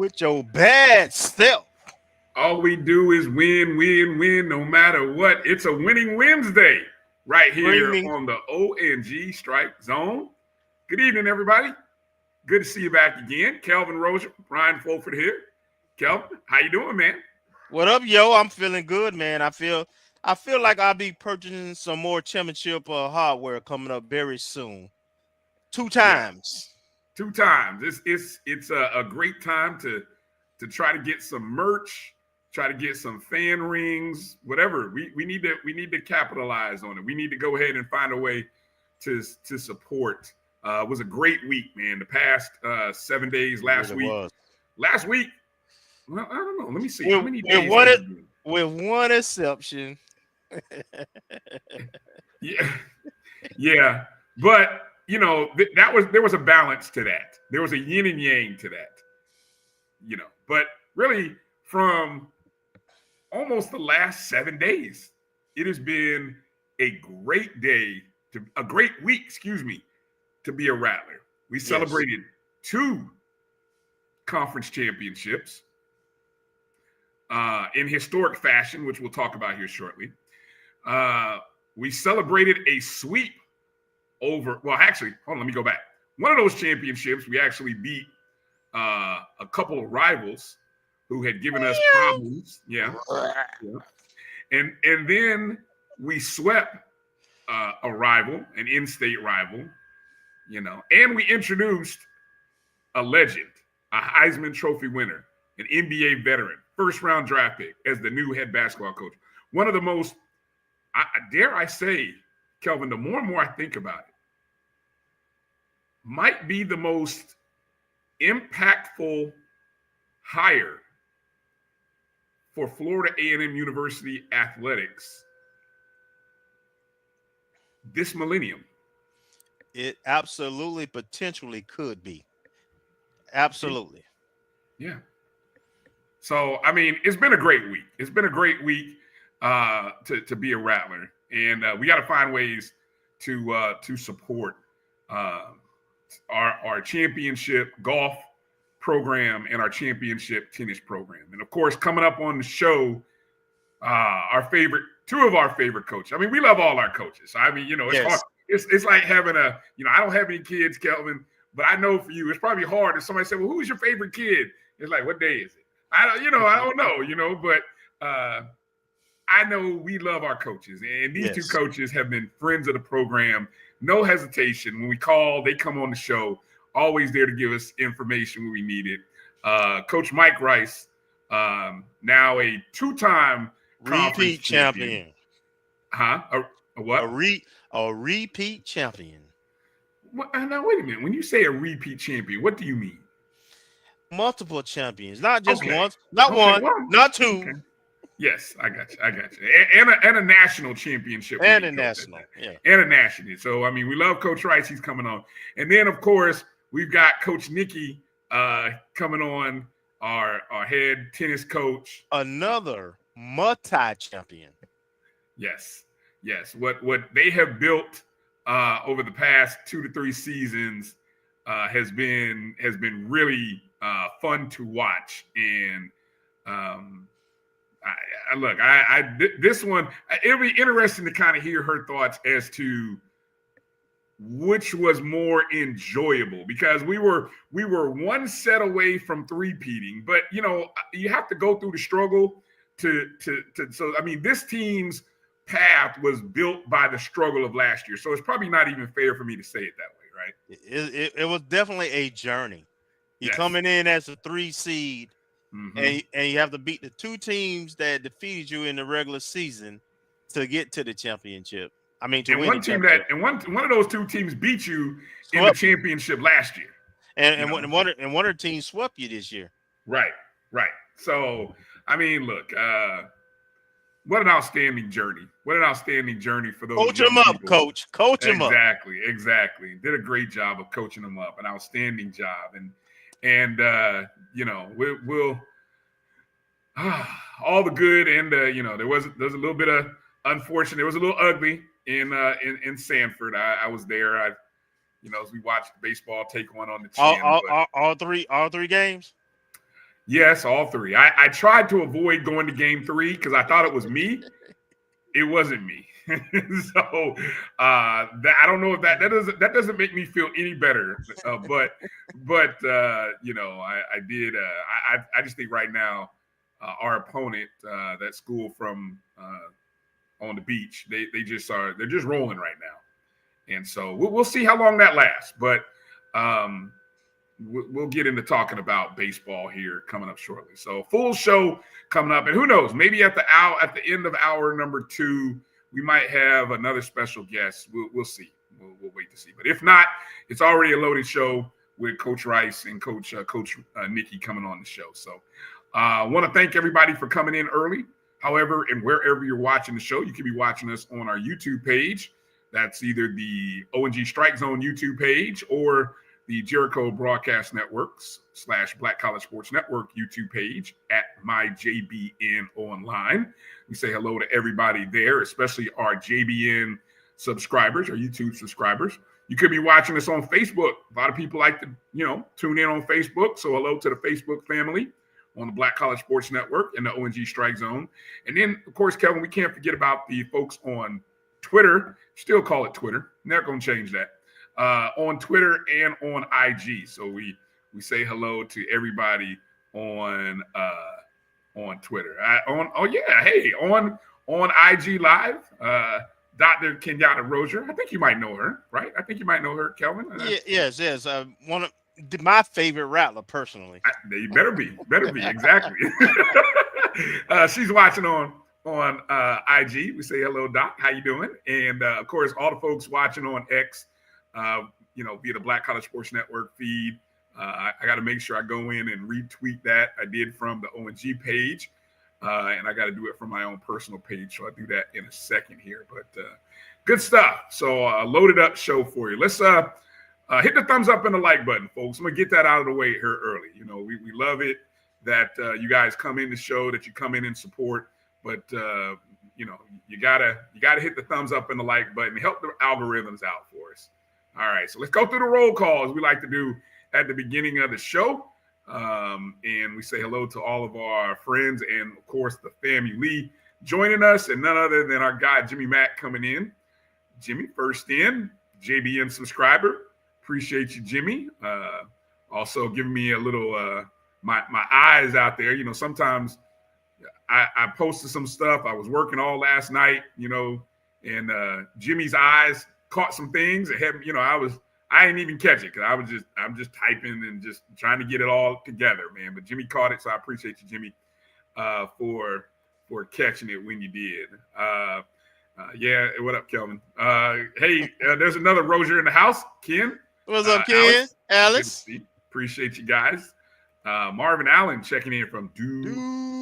with your bad self. All we do is win, win, win, no matter what. It's a winning Wednesday right here on the ONG Strike Zone. Good evening, everybody. Good to see you back again. Kelvin, Rochelle, Bryan Fulford here. Kelvin, how you doing, man? What up, yo? I'm feeling good, man. I feel like I'll be purchasing some more championship hardware coming up very soon. 2 times. Yeah. 2 times. It's a great time to try to get some merch, try to get some fan rings, whatever. We need to capitalize on it. We need to go ahead and find a way to support. It was a great week, man. The past 7 days, last week. Well, I don't know. Let me see. How many days? With one exception. Yeah. But you know, there was a balance to that. There was a yin and yang to that. You know, but really from almost the last 7 days, it has been a great week, to be a Rattler. We celebrated 2 conference championships in historic fashion, which we'll talk about here shortly. We celebrated a sweep over, well, actually, hold on, let me go back. One of those championships, we actually beat a couple of rivals who had given us problems. Yeah. And then we swept a rival, an in-state rival, you know, and we introduced a legend, a Heisman Trophy winner, an NBA veteran, first-round draft pick as the new head basketball coach. One of the most, dare I say, Kelvin, the more and more I think about it, might be the most impactful hire for Florida A&M University athletics this millennium. It absolutely potentially could be. Absolutely. Yeah. So, I mean, it's been a great week. It's been a great week to be a Rattler. And we got to find ways to support our championship golf program and our championship tennis program. And, of course, coming up on the show, two of our favorite coaches. I mean, we love all our coaches. I mean, you know, it's hard. It's like having I don't have any kids, Kelvin, but I know for you, it's probably hard if somebody said, well, who's your favorite kid? It's like, what day is it? I don't know, but I know we love our coaches. And these 2 coaches have been friends of the program. No hesitation. When we call, they come on the show, always there to give us information when we need it. Coach Mike Rice, now a 2-time repeat champion. A what? A repeat champion. Now, wait a minute. When you say a repeat champion, what do you mean? Multiple champions, not just once, not 2. Okay. Yes, I got you. And a national championship. And a national, And a national. So, I mean, we love Coach Rice. He's coming on. And then, of course, we've got Coach Nikki coming on, our head tennis coach. Another multi-champion. Yes. What they have built over the past 2 to 3 seasons has been really fun to watch. And this one, it'll be interesting to kind of hear her thoughts as to which was more enjoyable, because we were 1 set away from 3-peating, but you know, you have to go through the struggle to so I mean, this team's path was built by the struggle of last year, so it's probably not even fair for me to say it that way, right? It was definitely a journey. You're coming in as a 3 seed, and you have to beat the 2 teams that defeated you in the regular season to get to the championship. I mean, to win one team one of those 2 teams beat you in the championship last year, and one of the teams swept you this year. Right. So, I mean, look, what an outstanding journey! What an outstanding journey for those. Coach them up, coach. Coach them up. Exactly. Did a great job of coaching them up. An outstanding job, and you know, we'll all the good, and you know, there's a little bit of unfortunate. It was a little ugly in Sanford. I was there. As we watched baseball take one on the chin. All three games. Yes, all three. I tried to avoid going to game 3 because I thought it was me. It wasn't me. So I don't know if that doesn't make me feel any better. But you know, I did. I just think right now our opponent, that school from on the beach, they're just rolling right now, and so we'll see how long that lasts. But we'll get into talking about baseball here coming up shortly. So full show coming up, and who knows, maybe at the end of hour number 2, we might have another special guest. We'll see. We'll wait to see. But if not, it's already a loaded show with Coach Rice and Coach Nikki coming on the show. So I want to thank everybody for coming in early. However, and wherever you're watching the show, you can be watching us on our YouTube page. That's either the ONG StrikeZone YouTube page or the Jericho Broadcast Networks / Black College Sports Network YouTube page at MyJBN Online. We say hello to everybody there, especially our JBN subscribers, our YouTube subscribers. You could be watching us on Facebook. A lot of people like to, tune in on Facebook. So hello to the Facebook family on the Black College Sports Network and the ONG Strike Zone. And then, of course, Kelvin, we can't forget about the folks on Twitter. Still call it Twitter. Never going to change that. On Twitter and on IG. So we say hello to everybody on Twitter. On IG Live, Dr. Kenyatta Rozier. I think you might know her, right? I think you might know her, Kelvin. Yes. One of my favorite rattler, personally. You better be exactly. She's watching on IG. We say hello, Doc. How you doing? And of course, all the folks watching on X. Via the Black College Sports Network feed. I got to make sure I go in and retweet that. I did from the ONG page, and I got to do it from my own personal page. So I'll do that in a second here. But good stuff. So loaded up show for you. Let's hit the thumbs up and the like button, folks. I'm going to get that out of the way here early. We love it that you guys come in the show, that you come in and support. But, you gotta hit the thumbs up and the like button. Help the algorithms out for us. All right, so let's go through the roll call as we like to do at the beginning of the show. And we say hello to all of our friends and, of course, the FAMU joining us, and none other than our guy, Jimmy Mack, coming in. Jimmy, first in, JBN subscriber. Appreciate you, Jimmy. Also giving me a little, my eyes out there. Sometimes I posted some stuff. I was working all last night, and Jimmy's eyes caught some things. It had, I didn't even catch it because I'm just typing and just trying to get it all together, man. But Jimmy caught it, so I appreciate you, Jimmy, for catching it when you did. Yeah, what up, Kelvin? Hey, there's another Rozier in the house. Ken. What's up, Ken? Alice. Appreciate you guys. Marvin Allen checking in from Duval.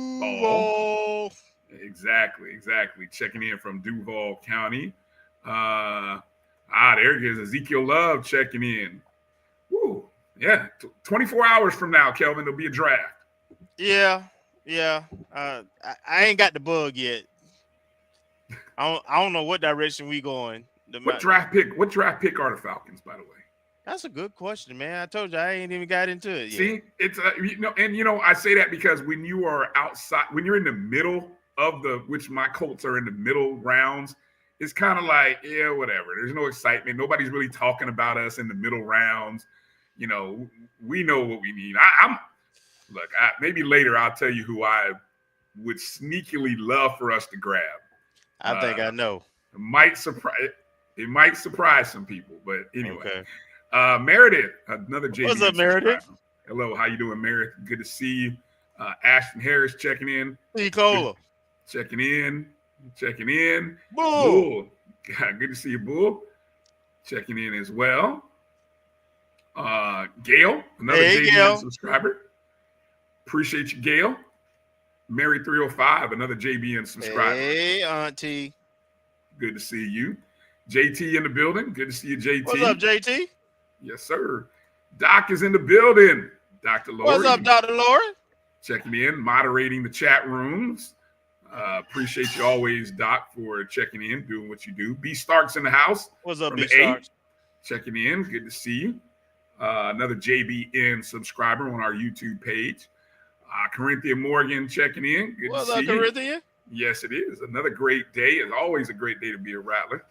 Exactly. Checking in from Duval County. There he is. Ezekiel Love checking in. Woo. Yeah. 24 hours from now, Kelvin, there'll be a draft. Yeah. I ain't got the bug yet. I don't know what direction we going. What draft pick are the Falcons, by the way? That's a good question, man. I told you I ain't even got into it yet. See, it's I say that because when you are outside, when you're in the middle of which my Colts are in the middle rounds, it's kind of like, yeah, whatever. There's no excitement. Nobody's really talking about us in the middle rounds. We know what we need. Maybe later I'll tell you who I would sneakily love for us to grab. I think I know. It might surprise some people, but anyway. Okay. Meredith, another JB. What's up, Meredith? Hello, how you doing, Meredith? Good to see you. Ashton Harris checking in. Nicola. Checking in. Bull. Good to see you, Bull. Checking in as well. Gail, another JBN subscriber. Appreciate you, Gail. Mary 305, another JBN subscriber. Hey, Auntie. Good to see you. JT in the building. Good to see you, JT. What's up, JT? Yes, sir. Doc is in the building. Dr. Lori. What's up, Dr. Lori? Checking in, moderating the chat rooms. Appreciate you always, Doc, for checking in, doing what you do. B. Starks in the house. What's up, B. Starks? Checking in. Good to see you. Another JBN subscriber on our YouTube page. Corinthia Morgan checking in. Good What's to up, see Corinthia? you. Yes, it is. Another great day. It's always a great day to be a Rattler.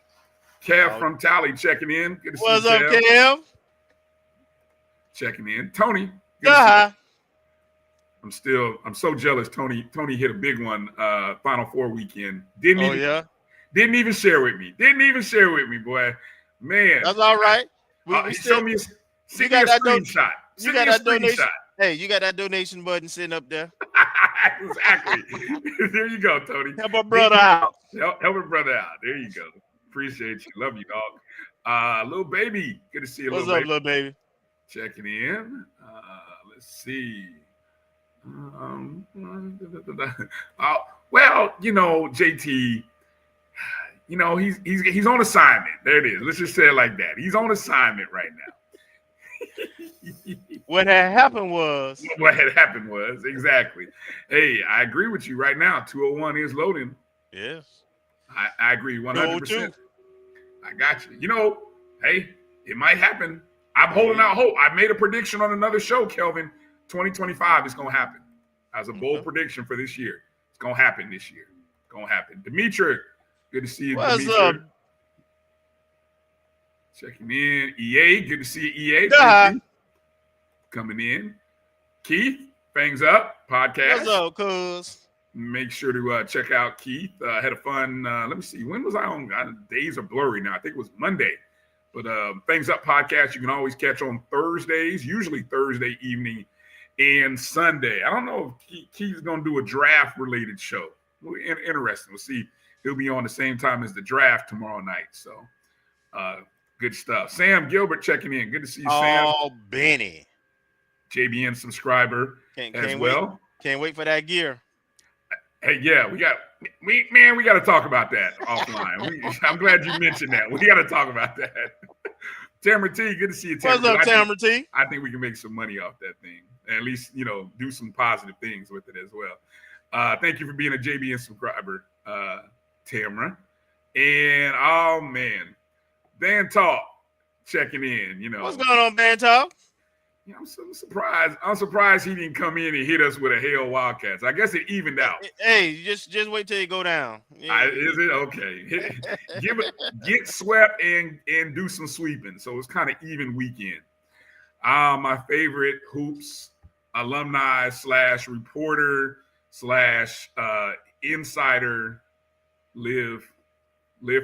Kev from Tally checking in. Good to see you, What's up, Kev? Kev? Checking in. Tony. Good to see you. I'm so jealous. Tony hit a big one Final Four weekend. Didn't even share with me. Boy. Man. That's all right. He showed me a screenshot. You got that donation. Hey, you got that donation button sitting up there. Exactly. There you go, Tony. Help a brother out. Help a brother out. There you go. Appreciate you. Love you, dog. Little baby. Good to see you, What's up, little baby? Checking in. Let's see. Well, JT, he's on assignment. There it is. Let's just say it like that. He's on assignment right now. What had happened was exactly. Hey, I agree with you right now. 201 is loading. Yes. I agree 100%. I got you. Hey, it might happen. I'm holding out hope. I made a prediction on another show, Kelvin. 2025 is going to happen. As a bold prediction for this year. It's going to happen this year. It's going to happen. Dimitri, good to see you, What's Dimitri. up? Checking in. EA, good to see you, EA. Coming in. Keith, Fangs Up podcast. What's up, cuz? Make sure to check out Keith. Had a fun, let me see. When was I on? Days are blurry now. I think it was Monday. But Fangs Up podcast, you can always catch on Thursdays, usually Thursday evening and Sunday. I don't know if Keith's going to do a draft-related show. Interesting. We'll see. He'll be on the same time as the draft tomorrow night. So, good stuff. Sam Gilbert checking in. Good to see you, Sam. Oh, Benny. JBN subscriber as well. Can't wait for that gear. Hey, yeah, we got to talk about that offline. I'm glad you mentioned that. We got to talk about that. Tamara T, good to see you, Tamara. What's up, Tamara T? I think we can make some money off that thing. At least, do some positive things with it as well. Thank you for being a JBN subscriber, Tamara. And, oh, man, Dan Talk checking in, What's going on, Dan Talk? Yeah, I'm surprised. I'm surprised he didn't come in and hit us with a Hail Wildcats. I guess it evened out. Hey, just wait till you go down. Yeah. Is it okay? Get swept and do some sweeping. So it's kind of even weekend. My favorite hoops alumni / reporter / insider live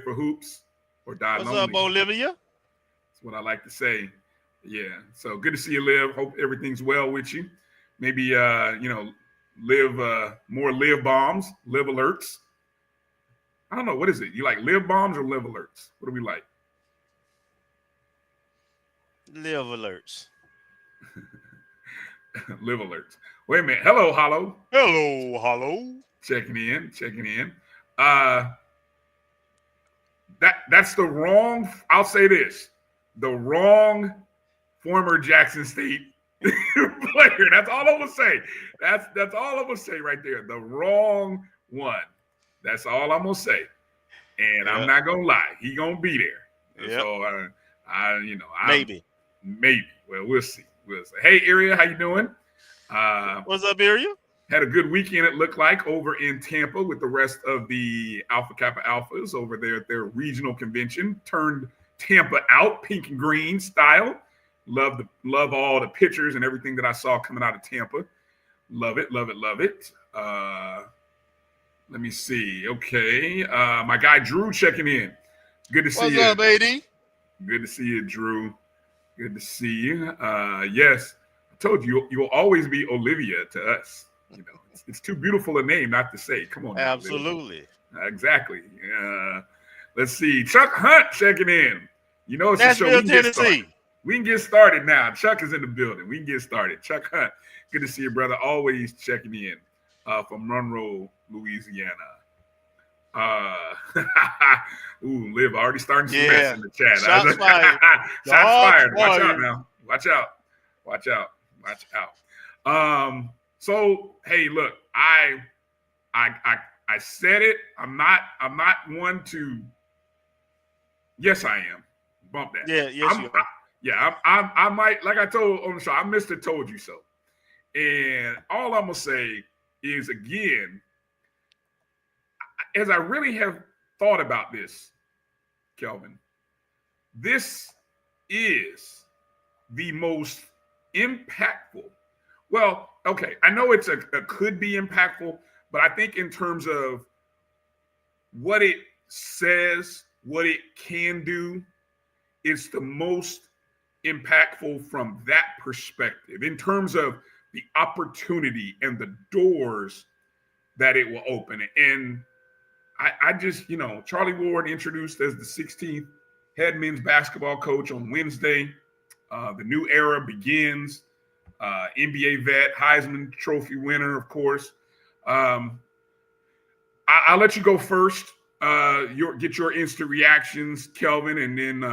for hoops or die lonely. What's up, Olivia? That's what I like to say. Yeah, so good to see you, Liv. Hope everything's well with you. Maybe, live more live bombs, live alerts. I don't know. What is it? You like live bombs or live alerts? What do we like? Live alerts. Live alerts. Wait a minute. Hello, Hollow. Hello. Checking in. That's the wrong, I'll say this, the wrong former Jackson State player. That's all I'm gonna say. That's all I'm gonna say right there. The wrong one. That's all I'm gonna say. And I'm not gonna lie. He gonna be there. Yep. So maybe. Well, we'll see. Hey, Area, how you doing? What's up, Area? Had a good weekend, it looked like, over in Tampa with the rest of the Alpha Kappa Alphas over there at their regional convention. Turned Tampa out, pink and green style. Love all the pictures and everything that I saw coming out of Tampa. Love it. Let me see. Okay. My guy Drew checking in. Good to see you. What's up, AD? Good to see you, Drew. Good to see you. Yes, I told you, you'll always be Olivia to us. It's too beautiful a name not to say. Come on. Absolutely. Exactly. Let's see. Chuck Hunt checking in. It's Nashville, Tennessee. We can get started now. Chuck is in the building. We can get started. Chuck Hunt, good to see you, brother. Always checking in from Monroe, Louisiana. Liv already starting some mess in the chat. Shots fired. Shots fired. Watch out now. Watch out. So hey, look, I said it. I'm not one to. Yes, I am. Bump that. Yeah. Yes, you are. Yeah, I might, like I told on the show, I Mr. Told You So. And all I'm gonna say is, again, as I really have thought about this, Kelvin, this is the most impactful. Well, okay, I know it's a could be impactful, but I think in terms of what it says, what it can do, it's the most impactful from that perspective in terms of the opportunity and the doors that it will open. And I just, Charlie Ward introduced as the 16th head men's basketball coach on Wednesday. The new era begins. NBA vet, Heisman Trophy winner, of course. I'll let you go first. Get your instant reactions, Kelvin, and then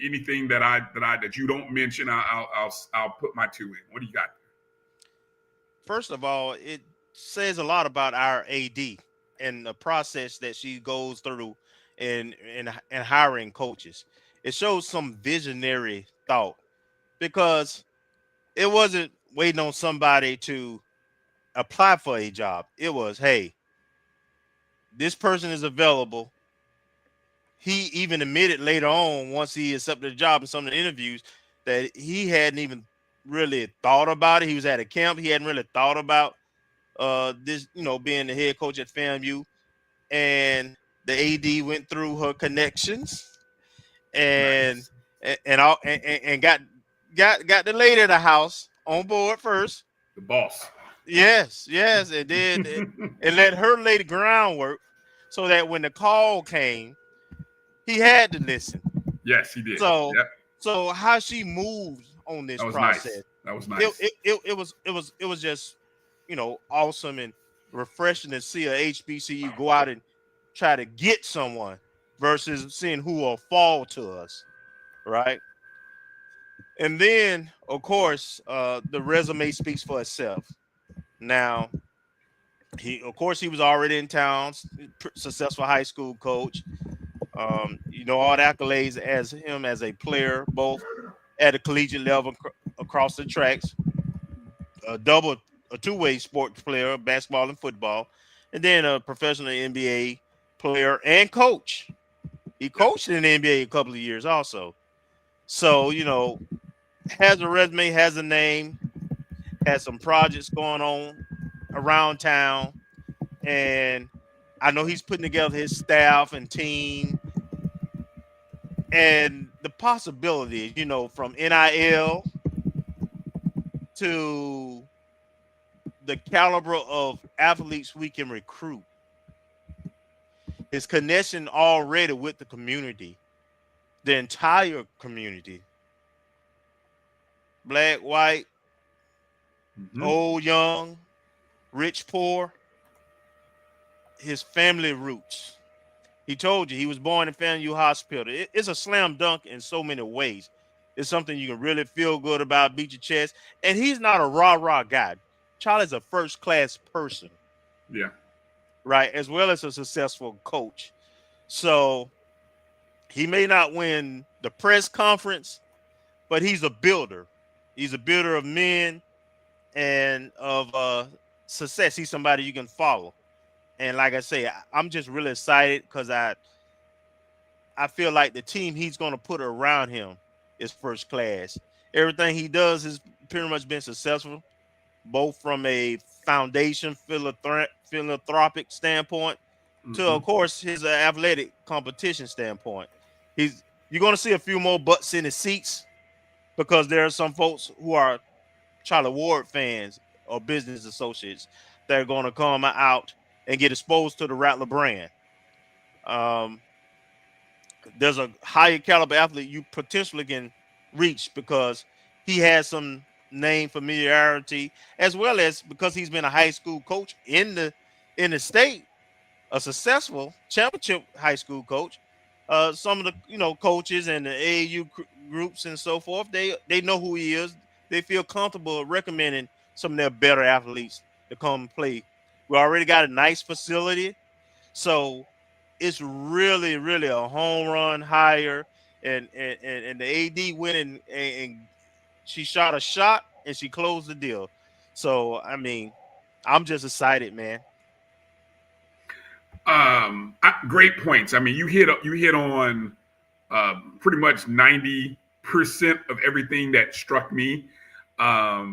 anything that you don't mention, I'll put my two in. What do you got? First of all, it says a lot about our AD and the process that she goes through in hiring coaches. It shows some visionary thought, because it wasn't waiting on somebody to apply for a job. It was, hey, this person is available. He even admitted later on, once he accepted the job in some of the interviews, that he hadn't even really thought about it. He was at a camp. He hadn't really thought about this, being the head coach at FAMU. And the AD went through her connections and Nice. and got the lady of the house on board first. The boss. Yes, and then and let her lay the groundwork so that when the call came, he had to listen. Yes, he did. So, yep. So how she moved on this process, nice. That was nice. It was just, awesome and refreshing to see a HBCU go out and try to get someone versus seeing who will fall to us, right? And then, of course, the resume speaks for itself. Now, he was already in town, successful high school coach. All the accolades as him as a player, both at a collegiate level across the tracks, a two-way sports player, basketball and football, and then a professional NBA player and coach. He coached in the NBA a couple of years also. So, has a resume, has a name, has some projects going on around town. And I know he's putting together his staff and team. And the possibility, from NIL to the caliber of athletes we can recruit, his connection already with the community, the entire community, black, white, old, young, rich, poor, his family roots. He told you he was born in FAMU Hospital. It's a slam dunk in so many ways. It's something you can really feel good about, beat your chest. And he's not a rah-rah guy. Charlie's a first-class person. Yeah. Right, as well as a successful coach. So he may not win the press conference, but he's a builder. He's a builder of men and of success. He's somebody you can follow. And like I say, I'm just really excited because I feel like the team he's going to put around him is first class. Everything he does has pretty much been successful, both from a foundation philanthropic standpoint to, of course, his athletic competition standpoint. You're going to see a few more butts in the seats because there are some folks who are Charlie Ward fans or business associates that are going to come out and get exposed to the Rattler brand. There's a higher caliber athlete you potentially can reach because he has some name familiarity, as well as because he's been a high school coach in the state, a successful championship high school coach. Some of the coaches and the AAU groups and so forth, they know who he is. They feel comfortable recommending some of their better athletes to come play. We already got a nice facility, so it's really, really a home run hire. And the AD went and she shot a shot and she closed the deal. So I mean, I'm just excited, man. Great points. I mean, you hit on pretty much 90% of everything that struck me. I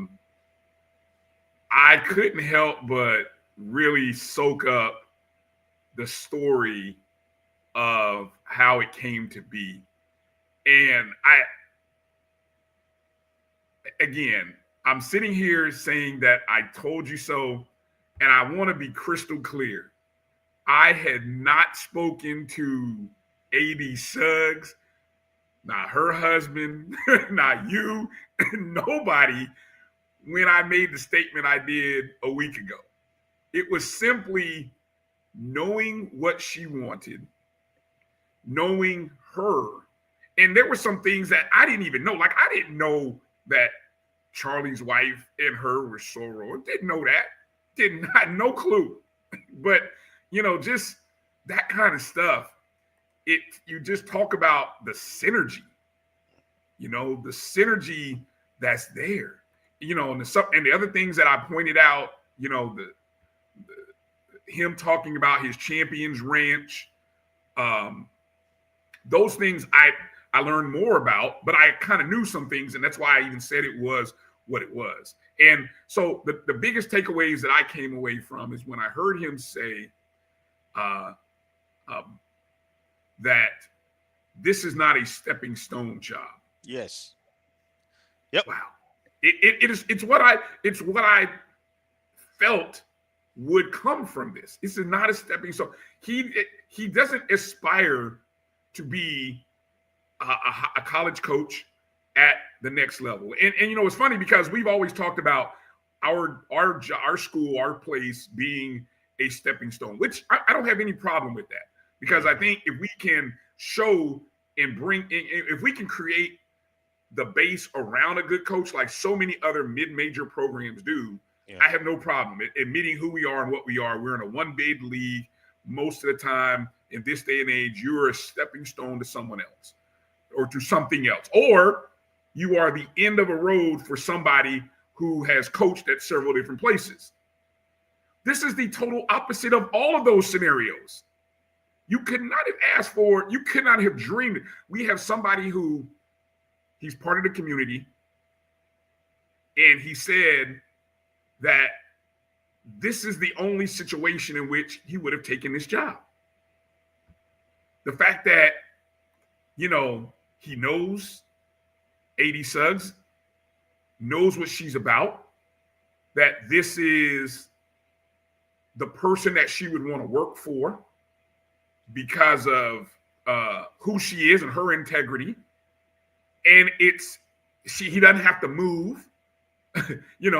couldn't help but really soak up the story of how it came to be. And I'm sitting here saying that I told you so, and I want to be crystal clear. I had not spoken to AD Suggs, not her husband, not you, nobody, when I made the statement I did a week ago. It was simply knowing what she wanted, knowing her. And there were some things that I didn't even know. Like, I didn't know that Charlie's wife and her were soror. Didn't know that. Did not, no clue. But, just that kind of stuff. You just talk about the synergy, the synergy that's there, and the other things that I pointed out, him talking about his Champions Ranch, those things I learned more about, but I kind of knew some things, and that's why I even said it was what it was. And so the biggest takeaways that I came away from is when I heard him say that this is not a stepping stone job. Yes. Yep. Wow. It's what I felt would come from this. This is not a stepping stone. He doesn't aspire to be a college coach at the next level. And it's funny because we've always talked about our school, our place being a stepping stone, which I don't have any problem with that, because I think if we can show and if we can create the base around a good coach like so many other mid-major programs do, I have no problem admitting who we are and what we are. We're in a one-bid league most of the time. In this day and age, you're a stepping stone to someone else or to something else, or you are the end of a road for somebody who has coached at several different places. This is the total opposite of all of those scenarios. You could not have asked for, you could not have dreamed. We have somebody who, he's part of the community, and he said that this is the only situation in which he would have taken this job. The fact that, he knows AD Suggs, knows what she's about, that this is the person that she would want to work for because of who she is and her integrity. And he doesn't have to move. He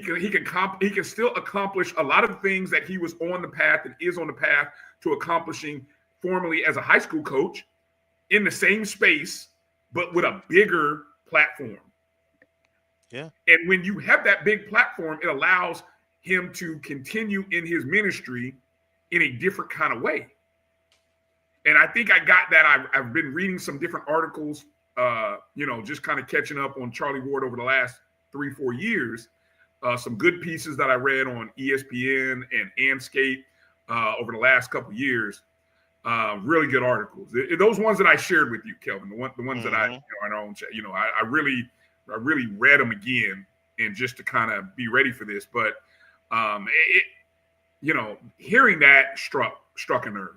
can still accomplish a lot of things that he was on the path and is on the path to accomplishing formerly as a high school coach in the same space, but with a bigger platform. Yeah. And when you have that big platform, it allows him to continue in his ministry in a different kind of way. And I think I got that. I've been reading some different articles, just kind of catching up on Charlie Ward over the last 3-4 years. Some good pieces that I read on ESPN and Anscape over the last couple of years. Really good articles. Those ones that I shared with you, Kelvin, the ones that I, in our own chat, I really read them again, and just to kind of be ready for this. But hearing that struck a nerve.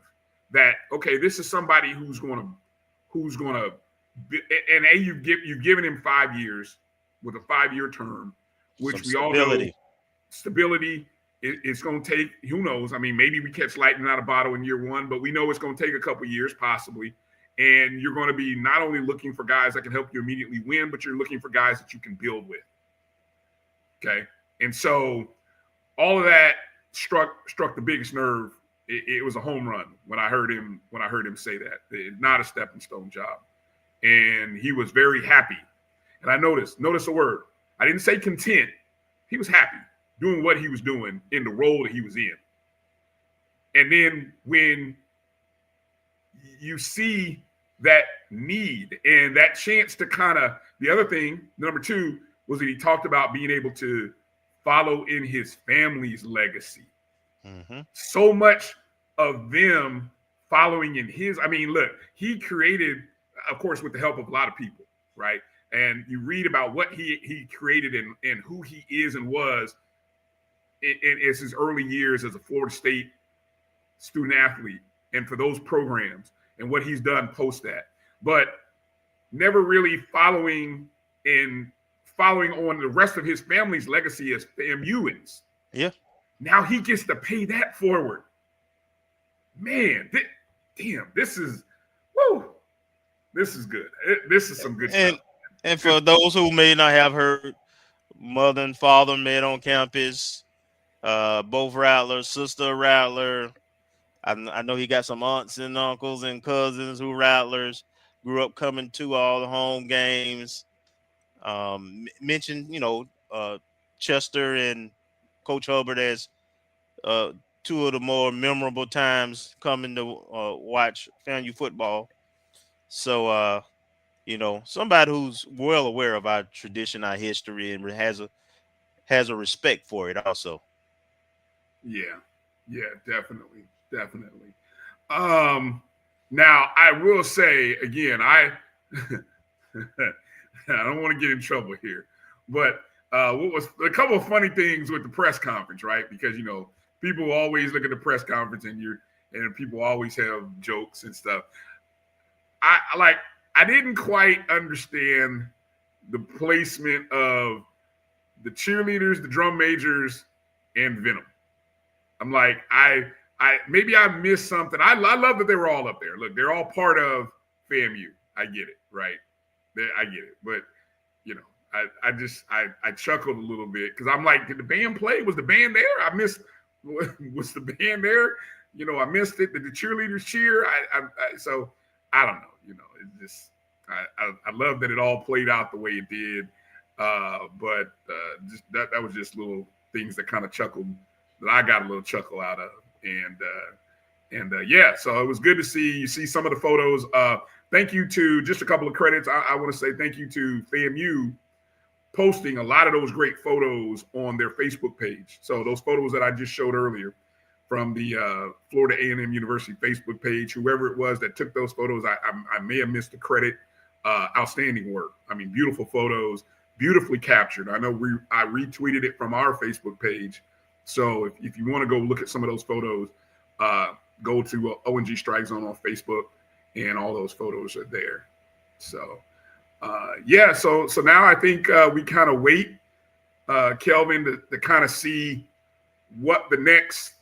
That, okay, this is somebody who's going to, and you've given him 5 years with a 5-year term, which we all know stability. It's going to take, who knows? I mean, maybe we catch lightning out of a bottle in year one, but we know it's going to take a couple years possibly. And you're going to be not only looking for guys that can help you immediately win, but you're looking for guys that you can build with. Okay. And so all of that struck the biggest nerve. It was a home run when I heard him say that. It's not a stepping stone job. And he was very happy. And I noticed a word. I didn't say content. He was happy doing what he was doing in the role that he was in. And then when you see that need and that chance to kind of, the other thing, number two, was that he talked about being able to follow in his family's legacy. Mm-hmm. So much of them following in his. I mean, look, he created, of course, with the help of a lot of people, right? And you read about what he created and who he is and was in his early years as a Florida State student athlete, and for those programs and what he's done post that, but never really following on the rest of his family's legacy as FAMUans. Yeah. Now he gets to pay that forward. Man, damn, this is good. This is some good stuff. And for those who may not have heard, mother and father met on campus. Both Rattlers, sister Rattler. I know he got some aunts and uncles and cousins who Rattlers. Grew up coming to all the home games. Mentioned, Chester and Coach Hubbard as two of the more memorable times coming to watch FAMU football. So, somebody who's well aware of our tradition, our history, and has a respect for it also. Yeah, definitely. Now I will say again, I don't want to get in trouble here, but what was a couple of funny things with the press conference, right? Because people always look at the press conference and people always have jokes and stuff. I didn't quite understand the placement of the cheerleaders, the drum majors, and Venom. I'm like, maybe I missed something. I love that they were all up there. Look, they're all part of FAMU. I get it, right? I get it. But, I chuckled a little bit because I'm like, did the band play? Was the band there? I missed, was the band there? I missed it. Did the cheerleaders cheer? So I don't know. It just, I love that it all played out the way it did. But just that was just little things that kind of chuckled, that I got a little chuckle out of. And yeah, so it was good to see some of the photos. Thank you to just a couple of credits. I want to say thank you to FAMU posting a lot of those great photos on their Facebook page. So those photos that I just showed earlier from the Florida A&M University Facebook page, whoever it was that took those photos, I may have missed the credit. Outstanding work. I mean, beautiful photos, beautifully captured. I know I retweeted it from our Facebook page. So if you want to go look at some of those photos, go to ONG StrikeZone on Facebook, and all those photos are there. So, yeah. So now I think we kind of wait, Kelvin, to kind of see what the next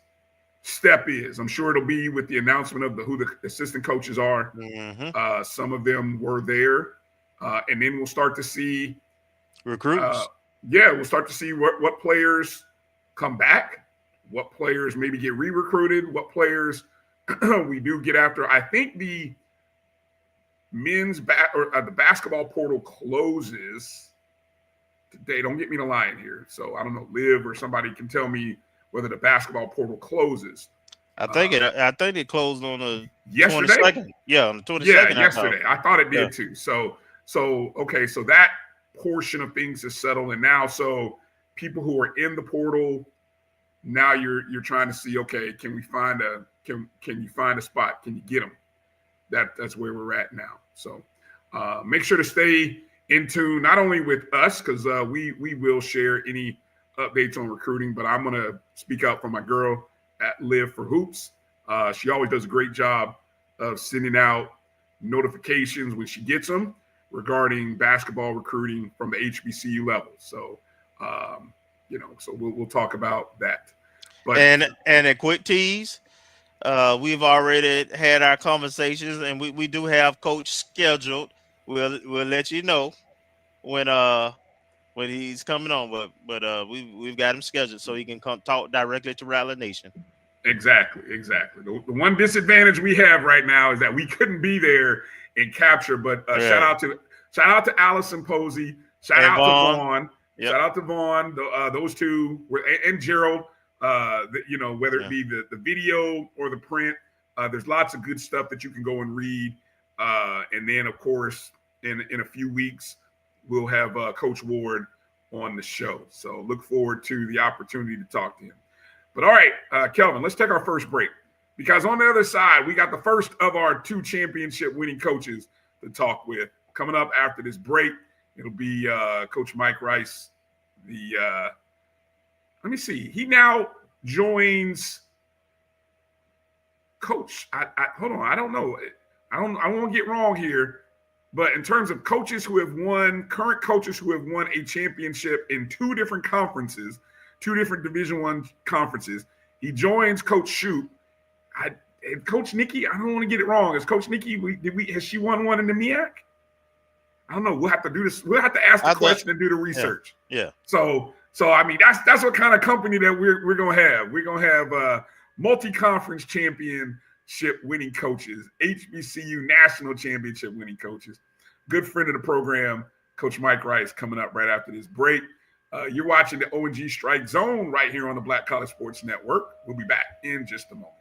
step is. I'm sure it'll be with the announcement of who the assistant coaches are. Mm-hmm. Some of them were there, and then we'll start to see recruits. We'll start to see what players come back, what players maybe get re-recruited, what players we do get after. I think the men's the basketball portal closes today. Don't get me to lying here. So I don't know, Liv or somebody can tell me whether the basketball portal closes. I think it closed on the yesterday. 22nd. Yeah, on the 22nd. Yeah, yesterday. I thought it did too. So okay, so that portion of things is settled, and now so people who are in the portal, now you're trying to see, okay, can you find a spot? Can you get them? That's where we're at now. So make sure to stay in tune, not only with us, because we will share any updates on recruiting, but I'm going to speak out for my girl at Live for Hoops. She always does a great job of sending out notifications when she gets them regarding basketball recruiting from the HBCU level. So, so we'll talk about that. But and a quick tease, we've already had our conversations, and we do have coach scheduled. We'll let you know when he's coming on, but we've got him scheduled so he can come talk directly to Rattler Nation. Exactly. The one disadvantage we have right now is that we couldn't be there and capture. But shout out to Allison Posey. Shout out to Vaughn. Yep. Shout out to Vaughn. Those two and Gerald. Whether it be the video or the print, there's lots of good stuff that you can go and read. And then, of course, in a few weeks, we'll have Coach Ward on the show. So look forward to the opportunity to talk to him. But all right, Kelvin, let's take our first break, because on the other side, we got the first of our 2 championship winning coaches to talk with. Coming up after this break, it'll be Coach Mike Rice. Let me see. He now joins Coach. Hold on. I don't know. I won't get wrong here, but in terms of coaches who have won, current coaches who have won a championship in 2 different conferences, 2 different Division I conferences, he joins Coach Shoup. Coach Nikki, I don't want to get it wrong. Is Coach Nikki, has she won one in the MEAC? I don't know. We'll have to do this. We'll have to ask the question and do the research. Yeah. So I mean, that's what kind of company that we're gonna have. We're gonna have multi-conference championship winning coaches, HBCU national championship winning coaches. Good friend of the program, Coach Mike Rice, coming up right after this break. You're watching the O&G Strike Zone right here on the Black College Sports Network. We'll be back in just a moment.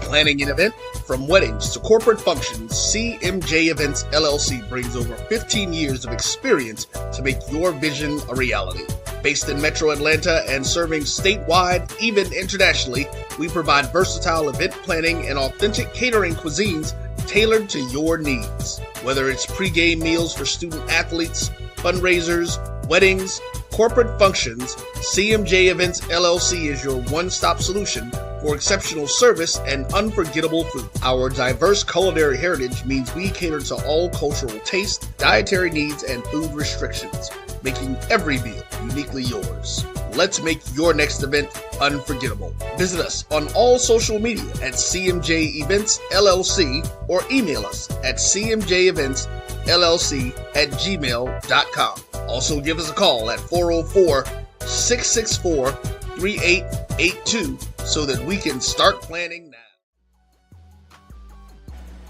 Planning an event? From weddings to corporate functions, CMJ Events LLC brings over 15 years of experience to make your vision a reality. Based in Metro Atlanta and serving statewide, even internationally, we provide versatile event planning and authentic catering cuisines tailored to your needs. Whether it's pre-game meals for student athletes, fundraisers, weddings, corporate functions, CMJ Events LLC is your one-stop solution for exceptional service and unforgettable food. Our diverse culinary heritage means we cater to all cultural tastes, dietary needs, and food restrictions, making every meal uniquely yours. Let's make your next event unforgettable. Visit us on all social media at CMJ Events LLC or email us at cmjeventsllc@gmail.com. Also give us a call at 404-664-3882 so that we can start planning now.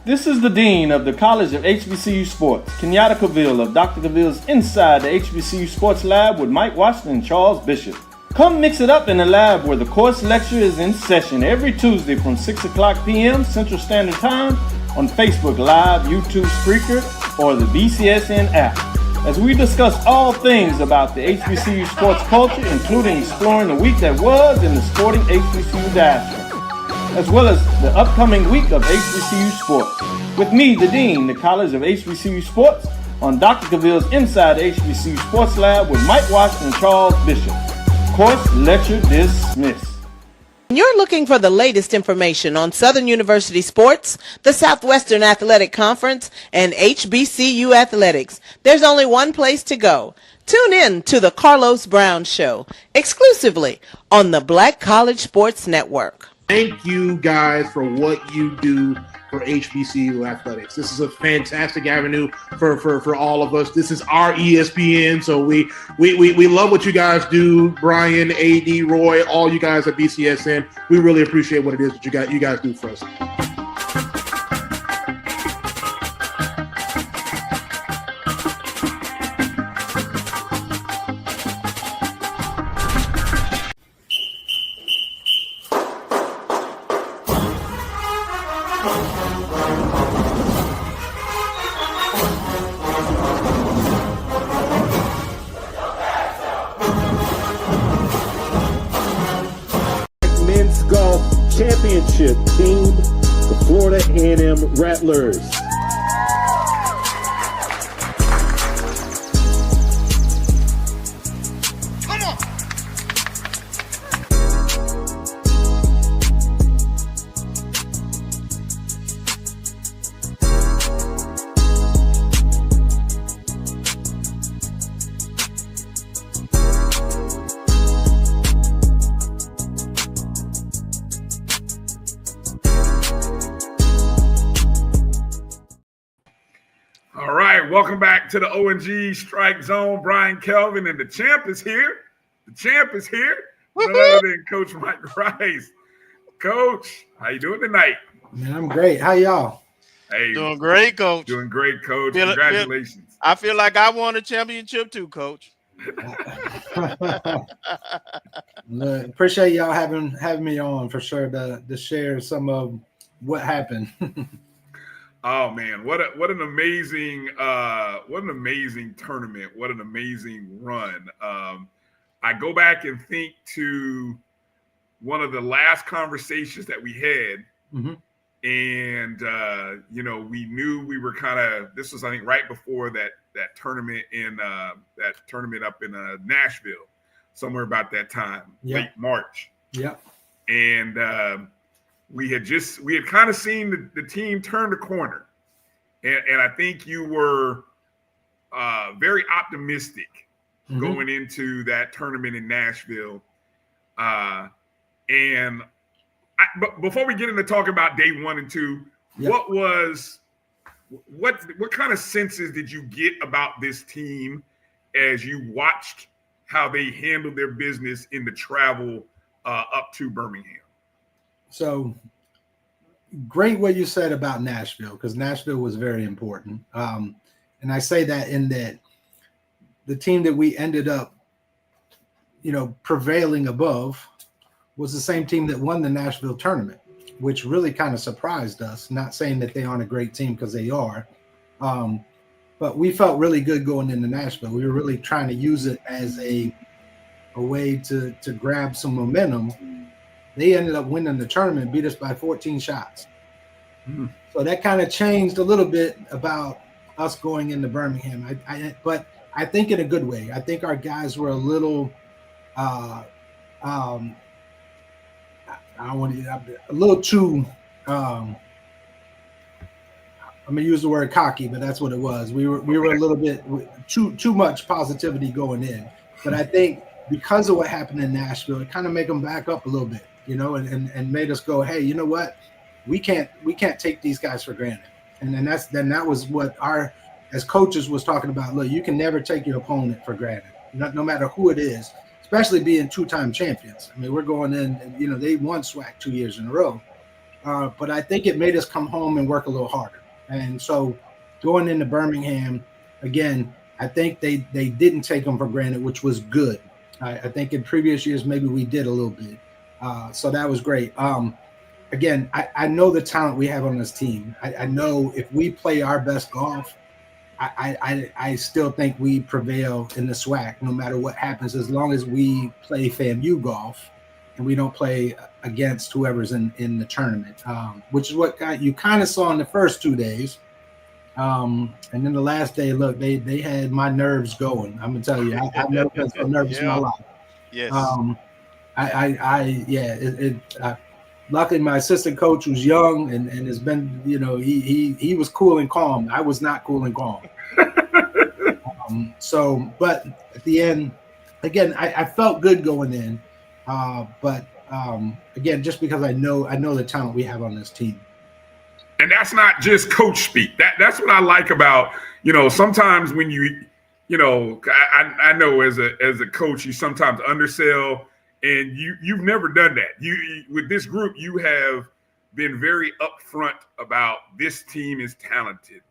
This is the Dean of the College of HBCU Sports, Kenyatta Cavill of Dr. Cavill's Inside the HBCU Sports Lab with Mike Washington and Charles Bishop. Come mix it up in the lab where the course lecture is in session every Tuesday from 6 o'clock p.m. Central Standard Time on Facebook Live, YouTube Spreaker, or the BCSN app, as we discuss all things about the HBCU sports culture, including exploring the week that was in the sporting HBCU diaspora, as well as the upcoming week of HBCU sports. With me, the Dean, the College of HBCU Sports, on Dr. Cavill's Inside the HBCU Sports Lab with Mike Washington and Charles Bishop. Course lecture dismissed. You're looking for the latest information on Southern University sports, the Southwestern Athletic Conference, and HBCU athletics. There's only one place to go. Tune in to the Carlos Brown Show, exclusively on the Black College Sports Network. Thank you guys for what you do for HBCU athletics. This is a fantastic avenue for all of us. This is our ESPN, so we love what you guys do. Bryan, AD, Roy, all you guys at BCSN. We really appreciate what it is that you guys do for us. Championship team, the Florida A&M Rattlers. Welcome back to the O&G Strike Zone. Bryan, Kelvin, and the champ is here. The champ is here. None other than Coach Mike Rice. Coach, how you doing tonight? Man, I'm great. How y'all? Hey, doing great, Coach. Doing great, Coach. Congratulations. I feel like I won a championship too, Coach. Appreciate y'all having me on for sure to share some of what happened. Oh man, what an amazing tournament. What an amazing run. I go back and think to one of the last conversations that we had. Mm-hmm. And we knew we were this was, I think, right before that tournament up in Nashville, somewhere about that time, late March. Yeah. And we had kind of seen the team turn the corner. And I think you were very optimistic going into that tournament in Nashville. But before we get into talking about day 1 and 2, what kind of senses did you get about this team as you watched how they handled their business in the travel up to Birmingham? So great what you said about Nashville, because Nashville was very important. And I say that in that the team that we ended up, prevailing above was the same team that won the Nashville tournament, which really kind of surprised us. Not saying that they aren't a great team, because they are. But we felt really good going into Nashville. We were really trying to use it as a way to grab some momentum. They ended up winning the tournament, beat us by 14 shots. Mm. So that kind of changed a little bit about us going into Birmingham. But I think in a good way. I think our guys were a little a little too I'm gonna use the word cocky, but that's what it was. We were a little bit too much positivity going in. But I think because of what happened in Nashville, it kind of made them back up a little bit, and made us go, hey, you know what? We can't take these guys for granted. And then that was what our as coaches was talking about. Look, you can never take your opponent for granted, no matter who it is, especially being 2-time champions. I mean, we're going in, and they won SWAC 2 years in a row. But I think it made us come home and work a little harder. And so going into Birmingham, again, I think they didn't take them for granted, which was good. I think in previous years, maybe we did a little bit. So that was great. Again, I know the talent we have on this team. I know if we play our best golf, I still think we prevail in the SWAC, no matter what happens, as long as we play FAMU golf and we don't play against whoever's in the tournament, which is what you kind of saw in the first 2 days. And then the last day, look, they had my nerves going. I'm gonna tell you, I've never been so nervous in my life. Yes. Luckily, my assistant coach was young and has been, he was cool and calm. I was not cool and calm. But at the end, again, I felt good going in. But again, just because I know the talent we have on this team. And that's not just coach speak. That's what I like about, sometimes when I know as a coach, you sometimes undersell. And you've never done that. You with this group, you have been very upfront about this team is talented,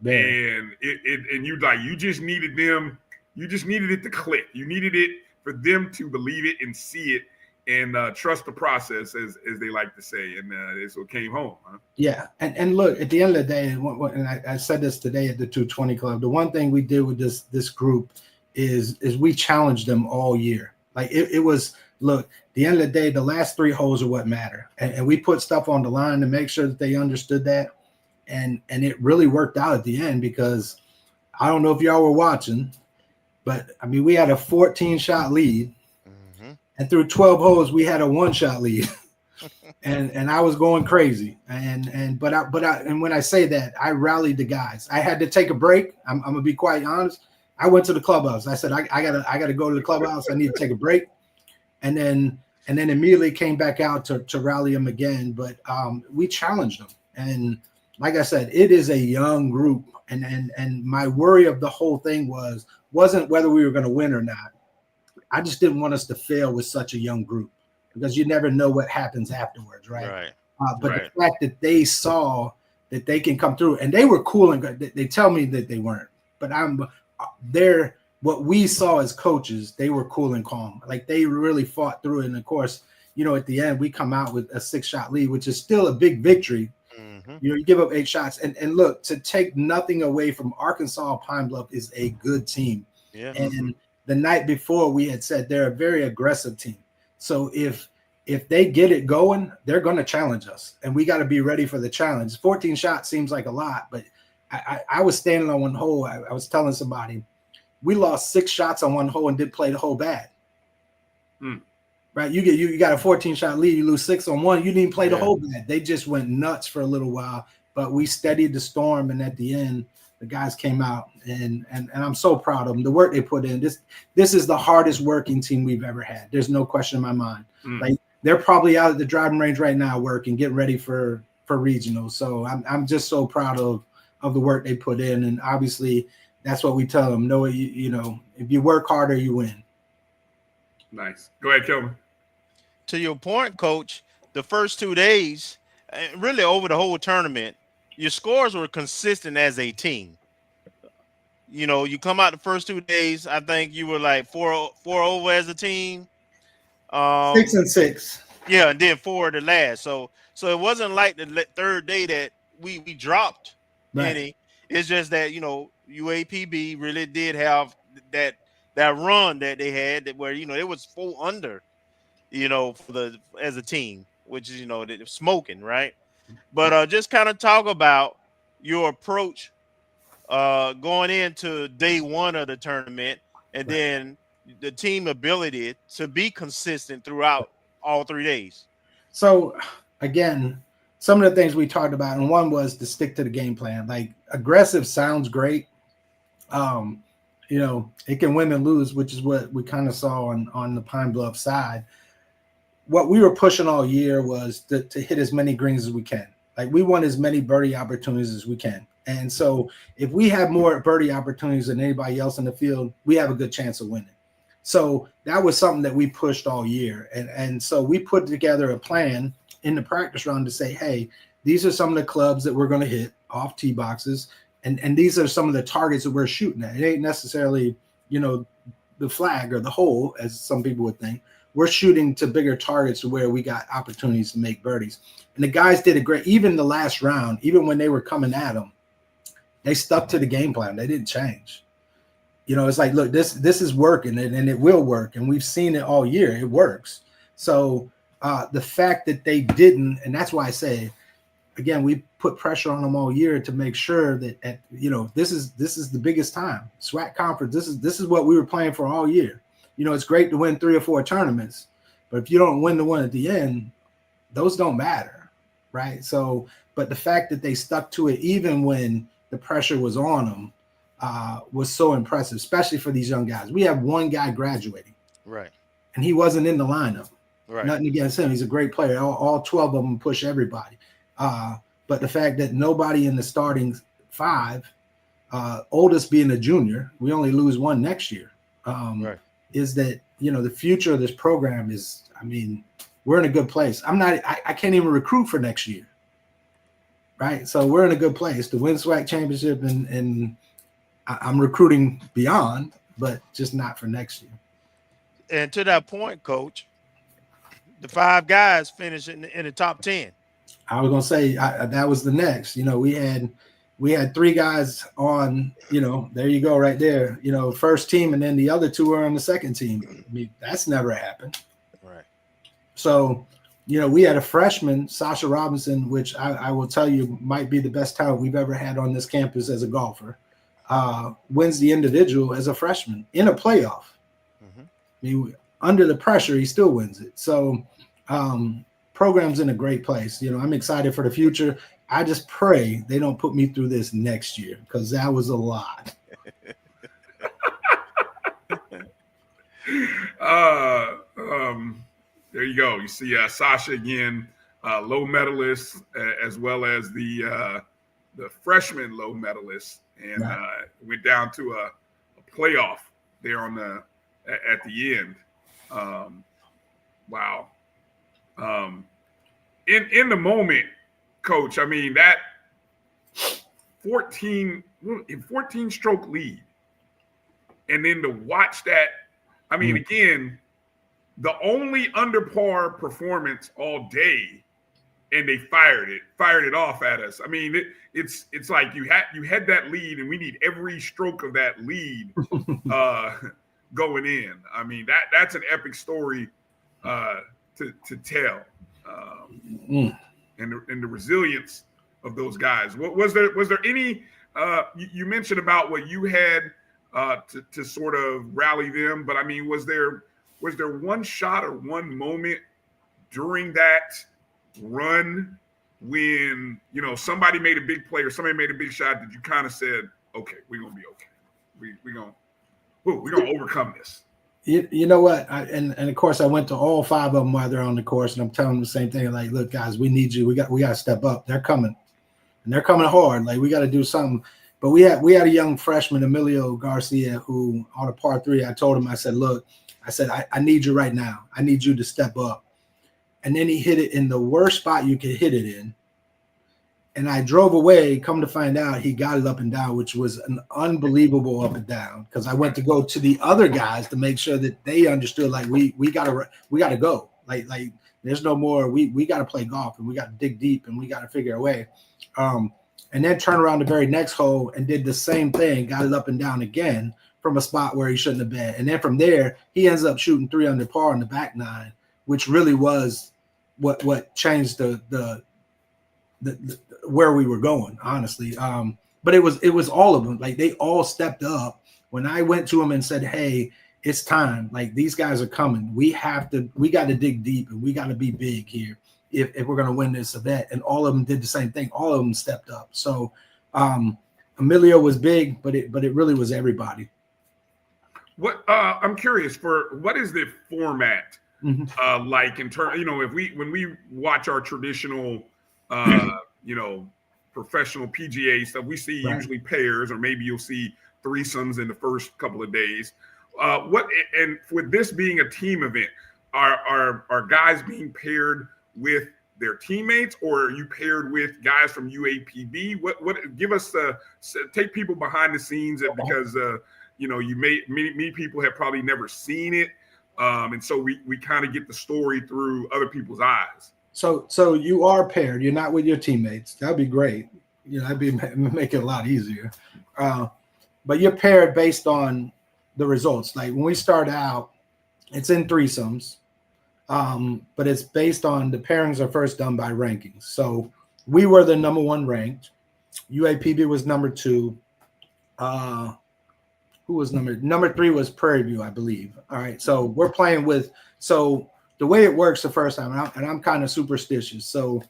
and you just needed them. You just needed it to click. You needed it for them to believe it and see it and trust the process, as they like to say. And so it came home. Huh? Yeah, and look, at the end of the day, and I said this today at the 220 Club. The one thing we did with this group is we challenged them all year. Like it was. Look, at the end of the day, the last 3 holes are what matter. And we put stuff on the line to make sure that they understood that. And it really worked out at the end, because I don't know if y'all were watching, but I mean, we had a 14-shot lead. Mm-hmm. And through 12 holes, we had a 1-shot lead. and I was going crazy. But when I say that, I rallied the guys. I had to take a break. I'm gonna be quite honest. I went to the clubhouse. I said, I gotta go to the clubhouse. I need to take a break. And then immediately came back out to rally them again. But we challenged them. And like I said, it is a young group. And my worry of the whole thing wasn't whether we were going to win or not. I just didn't want us to fail with such a young group, because you never know what happens afterwards, right? Right. But the fact that they saw that they can come through, and they were cool, and they tell me that they weren't. But they're – what we saw as coaches, they were cool and calm. Like, they really fought through it. And of course, at the end, we come out with a 6-shot lead, which is still a big victory. You give up 8 shots. And look, to take nothing away from Arkansas, Pine Bluff is a good team. Yeah. And the night before we had said they're a very aggressive team. So if they get it going, they're going to challenge us. And we got to be ready for the challenge. 14 shots seems like a lot, but I was standing on one hole. I was telling somebody, we lost 6 shots on one hole and did play the hole bad. Right? You got a 14-shot lead, you lose 6 on one, you didn't play the hole bad. They just went nuts for a little while, but we steadied the storm, and at the end, the guys came out, and I'm so proud of them. The work they put in. This is the hardest working team we've ever had. There's no question in my mind. Like, they're probably out at the driving range right now working, getting ready for regionals. So I'm just so proud of the work they put in, and obviously that's what we tell them. No, you know, if you work harder, you win. Nice. Go ahead, Kelvin. To your point, Coach, the first 2 days, really over the whole tournament, your scores were consistent as a team. You know, you come out the first 2 days, I think you were like 4 over as a team. 6 and 6. Yeah, and then 4 the last. So it wasn't like the third day that we dropped any. It's just that, you know, UAPB really did have that run that they had where, you know, it was 4 under, you know, as a team, which is, you know, they're smoking, right? But just kind of talk about your approach going into day 1 of the tournament, and then the team ability to be consistent throughout all 3 days. So again, some of the things we talked about, and one was to stick to the game plan. Like, aggressive sounds great. You know, it can win and lose, which is what we kind of saw on the Pine Bluff side. What we were pushing all year was to hit as many greens as we can. Like, we want as many birdie opportunities as we can. And so if we have more birdie opportunities than anybody else in the field, we have a good chance of winning. So that was something that we pushed all year. And so we put together a plan in the practice round to say, hey, these are some of the clubs that we're going to hit off tee boxes. And these are some of the targets that we're shooting at. It ain't necessarily, you know, the flag or the hole, as some people would think. We're shooting to bigger targets where we got opportunities to make birdies. And the guys did a great, even the last round, even when they were coming at them, they stuck to the game plan. They didn't change. You know, it's like, look, this is working, and it will work. And we've seen it all year. It works. So the fact that they didn't, and that's why I say, again, we put pressure on them all year to make sure that, you know, this is the biggest time. SWAC conference, this is what we were playing for all year. You know, it's great to win 3 or 4 tournaments, but if you don't win the one at the end, those don't matter, right? So, but the fact that they stuck to it even when the pressure was on them was so impressive, especially for these young guys. We have one guy graduating, right, and he wasn't in the lineup. Right. Nothing against him. He's a great player. All 12 of them push everybody. But the fact that nobody in the starting 5, oldest being a junior, we only lose 1 next year, is that, you know, the future of this program is, I mean, we're in a good place. I can't even recruit for next year, right? So we're in a good place to win SWAC championship, and I'm recruiting beyond, but just not for next year. And to that point, Coach, the 5 guys finished in the top 10. I was gonna say that was the next. You know, we had 3 guys on. You know, there you go, right there. You know, first team, and then the other 2 are on the second team. I mean, that's never happened. Right. So, you know, we had a freshman, Sasha Robinson, which I will tell you might be the best talent we've ever had on this campus as a golfer. Wins the individual as a freshman in a playoff. I mean, under the pressure, he still wins it. So. Program's in a great place. You know, I'm excited for the future. I just pray they don't put me through this next year, because that was a lot. There you go. You see Sasha again, low medalist, as well as the freshman low medalist, and went down to a playoff there at the end. Wow. In the moment, Coach, I mean, that 14 stroke lead, and then to watch that, I mean, again, the only under par performance all day and they fired it off at us. I mean, it's like you had that lead, and we need every stroke of that lead going in. I mean, that's an epic story to tell, and the resilience of those guys. Was there any? You mentioned about what you had to sort of rally them, but I mean, was there one shot or one moment during that run when somebody made a big play or somebody made a big shot that you kind of said, okay, we're gonna be okay, we're gonna overcome this? You know what? And of course I went to all 5 of them while they're on the course, and I'm telling them the same thing. Like, look, guys, we need you. We got to step up. They're coming, and they're coming hard. Like, we got to do something. But we had a young freshman, Emilio Garcia, who on a par 3, I told him, I said, look, I need you right now. I need you to step up. And then he hit it in the worst spot you could hit it in. And I drove away. Come to find out, he got it up and down, which was an unbelievable up and down, because I went to go to the other guys to make sure that they understood, like, we gotta go. Like there's no more. We got to play golf, and we got to dig deep, and we got to figure a way. And then turn around the very next hole and did the same thing, got it up and down again from a spot where he shouldn't have been. And then from there, he ends up shooting 3 under par on the back 9, which really was what changed the where we were going, honestly. But it was all of them. Like, they all stepped up. When I went to them and said, hey, it's time. Like, these guys are coming. We got to dig deep, and we got to be big here if we're going to win this event. And all of them did the same thing. All of them stepped up. So Emilio was big, but it really was everybody. What I'm curious, for what is the format like in terms, when we watch our traditional professional PGA stuff, we see usually pairs, or maybe you'll see threesomes in the first couple of days. And with this being a team event, are guys being paired with their teammates, or are you paired with guys from UAPB? What give us take people behind the scenes, because many people have probably never seen it, and so we kind of get the story through other people's eyes. So you are paired. You're not with your teammates. That'd be great. That'd make it a lot easier. But you're paired based on the results. Like, when we start out, it's in threesomes, but it's based on the pairings are first done by rankings. So we were the number 1 ranked. UAPB was number 2. Who was number 3 was Prairie View, I believe. All right. So we're playing with, so the way it works the first time, and I'm kind of superstitious. So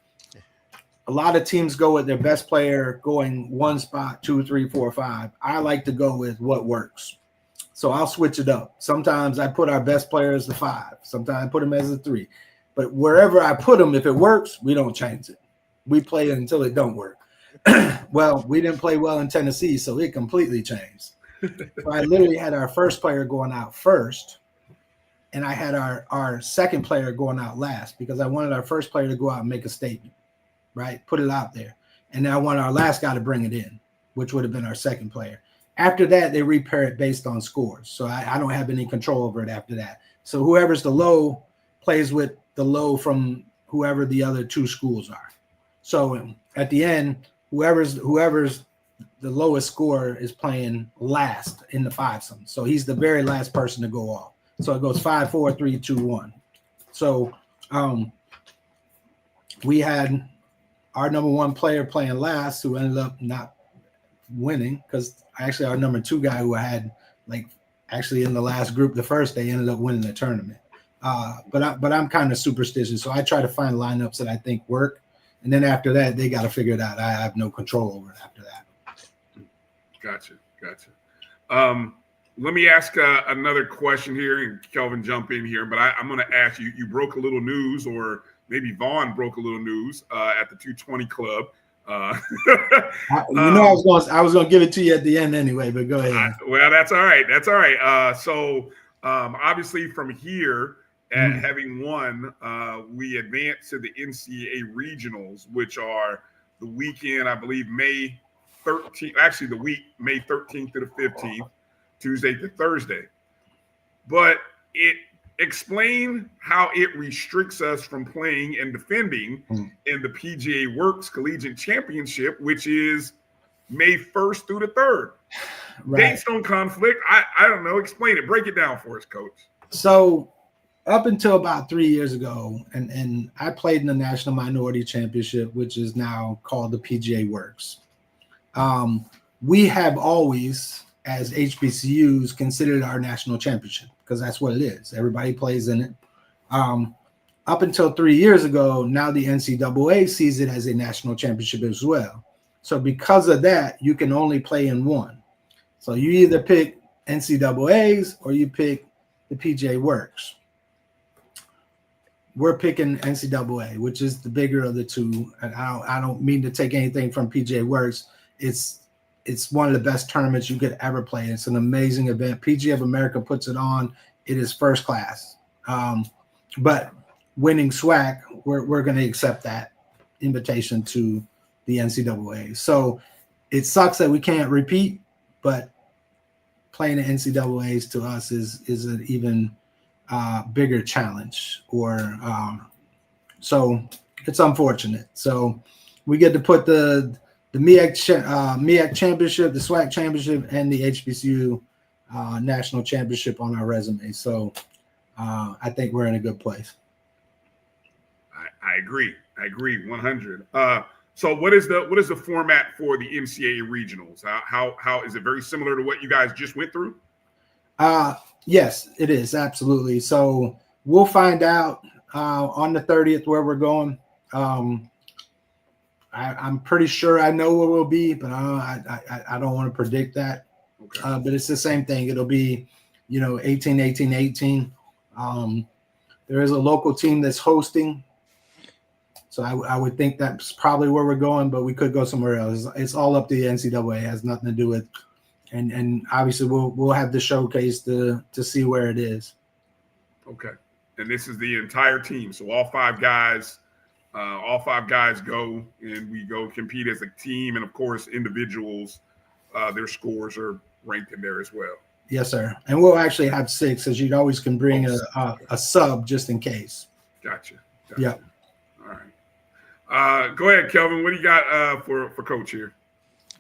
a lot of teams go with their best player going 1 spot, 2, 3, 4, 5. I like to go with what works. So I'll switch it up. Sometimes I put our best player as the 5. Sometimes I put him as a 3. But wherever I put him, if it works, we don't change it. We play it until it don't work. Well, we didn't play well in Tennessee, so it completely changed. So I literally had our first player going out first, and I had our second player going out last, because I wanted our first player to go out and make a statement, right? Put it out there. And then I wanted our last guy to bring it in, which would have been our second player. After that, they repair it based on scores. So I don't have any control over it after that. So whoever's the low plays with the low from whoever the other 2 schools are. So at the end, whoever's the lowest score is playing last in the 5-some. So he's the very last person to go off. So it goes 5, 4, 3, 2, 1. So we had our number 1 player playing last, who ended up not winning, because actually our number 2 guy, who I had actually in the last group the first day, ended up winning the tournament. But I'm kind of superstitious, so I try to find lineups that I think work, and then after that they got to figure it out. I have no control over it after that. Gotcha. Let me ask another question here, and Kelvin, jump in here. But I'm going to ask you. You broke a little news, or maybe Vaughn broke a little news at the 220 Club. I was going to give it to you at the end anyway, but go ahead. Well, that's all right. So obviously from here, having won, we advance to the NCAA regionals, which are the weekend, I believe, May 13th. Actually, the week May 13th to the 15th, Tuesday to Thursday. But explain how it restricts us from playing and defending in the PGA Works Collegiate Championship, which is May 1st through the 3rd. Right. Dates don't conflict. I don't know. Explain it. Break it down for us, Coach. So up until about 3 years ago, and I played in the National Minority Championship, which is now called the PGA Works. We have always, as HBCUs, considered our national championship because that's what it is. Everybody plays in it. Up until 3 years ago, now the NCAA sees it as a national championship as well. So because of that, you can only play in one. So you either pick NCAAs or you pick the PGA Works. We're picking NCAA, which is the bigger of the two. And I don't mean to take anything from PGA Works. It's one of the best tournaments you could ever play. It's an amazing event. PGA of America puts it on. It is first class. But winning SWAC, we're going to accept that invitation to the NCAA. So it sucks that we can't repeat, but playing the NCAAs to us is an even bigger challenge. So it's unfortunate. So we get to put the MEAC championship, the SWAC championship, and the HBCU national championship on our resume. So I think we're in a good place. I agree. 100. So what is the format for the NCAA regionals? How is it very similar to what you guys just went through? Yes, it is absolutely. So we'll find out on the 30th where we're going. I'm pretty sure I know where we'll be, but I don't want to predict that. Okay. But it's the same thing. It'll be, 18, 18, 18. There is a local team that's hosting. So I would think that's probably where we're going, but we could go somewhere else. It's all up to the NCAA. It has nothing to do with, and obviously we'll have the showcase to see where it is. Okay. And this is the entire team. So all five guys go, and we go compete as a team. And of course, individuals, their scores are ranked in there as well. Yes, sir. And we'll actually have 6, as you always can bring a sub just in case. Gotcha. Yep. All right. Go ahead, Kelvin. What do you got for Coach here?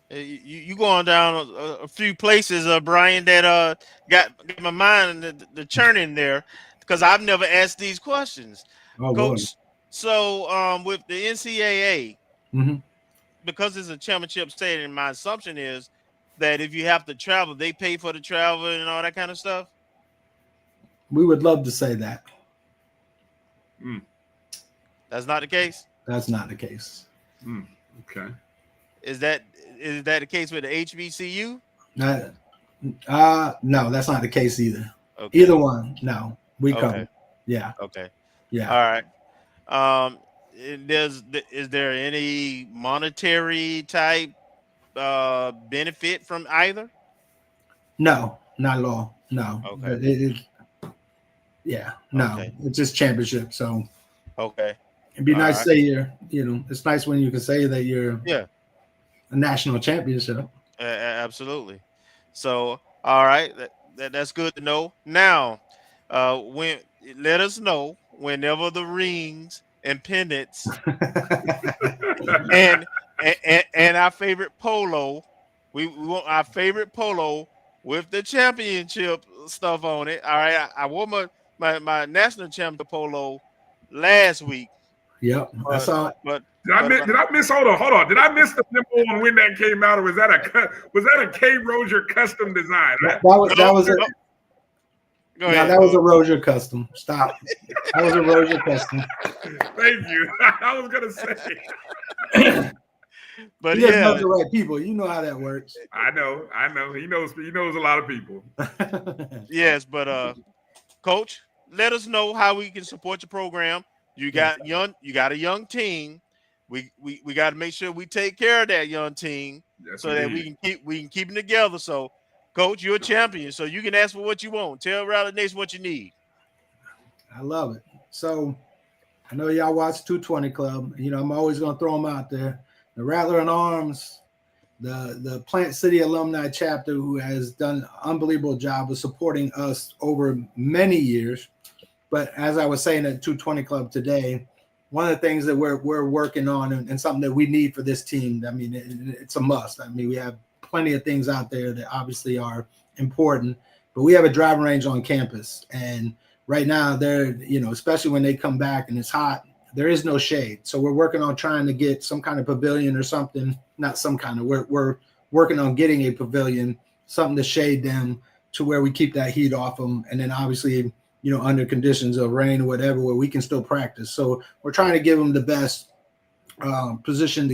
You going down a few places, Bryan, that got my mind the churning there, because I've never asked these questions. Oh, Coach, Lord. So with the NCAA, because it's a championship stadium, my assumption is that if you have to travel, they pay for the travel and all that kind of stuff? We would love to say that. That's not the case? That's not the case. Okay. Is that the case with the HBCU? No, that's not the case either. Okay. Either one, no. We cover. Yeah. Okay. Yeah. All right. Is there any monetary type benefit from either? No, not at all. No. Okay. No. Okay. It's just championship. So okay. It'd be nice to say it's nice when you can say that you're a national championship. Absolutely. So all right, that's good to know. Now, let us know whenever the rings and pendants and our favorite polo. We want our favorite polo with the championship stuff on it. All right. I wore my national championship polo last week. Yep. I saw it. But did I miss hold on. Did I miss the memo on when that came out, or was that a K. Rozier custom design? That was a Rozier custom. Stop. That was a Rozier custom. Thank you. I was gonna say. But he knows the right people. You know how that works. I know. He knows a lot of people. Yes, but Coach, let us know how we can support your program. You got a young team. We got to make sure we take care of that young team that we can keep them together. So, Coach, you're a champion, so you can ask for what you want. Tell Rally Nation what you need. I love it. So, I know y'all watch 220 Club. I'm always going to throw them out there. The Rattler in Arms, the Plant City Alumni Chapter, who has done an unbelievable job of supporting us over many years. But as I was saying at 220 Club today, one of the things that we're working on and something that we need for this team, I mean, it's a must. I mean, we have plenty of things out there that obviously are important, but we have a driving range on campus. And right now they're, especially when they come back and it's hot, there is no shade. So we're working on trying to get some kind of pavilion or something, we're working on getting a pavilion, something to shade them to where we keep that heat off them. And then obviously, under conditions of rain or whatever, where we can still practice. So we're trying to give them the best position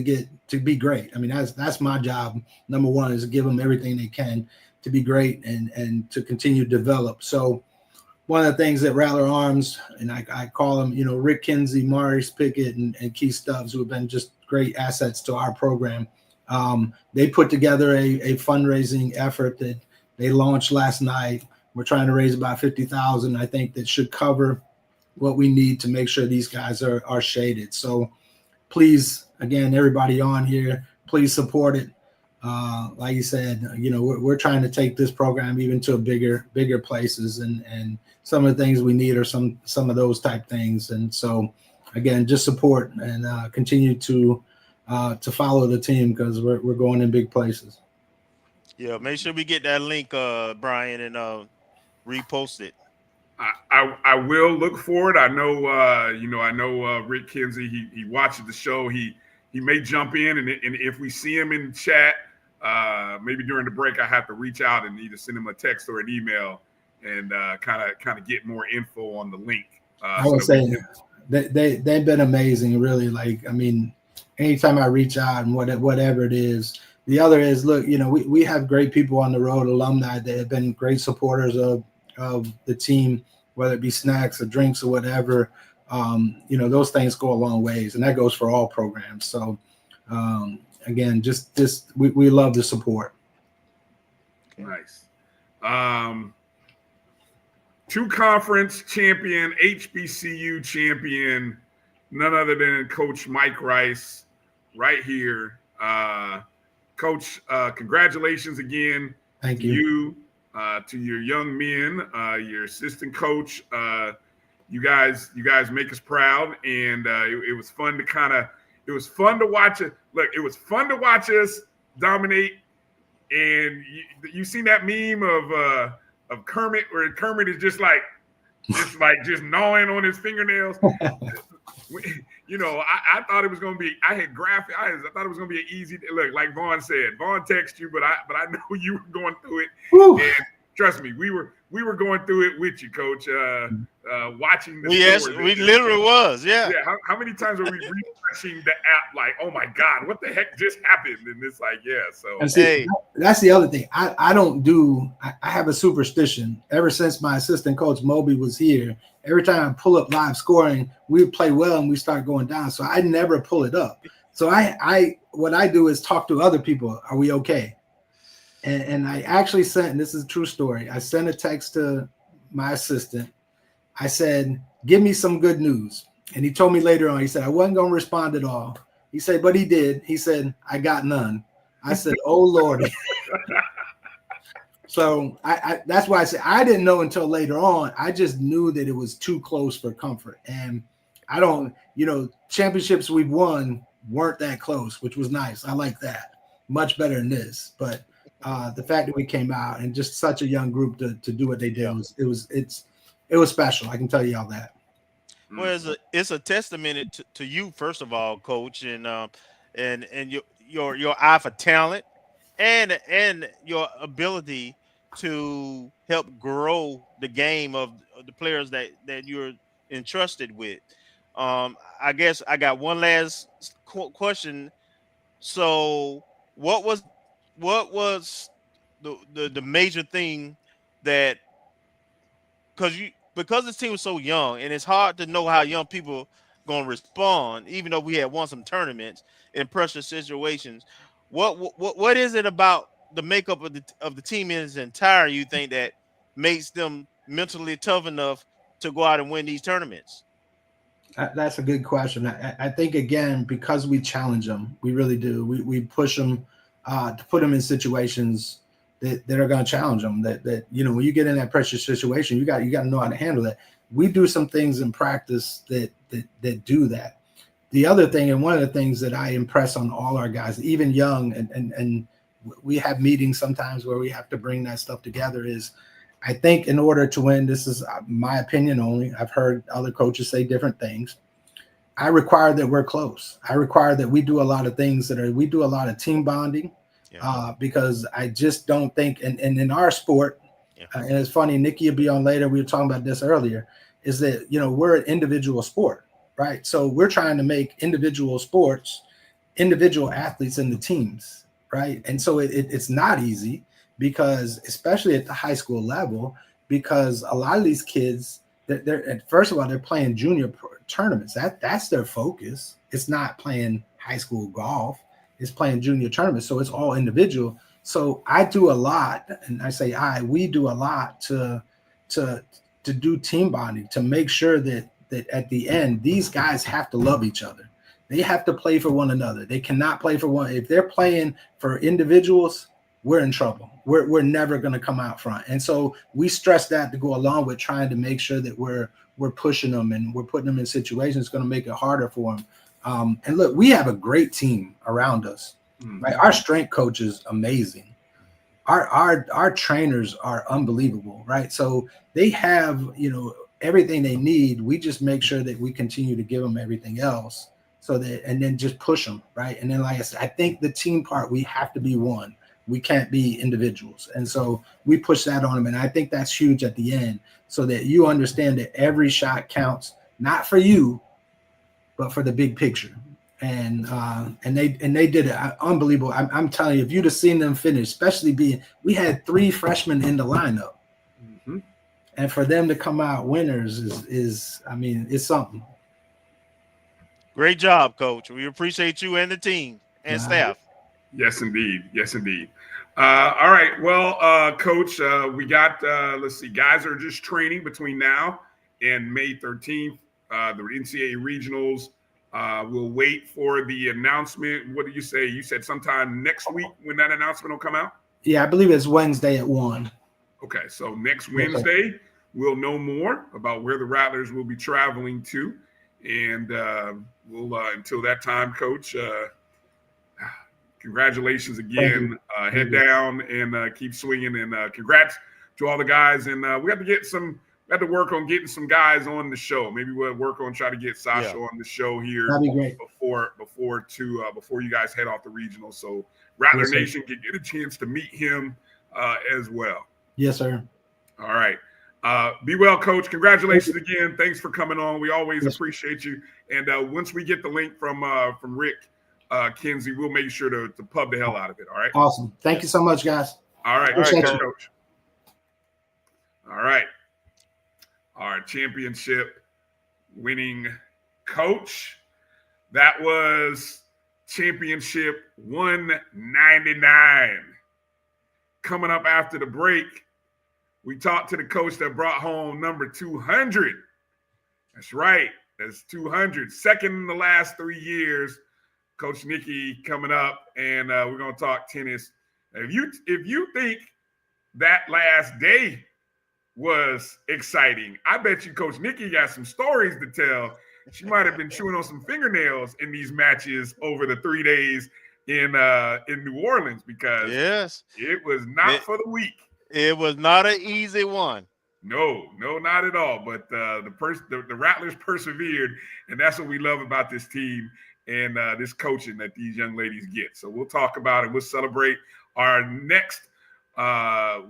to be great. I mean, that's my job. Number one is to give them everything they can to be great and to continue to develop. So one of the things that Rattler Arms, and I call them, Rick Kinsey, Maurice Pickett, and Keith Stubbs, who have been just great assets to our program. They put together a fundraising effort that they launched last night. We're trying to raise about $50,000. I think that should cover what we need to make sure these guys are shaded. So please, again, everybody on here, please support it. Like you said, we're trying to take this program even to bigger places, and some of the things we need are some of those type things. And so, again, just support and continue to follow the team, because we're going in big places. Yeah, make sure we get that link, Bryan, and repost it. I will look for it. I know Rick Kinsey. He watches the show. He may jump in, and if we see him in chat, maybe during the break, I have to reach out and either send him a text or an email and kind of get more info on the link. I would say they've been amazing, really. Like, I mean, anytime I reach out and whatever it is. The other is, look, we have great people on the road, alumni that have been great supporters of the team, whether it be snacks or drinks or whatever. Those things go a long ways, and that goes for all programs. So, again, we love the support. Nice. Two conference champion, HBCU champion, none other than Coach Mike Rice, right here. Coach, congratulations again. Thank you. To your young men, your assistant coach. You guys make us proud, and it was fun to watch it. Look, it was fun to watch us dominate. And you seen that meme of Kermit, where Kermit is just gnawing on his fingernails. I thought it was going to be. I had graphic. I thought it was going to be an easy look. Like Vaughn said, Vaughn texted you, but I know you were going through it. Whew. And trust me, we were going through it with you, Coach. Watching the yes, we literally was. Yeah. How many times are we refreshing the app? Like, oh my God, what the heck just happened? And it's like, yeah. So and see, that's the other thing. I have a superstition. Ever since my assistant coach Moby was here, every time I pull up live scoring, we would play well and we start going down. So I never pull it up. So what I do is talk to other people. Are we okay? And I actually sent, and this is a true story, I sent a text to my assistant. I said, give me some good news. And he told me later on, he said, I wasn't going to respond at all. He said, but he did. He said, I got none. I said, oh, Lord. So that's why I said I didn't know until later on. I just knew that it was too close for comfort. And I don't, championships we've won weren't that close, which was nice. I like that. Much better than this. But the fact that we came out and just such a young group to do what they did, it was special. I can tell you all that. Well, it's a testament to you, first of all, Coach, and your eye for talent and your ability to help grow the game of the players that you're entrusted with. I guess I got one last question. So, what was the major thing that, because this team was so young, and it's hard to know how young people gonna respond, even though we had won some tournaments in pressure situations. What is it about the makeup of the team in its entirety you think that makes them mentally tough enough to go out and win these tournaments? That's a good question. I think, again, because we challenge them, we really do. We push them to put them in situations that are going to challenge them. That when you get in that pressure situation, you got to know how to handle it. we do some things in practice that do that. The other thing, and one of the things that I impress on all our guys, even young, and we have meetings sometimes where we have to bring that stuff together, is I think in order to win, this is my opinion only, I've heard other coaches say different things, I require that we're close. I require that we do a lot of things we do a lot of team bonding, because I just don't think, and in our sport, and it's funny, Nikki will be on later, we were talking about this earlier, is that, we're an individual sport, right? So we're trying to make individual athletes into teams, right? And so it's not easy, because especially at the high school level, because a lot of these kids, they're first of all, they're playing junior tournaments. That's their focus. It's not playing high school golf. It's playing junior tournaments. So it's all individual. So I do a lot, and I say we do a lot to do team bonding, to make sure that at the end, these guys have to love each other. They have to play for one another. They cannot play for one. If they're playing for individuals, we're in trouble. We're never going to come out front. And so we stress that to go along with trying to make sure that we're pushing them and we're putting them in situations that's going to make it harder for them. And look, we have a great team around us. Right? Our strength coach is amazing. Our trainers are unbelievable, right? So they have, everything they need. We just make sure that we continue to give them everything else, and then just push them, right? And then, like I said, I think the team part, we have to be one. We can't be individuals. And so we push that on them. And I think that's huge at the end, so that you understand that every shot counts, not for you, but for the big picture. And they did it unbelievable. I'm telling you, if you'd have seen them finish, especially we had 3 freshmen in the lineup, and for them to come out winners is it's something. Great job, Coach. We appreciate you and the team and staff. Yes, indeed. All right. Well, Coach, we got, let's see, guys are just training between now and May 13th. The NCAA regionals. We'll wait for the announcement. What did you say? You said sometime next week when that announcement will come out? Yeah, I believe it's Wednesday at 1. Okay, so next Wednesday, we'll know more about where the Rattlers will be traveling to. And we'll, until that time, Coach, congratulations again. Head down and keep swinging. And congrats to all the guys. And we have to work on getting some guys on the show. Maybe we'll work on trying to get Sasha on the show here. That'd be great. Before you guys head off the regional. So Rattler Nation can get a chance to meet him as well. Yes, sir. All right. Be well, Coach. Congratulations again. Thanks for coming on. We always appreciate you. And once we get the link from Rick Kinsey, we'll make sure to pub the hell out of it. All right. Awesome. Thank you so much, guys. All right. Coach. All right. Our championship winning coach. That was championship 199. Coming up after the break, we talked to the coach that brought home number 200. That's right. That's 200. Second in the last 3 years. Coach Nikki coming up, and we're going to talk tennis. If you think that last day was exciting, I bet you Coach Nikki got some stories to tell. She might have been chewing on some fingernails in these matches over the 3 days in New Orleans, because it was not for the weak. It was not an easy one. No, not at all. But the Rattlers persevered, and that's what we love about this team and this coaching that these young ladies get. So we'll talk about it. We'll celebrate our next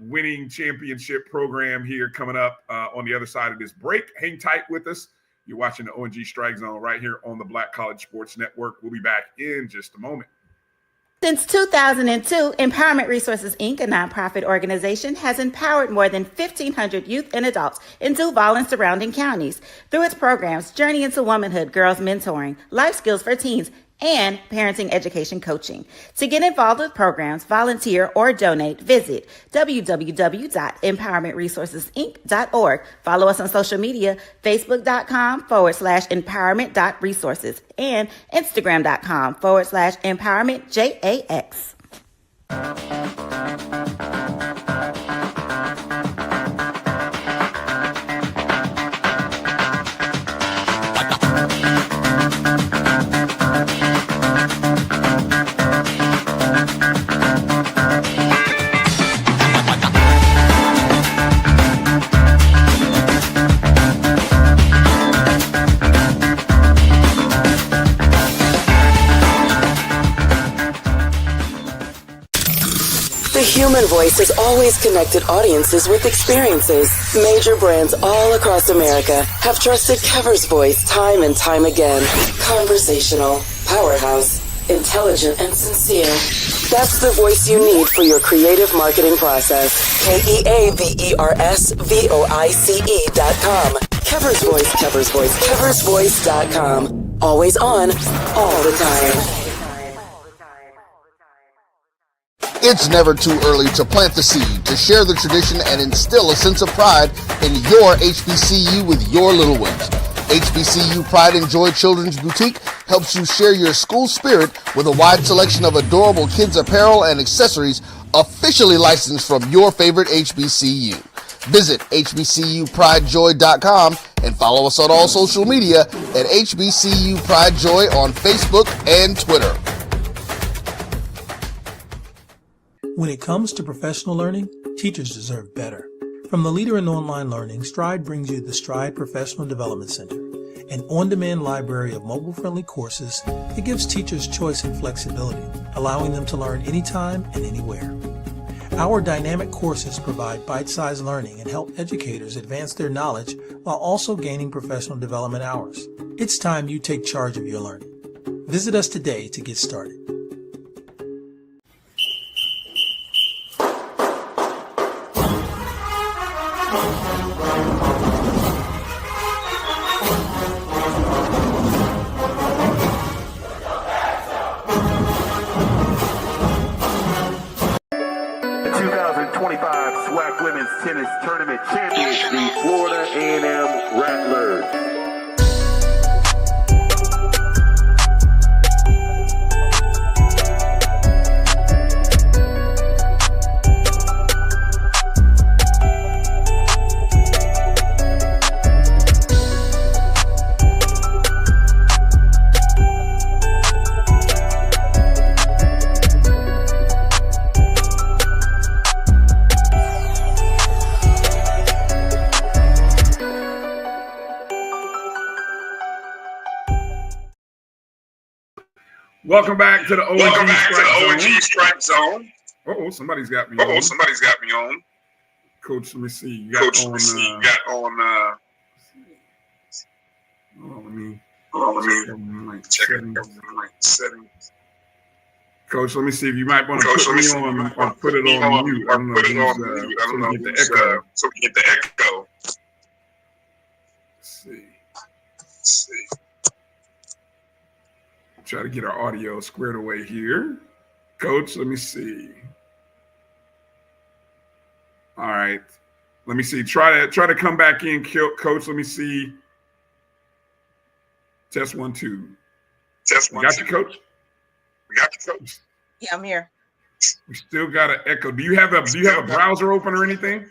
winning championship program here coming up on the other side of this break. Hang tight with us. You're watching the ONG Strike Zone right here on the Black College Sports Network. We'll be back in just a moment. Since 2002, Empowerment Resources, Inc., a nonprofit organization, has empowered more than 1,500 youth and adults in Duval and surrounding counties through its programs Journey into Womanhood, Girls Mentoring, Life Skills for Teens, and Parenting Education Coaching. To get involved with programs, volunteer, or donate, visit www.empowermentresourcesinc.org. Follow us on social media, facebook.com/empowerment.resources and instagram.com/empowermentJAX. Voice has always connected audiences with experiences. Major brands all across America have trusted Kever's Voice time and time again. Conversational, powerhouse, intelligent, and sincere. That's the voice you need for your creative marketing process. KeaversVoice.com. Kever's Voice, Kever's Voice, KeversVoice.com. Always on, all the time. It's never too early to plant the seed, to share the tradition, and instill a sense of pride in your HBCU with your little ones. HBCU Pride and Joy Children's Boutique helps you share your school spirit with a wide selection of adorable kids apparel and accessories officially licensed from your favorite HBCU. Visit hbcupridejoy.com and follow us on all social media at HBCU Pride Joy on Facebook and Twitter. When it comes to professional learning, teachers deserve better. From the leader in online learning, Stride brings you the Stride Professional Development Center, an on-demand library of mobile-friendly courses that gives teachers choice and flexibility, allowing them to learn anytime and anywhere. Our dynamic courses provide bite-sized learning and help educators advance their knowledge while also gaining professional development hours. It's time you take charge of your learning. Visit us today to get started. SWAC Women's Tennis Tournament champions, the Florida A&M Rattlers. 'em. Welcome back to the OG Strike Zone. Oh, somebody's got me on. Coach, let me see. You got on. Let me check settings. Coach, let me see if you might want to put me on or put it on mute. I don't know so we get the echo. Let's see. Try to get our audio squared away here. Coach, let me see. All right. Let me see. Try to come back in, Coach. Let me see. Test 1, 2. Test 1. Got you, Coach? We got you, Coach. Yeah, I'm here. We still got an echo. Do you have a browser open or anything?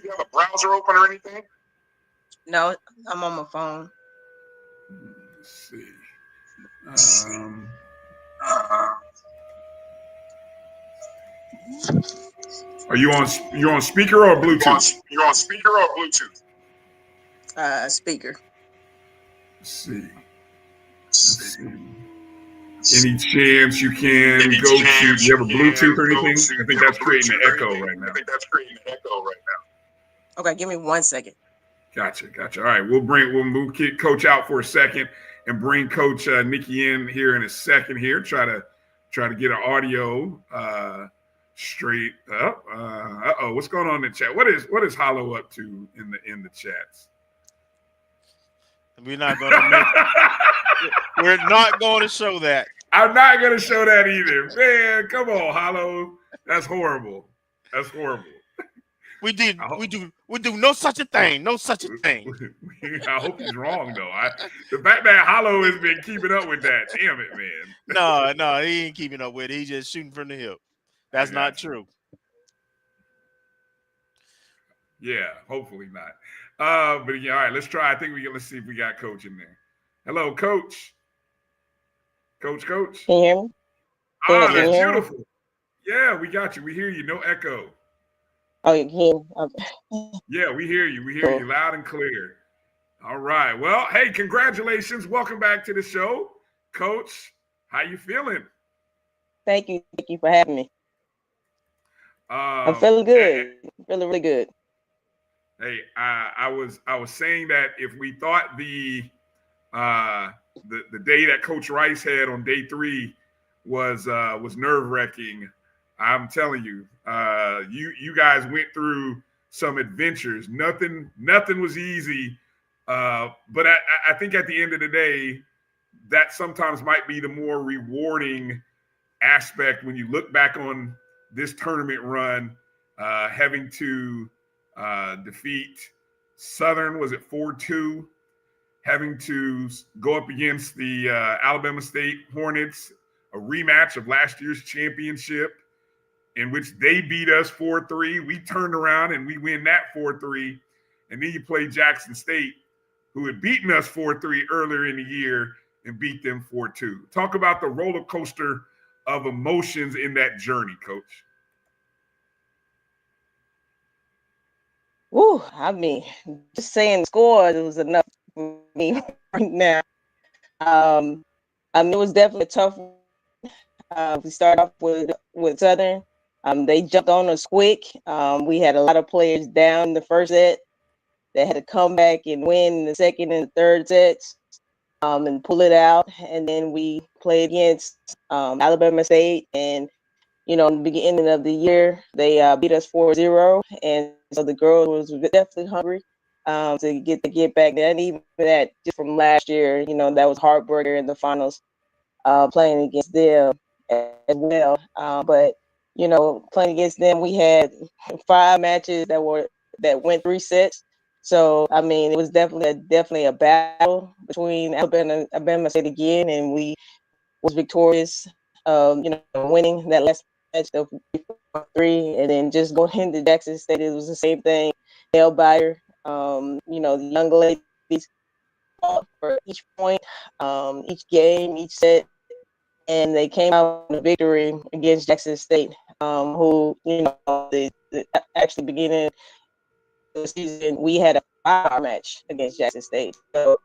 No, I'm on my phone. Let's see. Are you on speaker or Bluetooth? You're on speaker or Bluetooth? Speaker. Let's see. Any chance you can go to? Do you have a Bluetooth or anything? I think that's creating an echo right now. Okay, give me 1 second. Gotcha. All right, we'll move Coach out for a second and bring Coach Nikki in here in a second. Here, try to get our audio straight up. What's going on in the chat? What is Hollow up to in the chats? We're not going to show that. I'm not going to show that either. Man, come on, Hollow. That's horrible. We do no such a thing. No such a thing. I hope he's wrong though. The fact that Hollow has been keeping up with that, damn it, man. No, he ain't keeping up with it. He's just shooting from the hip. That's not true. Yeah, hopefully not. But yeah, all right, let's try. Let's see if we got Coach in there. Hello, Coach. Coach. Can you hear me? That's beautiful. Yeah, we got you. We hear you. No echo. Oh, you can. Okay. Yeah, we hear you. You loud and clear. All right. Well, hey, congratulations. Welcome back to the show. Coach, how you feeling? Thank you for having me. I'm feeling good. Feeling really good. Hey, I was saying that if we thought the day that Coach Rice had on day 3 was nerve-wracking, I'm telling you, you guys went through some adventures. Nothing was easy, but I think at the end of the day, that sometimes might be the more rewarding aspect when you look back on this tournament run, having to defeat Southern, was it 4-2? Having to go up against the Alabama State Hornets, a rematch of last year's championship, in which they beat us 4-3. We turned around and we win that 4-3. And then you play Jackson State, who had beaten us 4-3 earlier in the year, and beat them 4-2. Talk about the roller coaster of emotions in that journey, Coach. Woo, I mean, just saying the scores was enough for me right now. I mean, it was definitely a tough one. We started off with Southern. They jumped on us quick. We had a lot of players down in the first set. They had to come back and win in the second and third sets, and pull it out. And then we played against Alabama State, and in the beginning of the year, they beat us 4-0, and so the girls was definitely hungry to get back there. And even that just from last year, that was heartbreaker in the finals, playing against them as well. But playing against them, we had 5 matches that went 3 sets. So I mean, it was definitely a battle between Alabama State again, and we was victorious. Winning that last match of 3, and then just going into Jackson State, it was the same thing. Held by her. The young ladies fought for each point, each game, each set, and they came out with a victory against Jackson State, who they actually beginning of the season we had a 5-hour match against Jackson State. So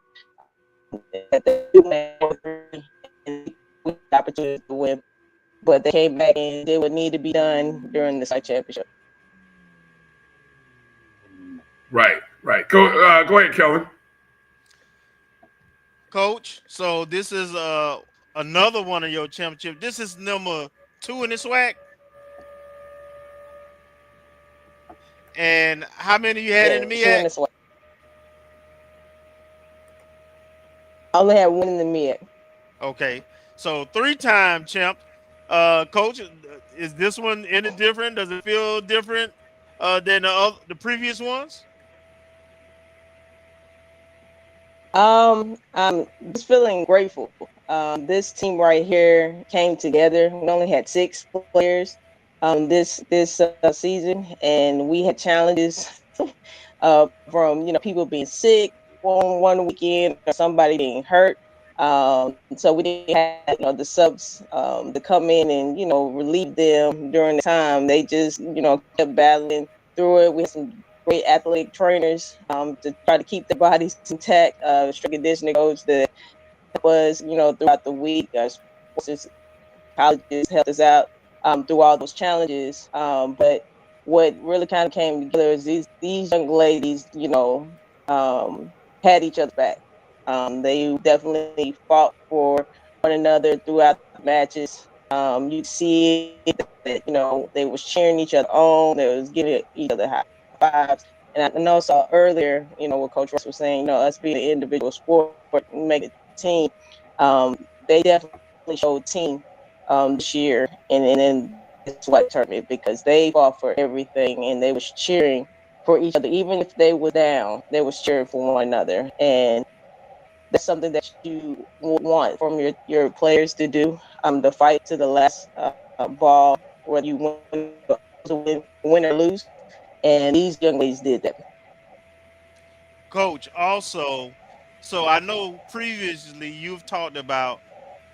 at the opportunity to win, but they came back and did what needed to be done during the site championship. Right. Go ahead, Kelvin. Coach, so this is another one of your championship. This is number 2 in the SWAC. And how many you had in the MEAC? I only had 1 in the MEAC. Okay, so 3-time champ. Coach, is this one any different? Does it feel different than the previous ones? I'm just feeling grateful. This team right here came together. We only had 6 players this season, and we had challenges from people being sick on one weekend or somebody being hurt. So we didn't have the subs to come in and relieve them during the time. They just kept battling through it. We had some great athletic trainers to try to keep their bodies intact. Strength conditioning coach that helped us throughout the week. Colleges helped us out through all those challenges. But what really kind of came together is these young ladies had each other back. They definitely fought for one another throughout the matches. You see that they was cheering each other on. They was giving each other high fives. And I know I saw earlier, what Coach Russ was saying, us being an individual sport, make a team. They definitely showed team this year and in this SWAC tournament, because they fought for everything and they was cheering for each other. Even if they were down, they was cheering for one another. And that's something that you want from your players to do, to fight to the last ball, whether you win or lose. And these young ladies did that. Coach, also, so I know previously you've talked about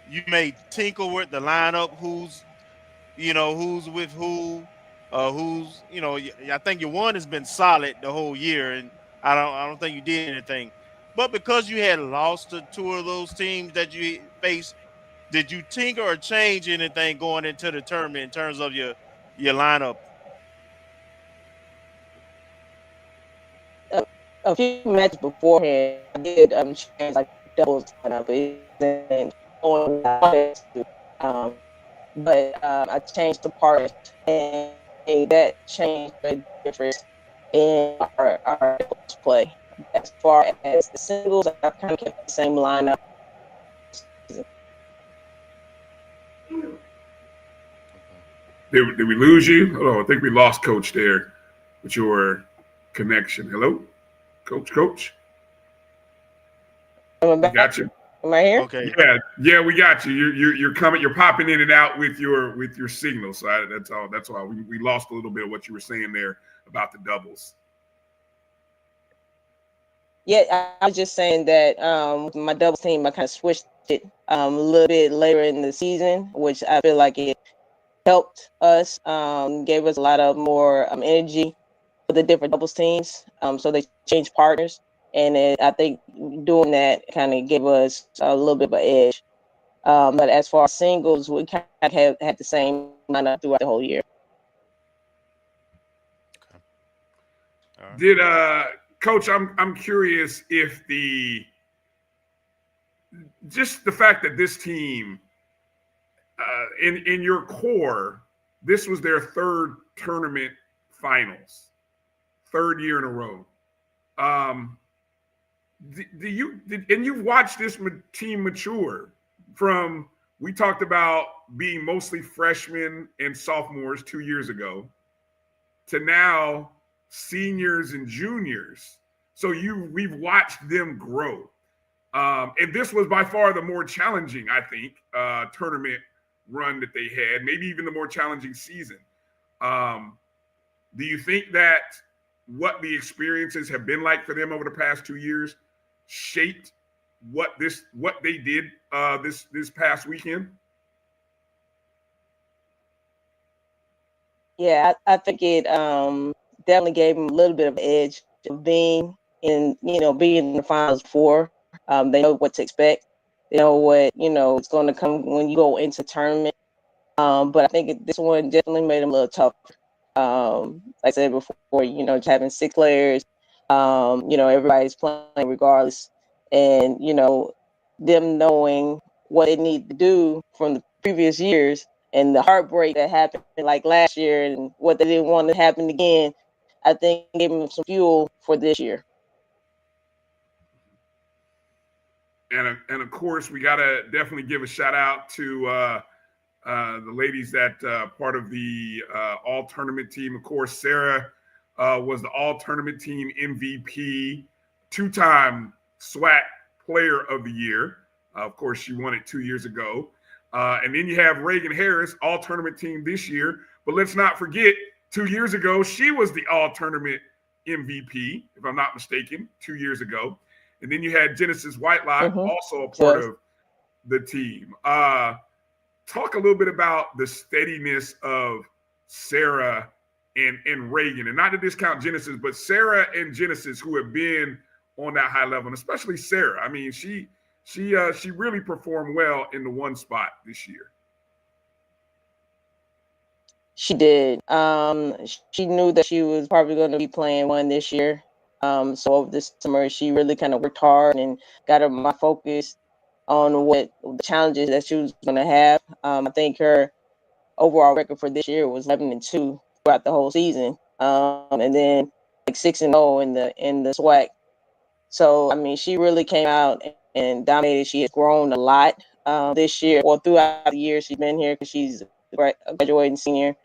you may tinker with the lineup, who's with who, who's I think your one has been solid the whole year, and I don't think you did anything. But because you had lost to 2 of those teams that you faced, did you tinker or change anything going into the tournament in terms of your lineup? a few matches beforehand, I did change like doubles lineup, but it didn't go on I wanted to. But I changed the partners, and that changed the difference in our doubles play. As far as the singles, I kind of kept the same lineup. Did we lose you? Oh, I think we lost Coach there with your connection. Hello, Coach. Am I back? Got you. Am I here? Okay. Yeah, we got you. You're coming. You're popping in and out with your signal. So that's all. That's why we lost a little bit of what you were saying there about the doubles. Yeah, I was just saying that my doubles team, I kind of switched it a little bit later in the season, which I feel like it helped us, gave us a lot of more energy for the different doubles teams. So they changed partners, and I think doing that kind of gave us a little bit of an edge. But as far as singles, we kind of had the same lineup throughout the whole year. Right. Did Coach? I'm curious if just the fact that this team, in your core, this was their third tournament finals, third year in a row. And you've watched this team mature from, we talked about being mostly freshmen and sophomores 2 years ago to now seniors and juniors. So we've watched them grow. And this was by far the more challenging, I think, tournament run that they had, maybe even the more challenging season. Do you think that what the experiences have been like for them over the past 2 years shaped what they did this past weekend? Yeah, I think it definitely gave them a little bit of edge of being in the finals four. They know what to expect. They know what it's going to come when you go into tournament. But I think this one definitely made them a little tougher. Like I said before, just having 6 players, everybody's playing regardless, and them knowing what they need to do from the previous years and the heartbreak that happened like last year and what they didn't want to happen again, I think gave them some fuel for this year. And of course, we got to definitely give a shout out to the ladies that part of the all-tournament team. Of course, Sarah was the all-tournament team MVP, 2-time SWAC Player of the Year. Of course, she won it 2 years ago. And then you have Reagan Harris, all-tournament team this year. But let's not forget, 2 years ago, she was the all-tournament MVP, if I'm not mistaken, 2 years ago. And then you had Genesis Whitelock, also a part of the team. Talk a little bit about the steadiness of Sarah and Reagan, and not to discount Genesis, but Sarah and Genesis, who have been on that high level, and especially Sarah. I mean, she really performed well in the one spot this year. She did. She knew that she was probably going to be playing one this year. So over this summer, she really kind of worked hard and got her my focus on what the challenges that she was going to have. I think her overall record for this year was 11-2 throughout the whole season, and then like 6-0 in the SWAC. So I mean, she really came out and dominated. She has grown a lot this year, or throughout the year she's been here, because she's a graduating senior.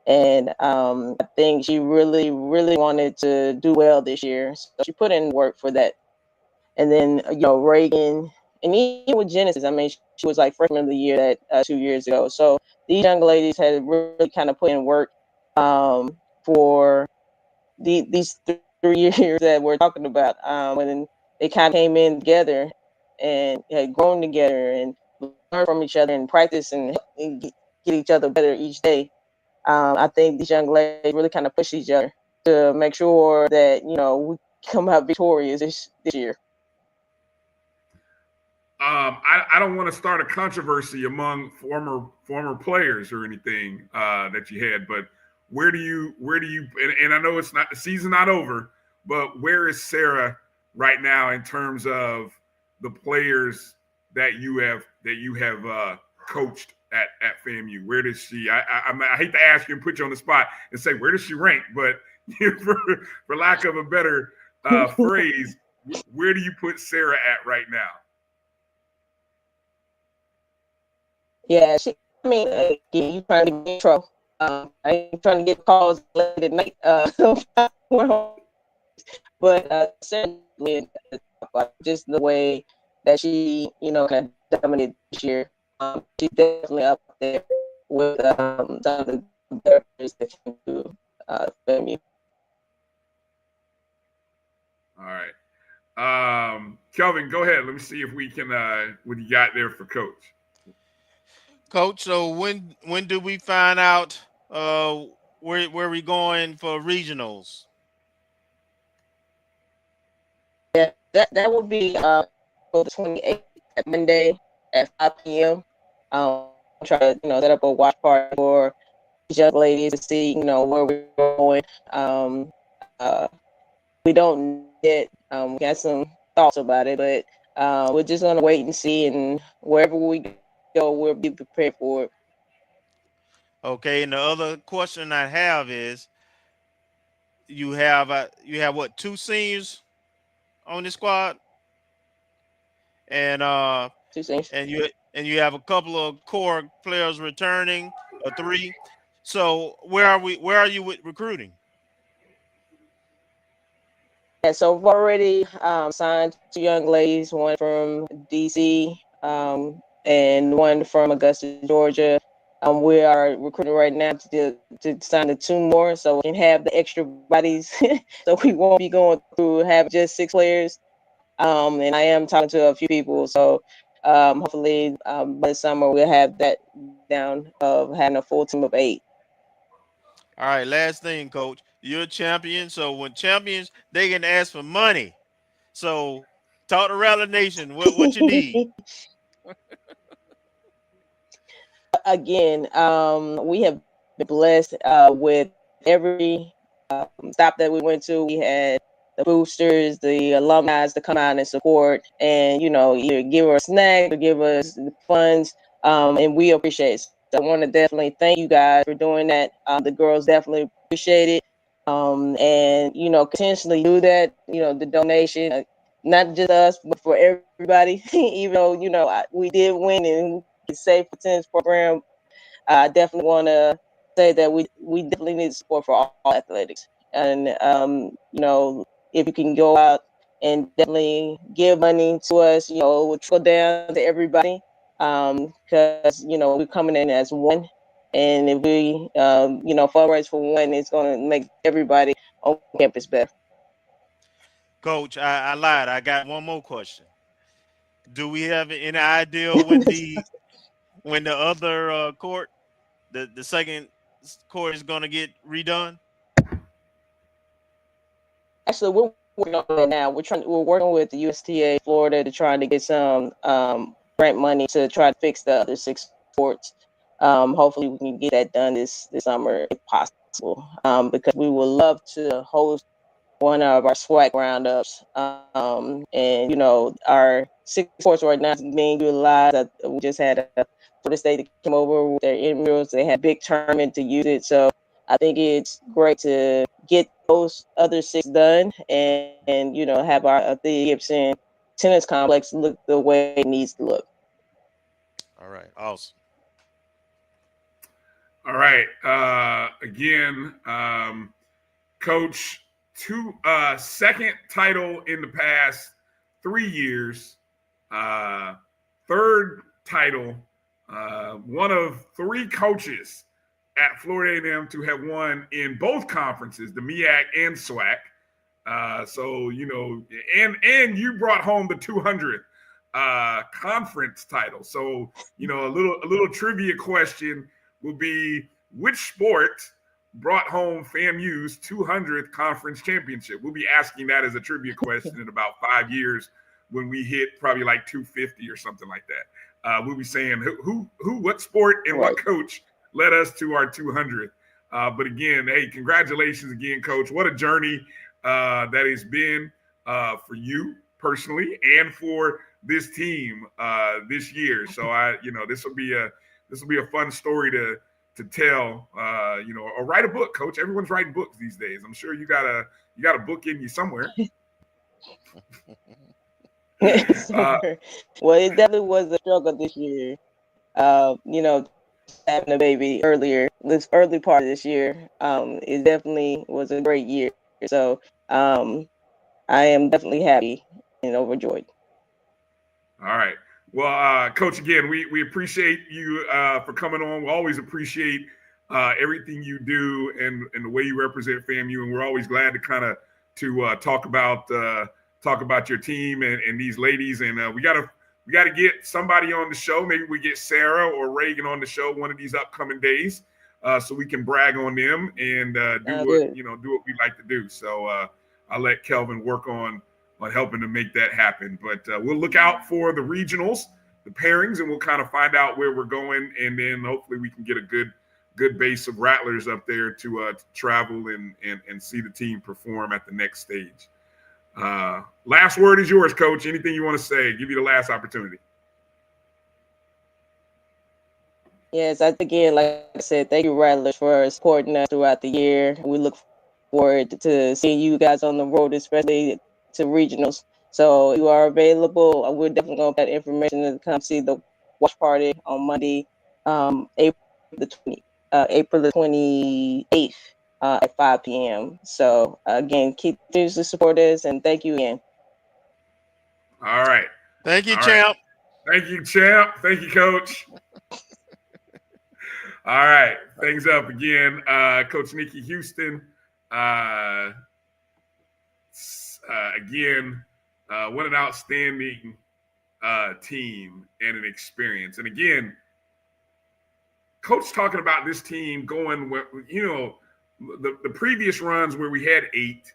And I think she really, really wanted to do well this year. So she put in work for that. And then, Reagan, and even with Genesis, I mean, she was like freshman of the year 2 years ago. So these young ladies had really kind of put in work for these 3 years that we're talking about, when they kind of came in together and had grown together and learned from each other and practice and get each other better each day. I think these young ladies really kind of push each other to make sure that, we come out victorious this year. I don't want to start a controversy among former players or anything that you had, but where do you and I know it's not, the season not over, but where is Sarah right now in terms of the players that you have coached at FAMU? Where does she? I hate to ask you and put you on the spot and say where does she rank, but for lack of a better phrase, where do you put Sarah at right now? Yeah, you trying to get in trouble. I ain't trying to get calls late at night. But certainly, just the way that she, kind of dominated this year, she's definitely up there with some of the better players that came to FAMU. All right. Kelvin, go ahead. Let me see if we can what you got there for Coach. Coach, so when do we find out where we going for regionals? Yeah, that will be for the 28th at Monday at 5 p.m. I'll try to set up a watch party for these young ladies to see where we're going. We don't yet got some thoughts about it, but we're just gonna wait and see, and wherever we go, we'll be prepared for it. Okay, and the other question I have is, you have what, 2 seniors on the squad, and 2 seniors, and you have a couple of core players returning, or 3. So where are you with recruiting? Yeah, so we've already signed 2 young ladies, one from DC and one from Augusta, Georgia. We are recruiting right now to sign the 2 more, so we can have the extra bodies, so we won't be going through have just 6 players. And I am talking to a few people, so hopefully by the summer we'll have that down of having a full team of 8. All right, last thing, Coach. You're a champion, so when champions, they can ask for money. So talk to Rally Nation. What you need? Again, we have been blessed with every stop that we went to. We had the boosters, the alumni to come out and support, and either give us snacks or give us the funds, and we appreciate it. So I want to definitely thank you guys for doing that. The girls definitely appreciate it, and potentially do that. The donation, not just us, but for everybody. Even though we did win and Safe Attendance Program, I definitely want to say that we definitely need support for all athletics, and if you can go out and definitely give money to us, it will trickle down to everybody, because we're coming in as one, and if we fundraise for one, it's going to make everybody on campus better. Coach, I lied. I got one more question. Do we have any idea when the other court, the second court, is going to get redone? Actually, we're working on it now. We're working with the USTA Florida to try to get some grant money to try to fix the other 6 courts. Hopefully, we can get that done this summer if possible. Because we would love to host one of our SWAC roundups. And our 6 courts right now is being utilized. We just had a Florida State that came over with their intramurals. They had a big tournament to use it. So I think it's great to get those other 6 done and have our the Gibson tennis complex look the way it needs to look. All right, awesome. All right, again, Coach, 2nd title in the past 3 years, 3rd title, one of 3 coaches at Florida A&M to have won in both conferences, the MEAC and SWAC. So and you brought home the 200th conference title. So a little trivia question will be, which sport brought home FAMU's 200th conference championship? We'll be asking that as a trivia question in about 5 years when we hit probably like 250 or something like that. We'll be saying what sport and what coach led us to our 200th. But again, hey, congratulations again, Coach. What a journey that it's been for you personally and for this team this year. So this will be a fun story to tell, or write a book, Coach. Everyone's writing books these days. I'm sure you got a book in you somewhere. Well, it definitely was a struggle this year. Having a baby earlier, this early part of this year, it definitely was a great year. So I am definitely happy and overjoyed. All right. Well, Coach, again, we appreciate you for coming on. We always appreciate everything you do and the way you represent FAMU, and we're always glad to kind of talk about your team and these ladies. And we gotta get somebody on the show. Maybe we get Sarah or Reagan on the show one of these upcoming days, so we can brag on them and do what we like to do. So I'll let Kelvin work on helping to make that happen. But we'll look out for the regionals, the pairings, and we'll kind of find out where we're going, and then hopefully we can get a good base of Rattlers up there to travel and see the team perform at the next stage. Last word is yours, Coach. Anything you want to say? Give you the last opportunity. Yes, again, like I said, thank you, Rattlers, for supporting us throughout the year. We look forward to seeing you guys on the road, especially to regionals. So if you are available, we're definitely going to put information to come see the watch party on Monday, April the 28th at 5 p.m. So again, keep seriously support us, and thank you again. All right. Thank you, champ. Thank you, champ. Thank you, Coach. All right. Things up again. Coach Nikki Houston. Again, what an outstanding team and an experience. And again, Coach talking about this team going, the previous runs where we had 8,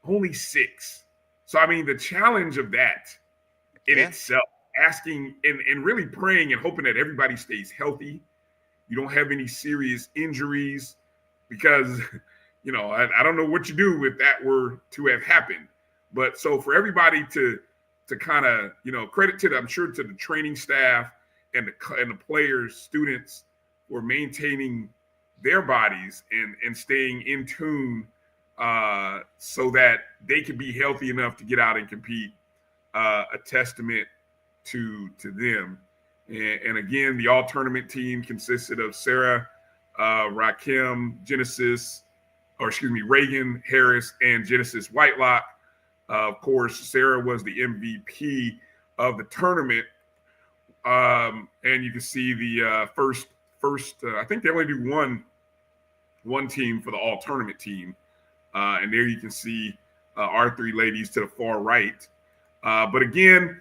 only 6. So, I mean, the challenge of that in itself, asking and really praying and hoping that everybody stays healthy. You don't have any serious injuries because, I don't know what you do if that were to have happened. But so for everybody to kind of, credit to I'm sure to the training staff and the players, students for maintaining their bodies and staying in tune so that they could be healthy enough to get out and compete, a testament to them. And again, the all tournament team consisted of Sarah, Rakim, Reagan Harris, and Genesis Whitelock. Of course, Sarah was the MVP of the tournament. And you can see the first. I think they only do one team for the all tournament team, and there you can see our 3 ladies to the far right. But again,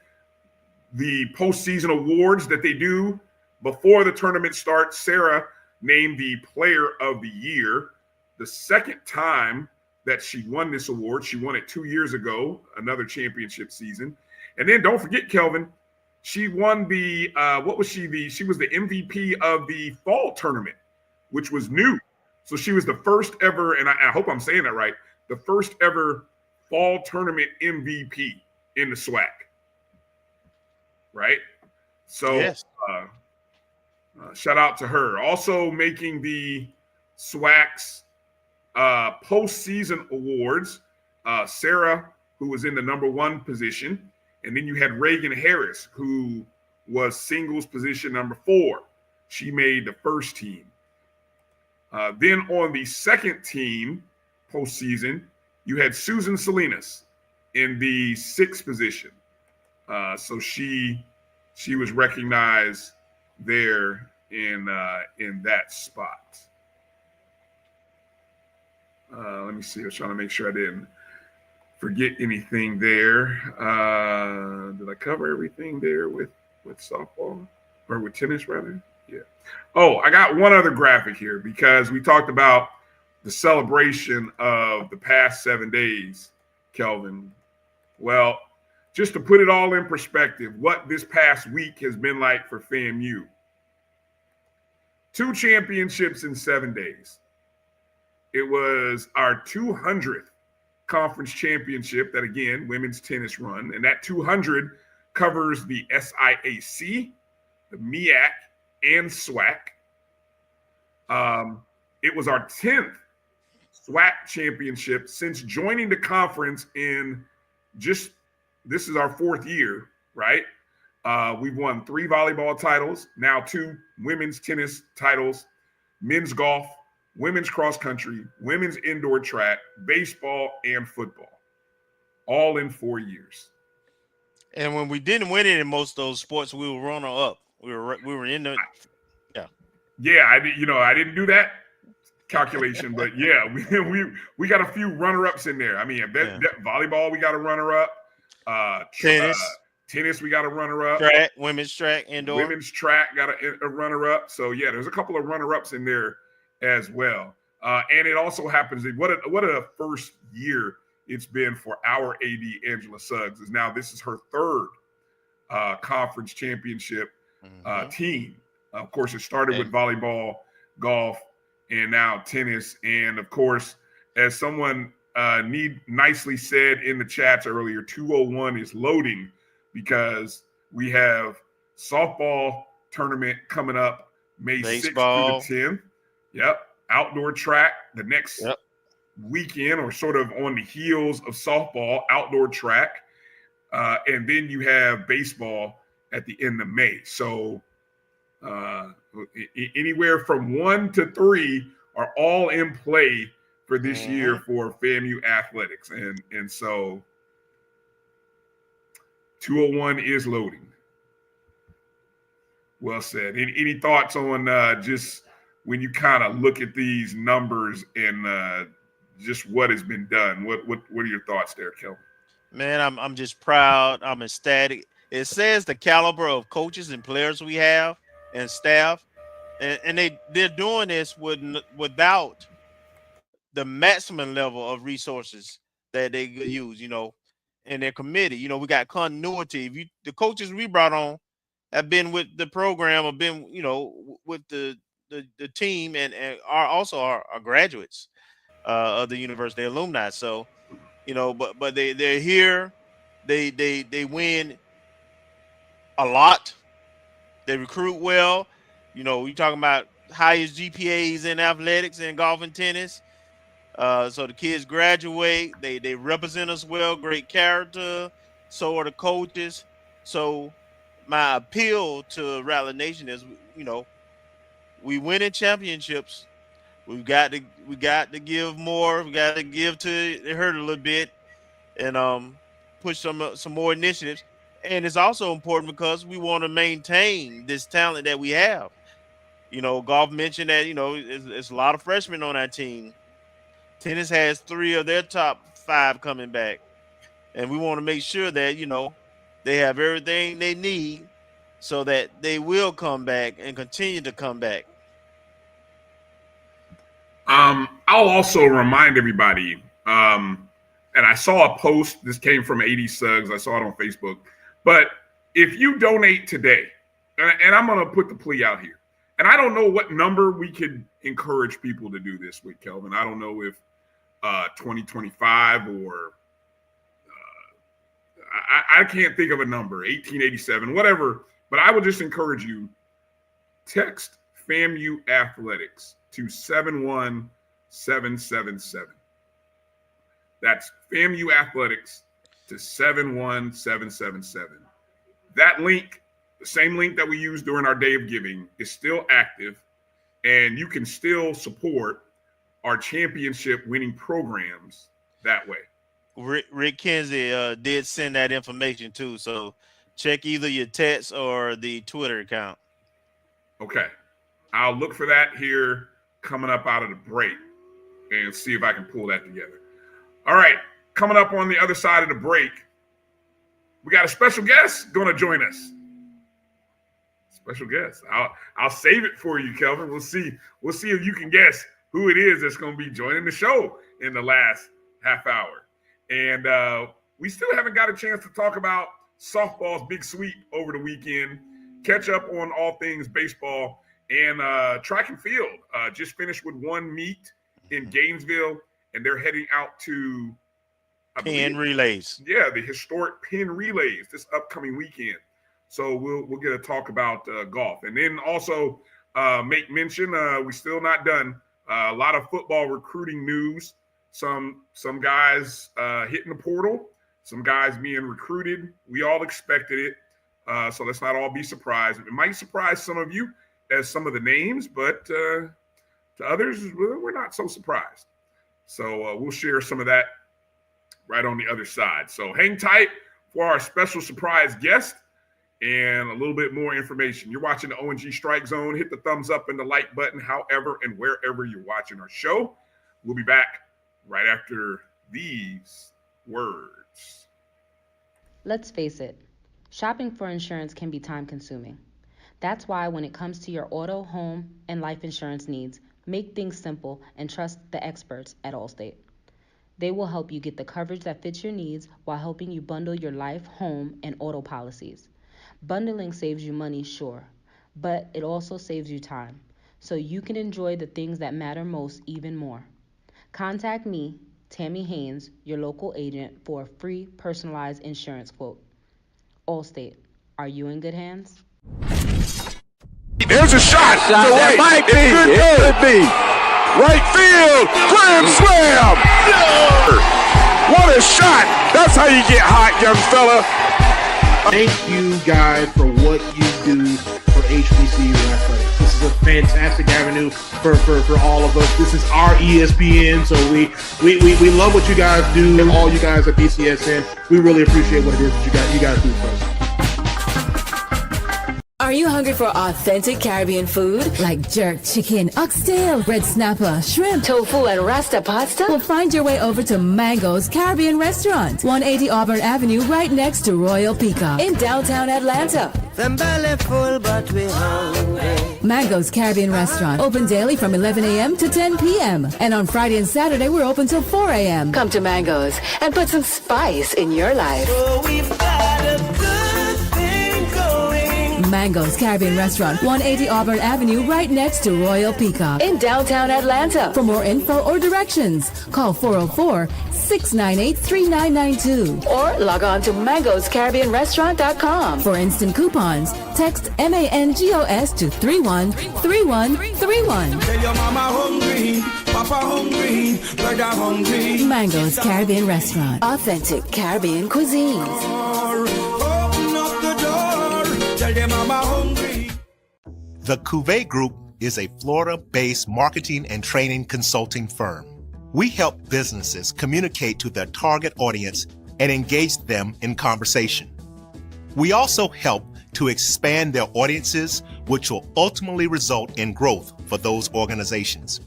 the postseason awards that they do before the tournament starts, Sarah named the Player of the Year. The second time that she won this award, she won it 2 years ago, another championship season. And then don't forget, Kelvin, she won the she was the MVP of the fall tournament, which was new. So she was the first ever, and I hope I'm saying that right, the first ever fall tournament MVP in the SWAC. Right? So yes. Shout out to her. Also making the SWAC's postseason awards, Sarah, who was in the number 1 position. And then you had Reagan Harris, who was singles position number 4. She made the first team. Then on the second team postseason, you had Susan Salinas in the 6th position. So she was recognized there in that spot. Let me see. I was trying to make sure I didn't forget anything there. Did I cover everything there with softball or with tennis rather? Yeah. Oh, I got one other graphic here because we talked about the celebration of the past 7 days, Kelvin. Well, just to put it all in perspective, what this past week has been like for FAMU. 2 championships in 7 days. It was our 200th conference championship that, again, women's tennis run. And that 200 covers the SIAC, the MEAC, and SWAC. It was our 10th SWAC championship since joining the conference in this is our 4th year, right? We've won 3 volleyball titles, now 2 women's tennis titles, men's golf, women's cross country, women's indoor track, baseball, and football, all in 4 years. And when we didn't win it in most of those sports, we were runner up. We were in the I didn't do that calculation, but yeah, we got a few runner-ups in there. I mean, volleyball, we got a runner-up. Tennis, we got a runner-up. Track, women's track, indoor. Women's track got a runner-up. So yeah, there's a couple of runner-ups in there as well. And it also happens that what a first year it's been for our AD Angela Suggs. This is her 3rd conference championship team. Of course, it started with volleyball, golf, and now tennis. And of course, as someone nicely said in the chats earlier, 201 is loading because we have softball tournament coming up May 6th through the 10th. Yep. Outdoor track the next weekend, or sort of on the heels of softball, outdoor track. And then you have baseball at the end of May. So anywhere from 1 to 3 are all in play for this year for FAMU athletics. And so 201 is loading. Well said. Any thoughts on just when you kind of look at these numbers and just what has been done? What are your thoughts there, Kelvin? Man, I'm just proud. I'm ecstatic. It says the caliber of coaches and players we have and staff, and they're doing this without the maximum level of resources that they use, and they're committed. We got continuity. The coaches we brought on have been with the program, have been, with the team, and are also our graduates of the university alumni. So, but they're here. They win a lot. They recruit well. We talking about highest GPAs in athletics and golf and tennis. So the kids graduate. They represent us well. Great character. So are the coaches. So my appeal to Rattler Nation is, we winning championships. We got to give more. We got to give to it hurt a little bit, and push some more initiatives. And it's also important because we want to maintain this talent that we have. Golf mentioned that, it's a lot of freshmen on our team. Tennis has 3 of their top 5 coming back. And we want to make sure that, they have everything they need so that they will come back and continue to come back. I'll also remind everybody, and I saw a post, this came from AD Suggs, I saw it on Facebook, but if you donate today, and I'm going to put the plea out here, and I don't know what number we could encourage people to do this with, Kelvin. I don't know if 2025 or I can't think of a number, 1887, whatever, but I would just encourage you, text FAMU Athletics to 71777. That's FAMU Athletics to 71777. That link, the same link that we used during our Day of Giving, is still active, and you can still support our championship winning programs that way. Rick Kinsey did send that information too, so check either your text or the Twitter account. Okay. I'll look for that here coming up out of the break and see if I can pull that together. All right. Coming up on the other side of the break, we got a special guest going to join us. Special guest. I'll save it for you, Kelvin. We'll see if you can guess who it is that's going to be joining the show in the last half hour. And we still haven't got a chance to talk about softball's big sweep over the weekend, catch up on all things baseball, and track and field. Just finished with one meet in Gainesville, and they're heading out to Pin relays. Yeah, the historic pin relays this upcoming weekend. So we'll get a talk about golf, and then also make mention we're still not done. A lot of football recruiting news. Some guys hitting the portal, some guys being recruited. We all expected it, so let's not all be surprised. It might surprise some of you as some of the names, but to others, we're not so surprised. So we'll share some of that right on the other side. So hang tight for our special surprise guest and a little bit more information. You're watching the O&G Strike Zone. Hit the thumbs up and the like button, however and wherever you're watching our show. We'll be back right after these words. Let's face it, shopping for insurance can be time-consuming. That's why when it comes to your auto, home, and life insurance needs, make things simple and trust the experts at Allstate. They will help you get the coverage that fits your needs while helping you bundle your life, home, and auto policies. Bundling saves you money, sure, but it also saves you time, so you can enjoy the things that matter most even more. Contact me, Tammy Haynes, your local agent, for a free personalized insurance quote. Allstate, are you in good hands? There's a shot. It might be. It could be. Right field. Grand slam. What a shot. That's how you get hot, young fella. Thank you guys for what you do for HBCU athletics. This is a fantastic avenue for all of us. This is our ESPN, so we love what you guys do, and all you guys at BCSN. We really appreciate what it is that you guys do for us. Are you hungry for authentic Caribbean food? Like jerk chicken, oxtail, red snapper, shrimp, tofu, and rasta pasta? Well, find your way over to Mango's Caribbean Restaurant, 180 Auburn Avenue, right next to Royal Peacock in downtown Atlanta. Them belly full, but we hungry. Mango's Caribbean Restaurant, open daily from 11 a.m. to 10 p.m. And on Friday and Saturday, we're open till 4 a.m. Come to Mango's and put some spice in your life. Oh, we've got a good thing going. Mango's Caribbean Restaurant, 180 Auburn Avenue, right next to Royal Peacock in downtown Atlanta. For more info or directions, call 404-698-3992 or log on to mangoscaribbeanrestaurant.com. For instant coupons, text MANGOS to 313131. Tell your mama hungry, papa hungry, brother hungry. Mango's Caribbean Restaurant, authentic Caribbean cuisines. Open up the door, tell your mama hungry. The Cuvée Group is a Florida-based marketing and training consulting firm. We help businesses communicate to their target audience and engage them in conversation. We also help to expand their audiences, which will ultimately result in growth for those organizations.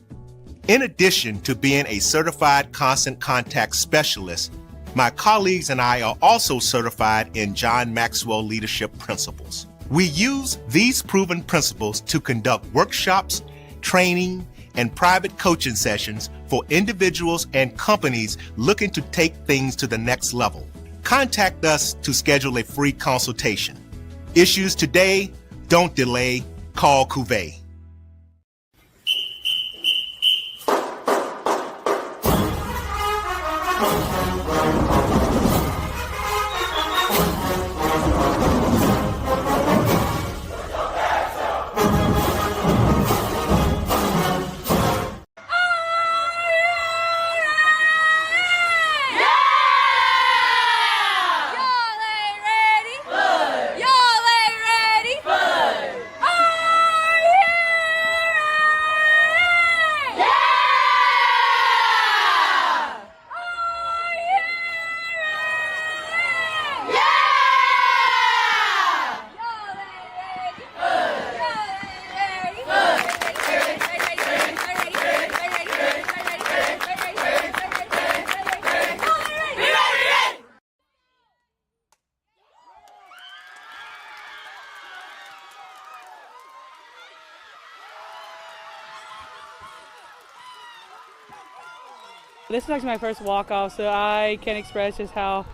In addition to being a certified constant contact specialist, my colleagues and I are also certified in John Maxwell Leadership Principles. We use these proven principles to conduct workshops, training, and private coaching sessions for individuals and companies looking to take things to the next level. Contact us to schedule a free consultation. Issues today, don't delay, call Cuvée. This is actually my first walk-off, so I can't express just how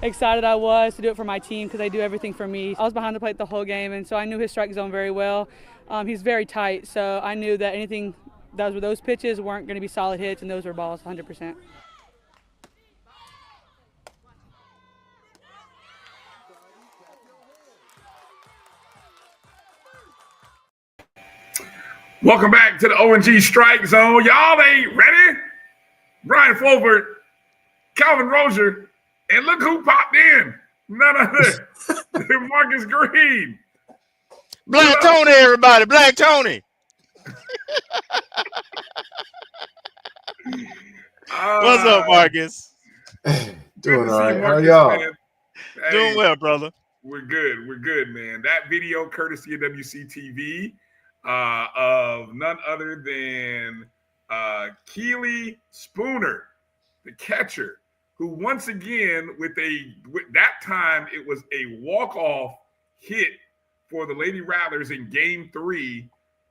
excited I was to do it for my team because they do everything for me. I was behind the plate the whole game, and so I knew his strike zone very well. He's very tight, so I knew that anything that was with those pitches weren't going to be solid hits, and those were balls 100%. Welcome back to the O&G Strike Zone. Y'all ain't ready? Bryan Fulford, Kelvin Rozier, and look who popped in. None other than Marcus Green. Black Tony, everybody. Black Tony. What's up, Marcus? Doing all right. How are y'all? Hey, doing well, brother. We're good, man. That video courtesy of WCTV of none other than Keely Spooner, the catcher, who once again with that time it was a walk-off hit for the Lady Rattlers in Game 3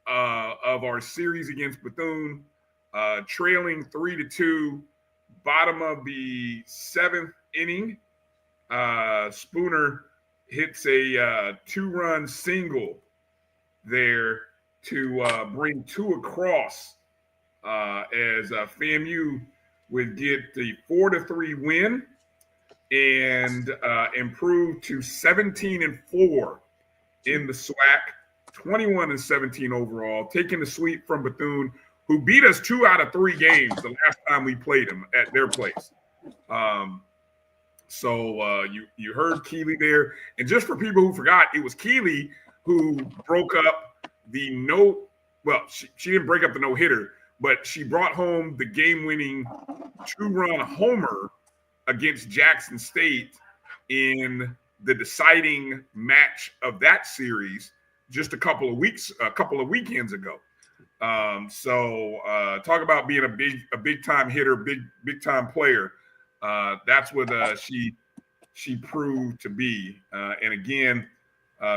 of our series against Bethune, trailing 3-2, bottom of the 7th inning. Spooner hits a 2-run single there to bring 2 across as FAMU would get the 4-3 win and improve to 17-4 in the SWAC, 21-17 overall, taking the sweep from Bethune, who beat us 2 out of 3 games the last time we played them at their place. So you heard Keely there. And just for people who forgot, it was Keely who broke up the she didn't break up the no-hitter, but she brought home the game-winning 2-run homer against Jackson State in the deciding match of that series just a couple of weekends ago. So talk about being a big-time hitter, big-time player. That's what she proved to be. And again,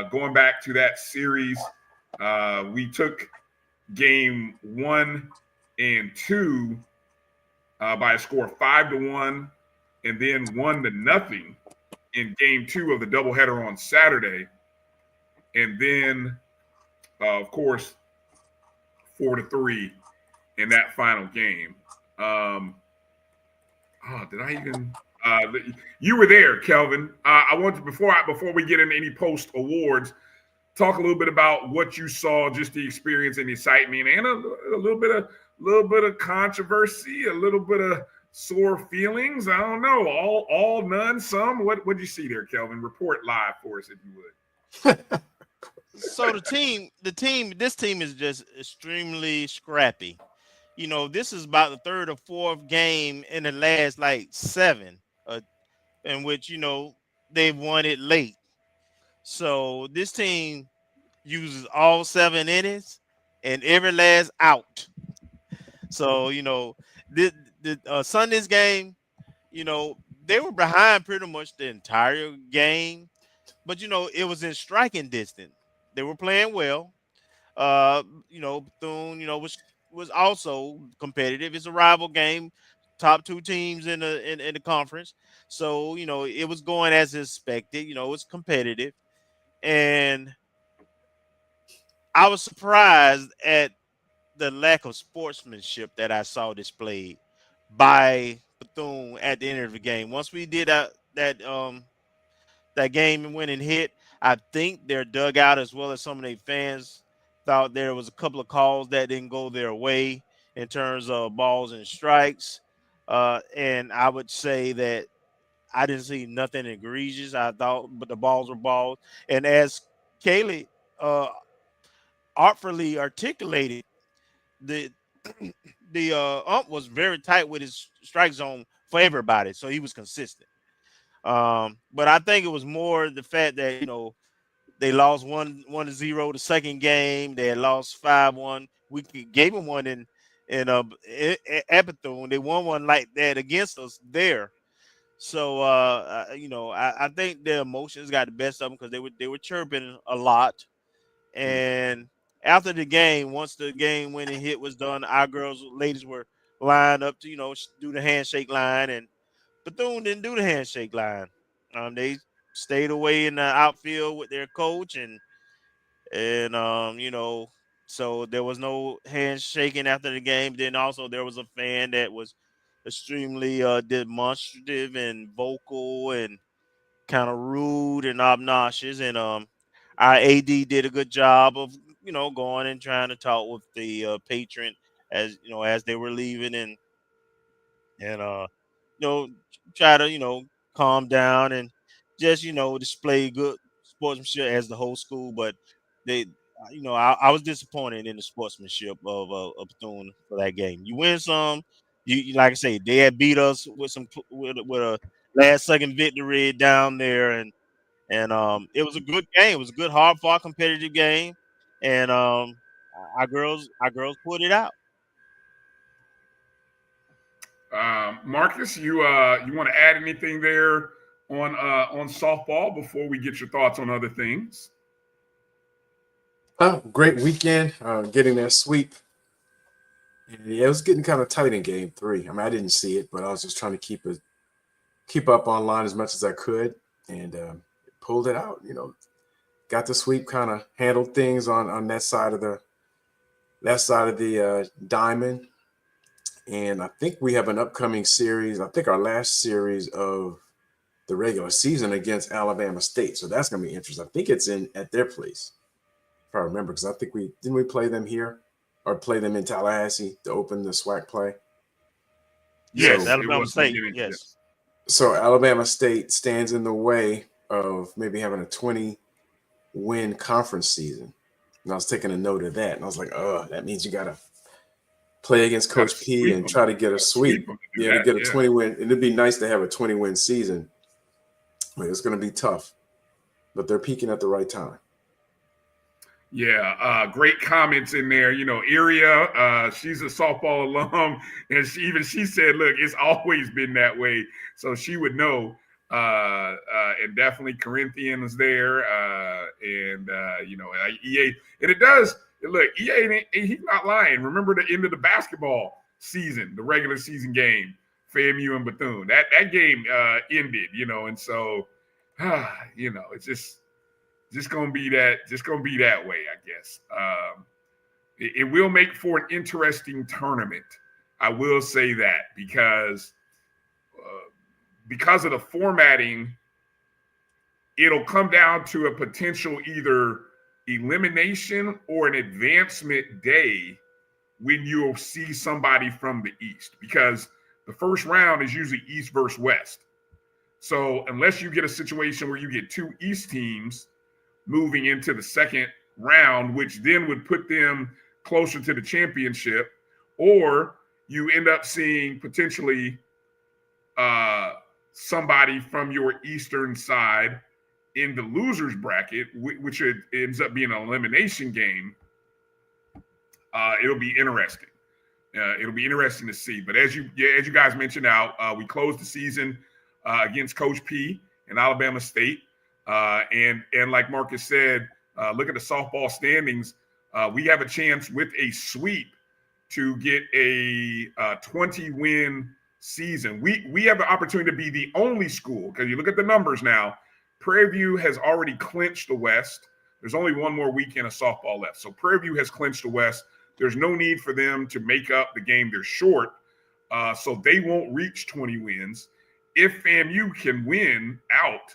going back to that series, we took game 1 and 2 by a score of 5-1, and then 1-0 in game 2 of the doubleheader on Saturday, and then of course 4-3 in that final game. Did I even? You were there, Kelvin. I want to before we get into any post awards, talk a little bit about what you saw, just the experience and the excitement, and a little bit of controversy, a little bit of sore feelings. I don't know, all none, some. What did you see there, Kelvin? Report live for us if you would. So this team is just extremely scrappy. You know, this is about the 3rd or 4th game in the last 7, in which, you know, they've won it late. So this team uses all 7 innings and every last out. So, you know, the Sunday's game, you know, they were behind pretty much the entire game, but, you know, it was in striking distance. They were playing well. You know, Bethune, you know, was also competitive. It's a rival game, top 2 teams in the conference. So, you know, it was going as expected. You know, it's competitive. And I was surprised at the lack of sportsmanship that I saw displayed by Bethune at the end of the game. Once we did that game winning hit, I think their dugout as well as some of their fans thought there was a couple of calls that didn't go their way in terms of balls and strikes. And I would say that I didn't see nothing egregious, I thought, but the balls were balls. And as Kaylee artfully articulated, the ump was very tight with his strike zone for everybody, so he was consistent. But I think it was more the fact that, you know, they lost 1-0 the second game. They had lost 5-1. We gave them one in at Bethune. They won one like that against us there. So you know, I think their emotions got the best of them because they were chirping a lot. And after the game, once the game winning hit was done, our ladies were lined up to, you know, do the handshake line, and Bethune didn't do the handshake line. They stayed away in the outfield with their coach, and you know, so there was no handshaking after the game. Then also there was a fan that was extremely demonstrative and vocal and kind of rude and obnoxious, and our AD did a good job of, going and trying to talk with the patron as as they were leaving, and try to calm down and just display good sportsmanship as the whole school. But they, I was disappointed in the sportsmanship of Bethune for that game. You win some, you like I say, they had beat us with a last second victory down there, and it was a good game. It was a good, hard fought, competitive game, and our girls pulled it out. Marcus, you want to add anything there on softball before we get your thoughts on other things? Great weekend, getting that sweep. And yeah, it was getting kind of tight in game 3. I mean, I didn't see it, but I was just trying to keep up online as much as I could, and pulled it out. Got the sweep, kind of handled things on that side of the diamond. And I think we have an upcoming series. I think our last series of the regular season against Alabama State. So that's going to be interesting. I think it's at their place, if I remember, because I think we play them here or play them in Tallahassee to open the SWAC play. Yes, so, Alabama State. Yes. So Alabama State stands in the way of maybe having a 20-win conference season. And I was taking a note of that, and I was like, that means you got to play against Coach P and try to get a sweep. To get a 20-win. And it'd be nice to have a 20-win season. But it's going to be tough. But they're peaking at the right time. Yeah, great comments in there. Iria, she's a softball alum, and she said, look, it's always been that way. So she would know. And definitely Corinthian was there. EA, and it does. Look, EA, he's not lying. Remember the end of the basketball season, the regular season game, FAMU and Bethune. That game ended, and so, it's just gonna be that way, I guess. It will make for an interesting tournament. I will say that because of the formatting, it'll come down to a potential either elimination or an advancement day when you'll see somebody from the East, because the first round is usually East versus West. So unless you get a situation where you get 2 East teams moving into the second round, which then would put them closer to the championship, or you end up seeing potentially somebody from your Eastern side in the losers bracket, which ends up being an elimination game. It'll be interesting. It'll be interesting to see. But as you guys mentioned out, we closed the season against Coach P and Alabama State. And like Marcus said, look at the softball standings. We have a chance with a sweep to get a 20-win season. We have the opportunity to be the only school, because you look at the numbers now. Prairie View has already clinched the West. There's only one more weekend of softball left. So Prairie View has clinched the West. There's no need for them to make up the game they're short. So they won't reach 20 wins. If FAMU can win out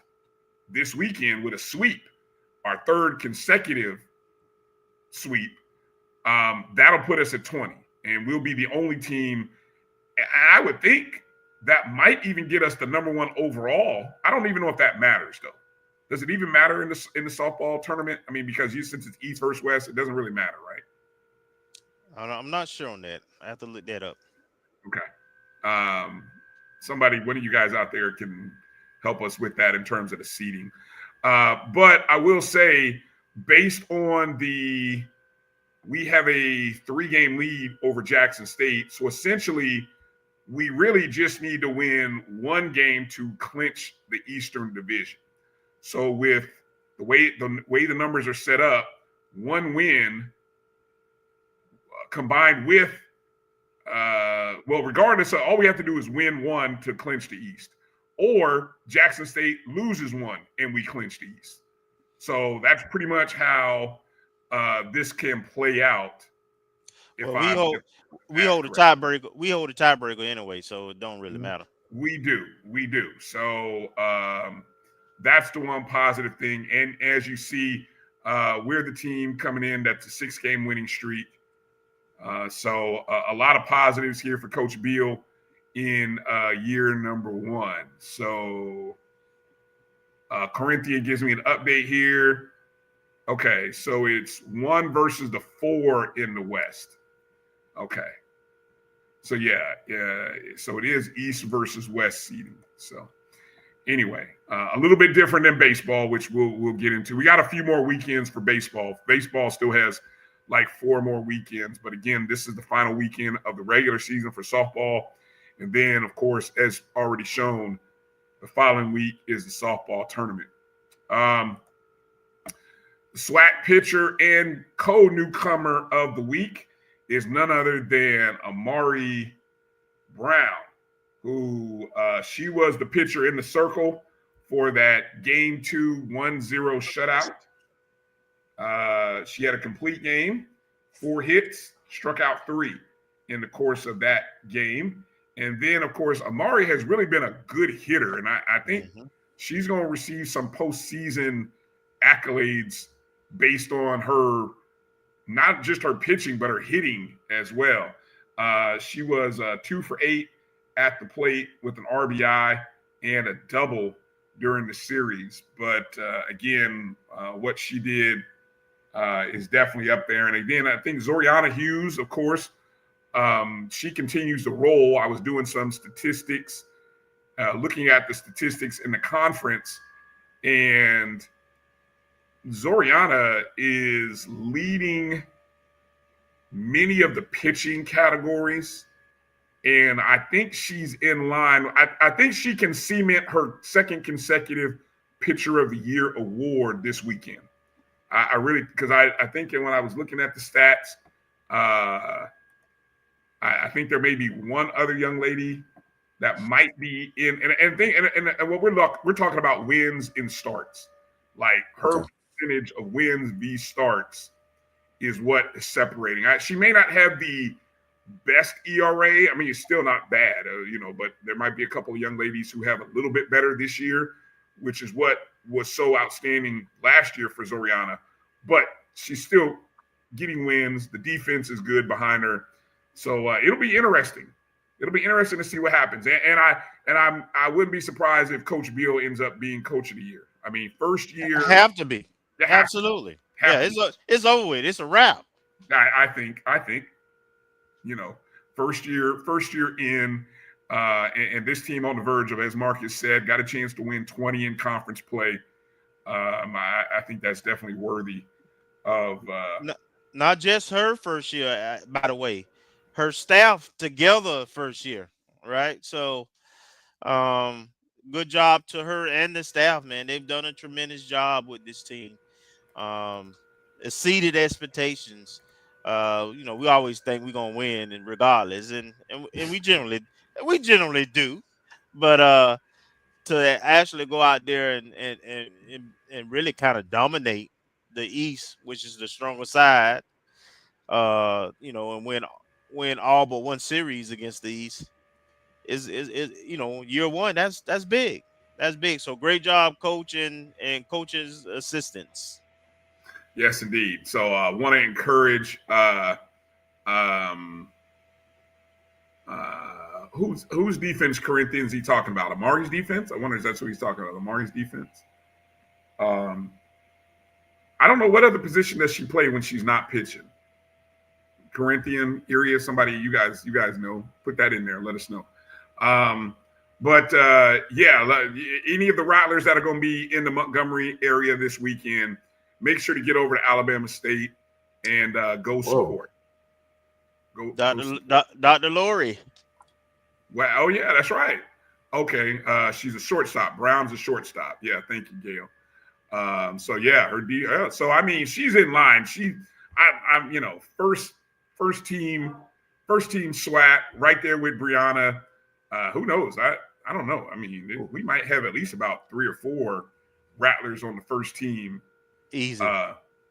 this weekend with a sweep, our 3rd consecutive sweep, that'll put us at 20. And we'll be the only team. And I would think that might even get us the #1 overall. I don't even know if that matters, though. Does it even matter in the softball tournament? I mean, because since it's East versus West, it doesn't really matter, right? I'm not sure on that. I have to look that up. Okay. Somebody, one of you guys out there can help us with that in terms of the seeding. But I will say, based on we have a 3-game lead over Jackson State. So essentially, we really just need to win 1 game to clinch the Eastern Division. So with the way the numbers are set up, 1 win combined with, regardless of, all we have to do is win 1 to clinch the East, or Jackson State loses 1 and we clinch the East. So that's pretty much how this can play out. We hold a tiebreaker. We hold a tiebreaker anyway, so it don't really matter. We do. So that's the one positive thing. And as you see, We're the team coming in that's a 6-game winning streak. So a lot of positives here for Coach Beal in year number 1. So Corinthian gives me an update here. Okay, so it's 1 versus the 4 in the West. Okay. So so it is East versus West seeding. So anyway, a little bit different than baseball, which we'll get into. We got a few more weekends for baseball. Baseball still has like 4 more weekends, but again, this is the final weekend of the regular season for softball. And then, of course, as already shown, the following week is the softball tournament. The SWAC pitcher and co-newcomer of the week is none other than Amari Brown, who she was the pitcher in the circle for that Game 2 1-0 shutout. She had a complete game, 4 hits, struck out 3 in the course of that game. And then, of course, Amari has really been a good hitter, and I think she's going to receive some postseason accolades based on her, not just her pitching, but her hitting as well. She was 2 for 8 at the plate with an RBI and a double during the series. But again, what she did is definitely up there. And again, I think Zoriana Hughes, of course, she continues to roll. I was doing some statistics, looking at the statistics in the conference, and Zoriana is leading many of the pitching categories, and I think she's in line. I think she can cement her 2nd consecutive Pitcher of the Year award this weekend. I really, because I think when I was looking at the stats, I think there may be one other young lady that might be in, and what we're talking about wins in starts, like her percentage of wins v starts is what is separating. She may not have the best ERA. I mean, it's still not bad, but there might be a couple of young ladies who have a little bit better this year, which is what was so outstanding last year for Zoriana. But she's still getting wins. The defense is good behind her. So it'll be interesting. It'll be interesting to see what happens. And I wouldn't be surprised if Coach Beal ends up being Coach of the Year. I mean, first year have to be. Absolutely. It's over with. It's a wrap. I think, first year in, and this team on the verge of, as Marcus said, got a chance to win 20 in conference play. I think that's definitely worthy of. Not just her first year, by the way, her staff together first year, right? So, good job to her and the staff, man. They've done a tremendous job with this team. Exceeded expectations. We always think we're gonna win, and regardless, and we generally do, but to actually go out there and really kind of dominate the East, which is the stronger side, and win all but one series against the East is year one. That's big. That's big. So great job, coach and coach's assistants. Yes, indeed. So I want to encourage whose defense Corinthians he talking about? Amari's defense? I wonder if that's what he's talking about. Amari's defense. I don't know what other position does she play when she's not pitching. Corinthian area, somebody you guys know. Put that in there. Let us know. Any of the Rattlers that are going to be in the Montgomery area this weekend, make sure to get over to Alabama State and go support. Dr. Lori. Well, oh yeah, that's right. Okay, she's a shortstop. Brown's a shortstop. Yeah, thank you, Gail. So I mean, she's in line. I'm first team SWAC right there with Brianna. Who knows? I don't know. I mean, we might have at least about 3 or 4 Rattlers on the first team. Easy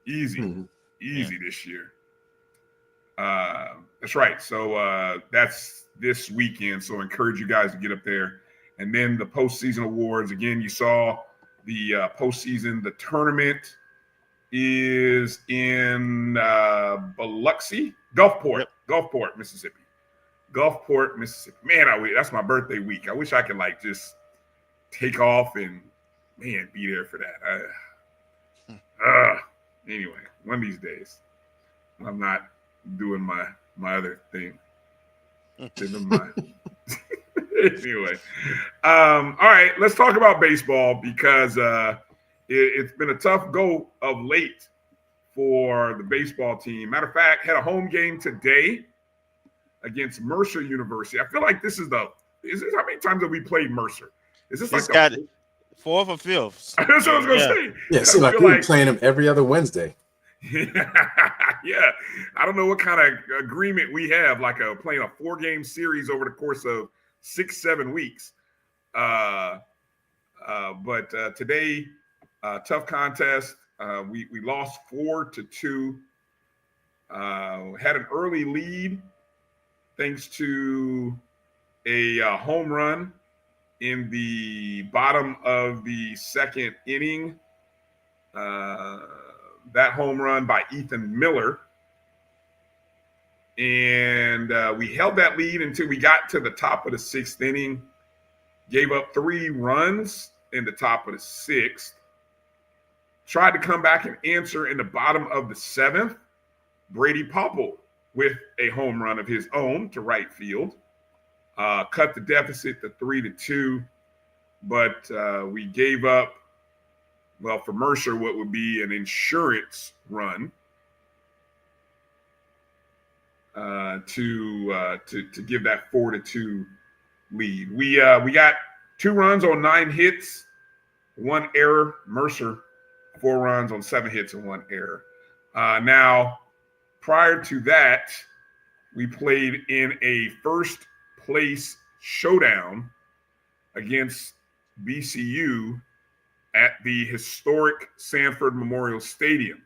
this year. That's right. So that's this weekend. So I encourage you guys to get up there. And then the postseason awards. Again, you saw the postseason. The tournament is in Biloxi, Gulfport, Mississippi. Gulfport, Mississippi. Man, that's my birthday week. I wish I could like just take off and be there for that. Anyway, one of these days, I'm not doing my other thing. Anyway, all right, let's talk about baseball because it's been a tough go of late for the baseball team. Matter of fact, had a home game today against Mercer University. I feel like this is how many times have we played Mercer? Is this like the fourth or fifth? That's what I was gonna say. Yeah, it seems like we were playing them every other Wednesday. Yeah, I don't know what kind of agreement we have, like playing a 4-game series over the course of 6-7 weeks. But today, tough contest. We lost 4-2. Had an early lead thanks to a home run in the bottom of the second inning. That home run by Ethan Miller. And we held that lead until we got to the top of the 6th inning. Gave up 3 runs in the top of the 6th. Tried to come back and answer in the bottom of the 7th. Brady Popple with a home run of his own to right field. Cut the deficit to 3-2. But we gave up, well, for Mercer, what would be an insurance run to give that 4-2 lead. We got 2 runs on 9 hits, 1 error. Mercer 4 runs on 7 hits and 1 error. Now, prior to that, we played in a first place showdown against BCU at the historic Sanford Memorial Stadium.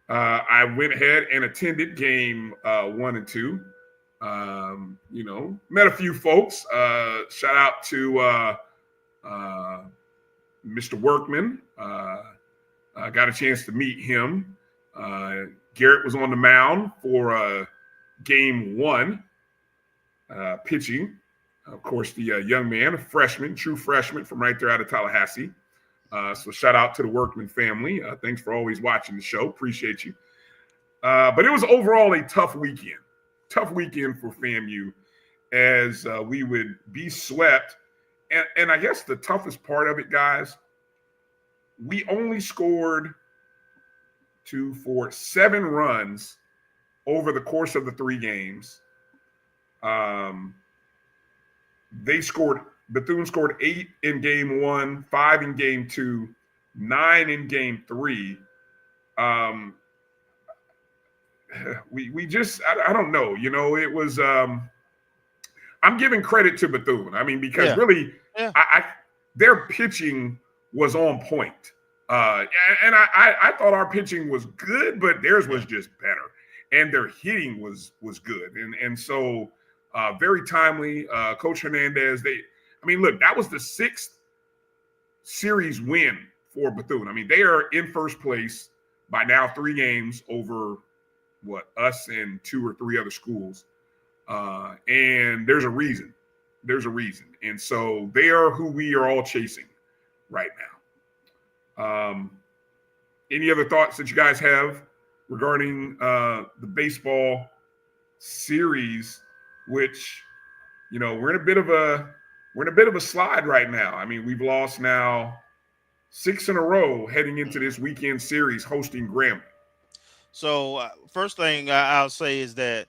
I went ahead and attended game 1 and 2. Met a few folks. Shout out to Mr. Workman. Got a chance to meet him. Garrett was on the mound for game 1, pitching. Of course, the young man, a freshman, true freshman from right there out of Tallahassee. So shout out to the Workman family. Thanks for always watching the show. Appreciate you. But it was overall a tough weekend. Tough weekend for FAMU as we would be swept. And I guess the toughest part of it, guys, we only scored 7 runs over the course of the 3 games. Bethune scored 8 in game 1, 5 in game 2, 9 in game 3. We just, I don't know, it was, I'm giving credit to Bethune. I mean, because really, their pitching was on point. And I thought our pitching was good, but theirs was just better. And their hitting was good. And so very timely. Coach Hernandez, look, that was the 6th series win for Bethune. I mean, they are in first place by now 3 games over us and 2 or 3 other schools. And there's a reason. And so they are who we are all chasing right now. Any other thoughts that you guys have regarding the baseball series, which, we're in a bit of a slide right now. I mean, we've lost now 6 in a row heading into this weekend series hosting Grambling. So first thing I'll say is that,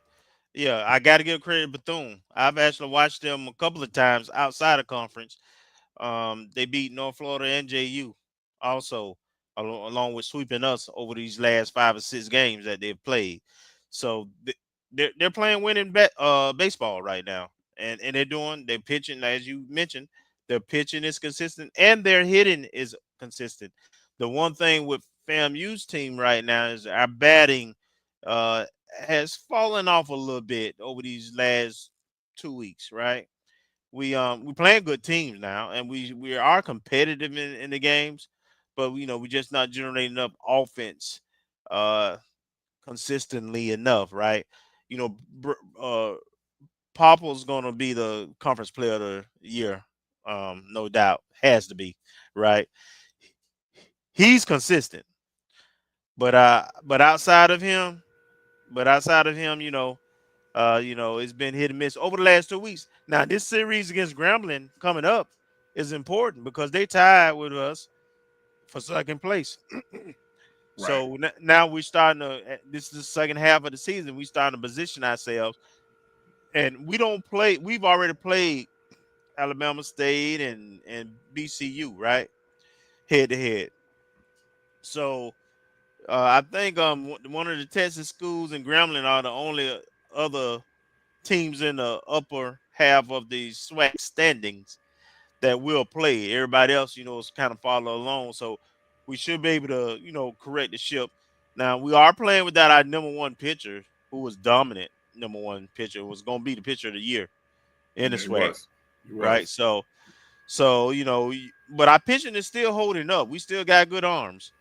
I got to give credit to Bethune. I've actually watched them a couple of times outside of conference. They beat North Florida and JU also, along with sweeping us over these last 5 or 6 games that they've played. So they're playing winning baseball right now. And they're pitching, as you mentioned, their pitching is consistent and their hitting is consistent. The one thing with FAMU's team right now is our batting has fallen off a little bit over these last 2 weeks, right? We're playing good teams now, and we are competitive in the games, but we just not generating enough offense consistently enough, right? Popple's gonna be the conference player of the year, no doubt, has to be, right? He's consistent, but outside of him, it's been hit and miss over the last 2 weeks. Now, this series against Grambling coming up is important because they tied with us for second place. So now we're starting to. This is the second half of the season. We starting to position ourselves, and we don't play. We've already played Alabama State and BCU, right, head to head. So I think one of the Texas schools and Grambling are the only other teams in the upper half of the SWAC standings that will play. Everybody else, is kind of follow along. So we should be able to, correct the ship. Now, we are playing without our number one pitcher, who was dominant. Number one pitcher was going to be the pitcher of the year in the SWAC, right? So but our pitching is still holding up. We still got good arms.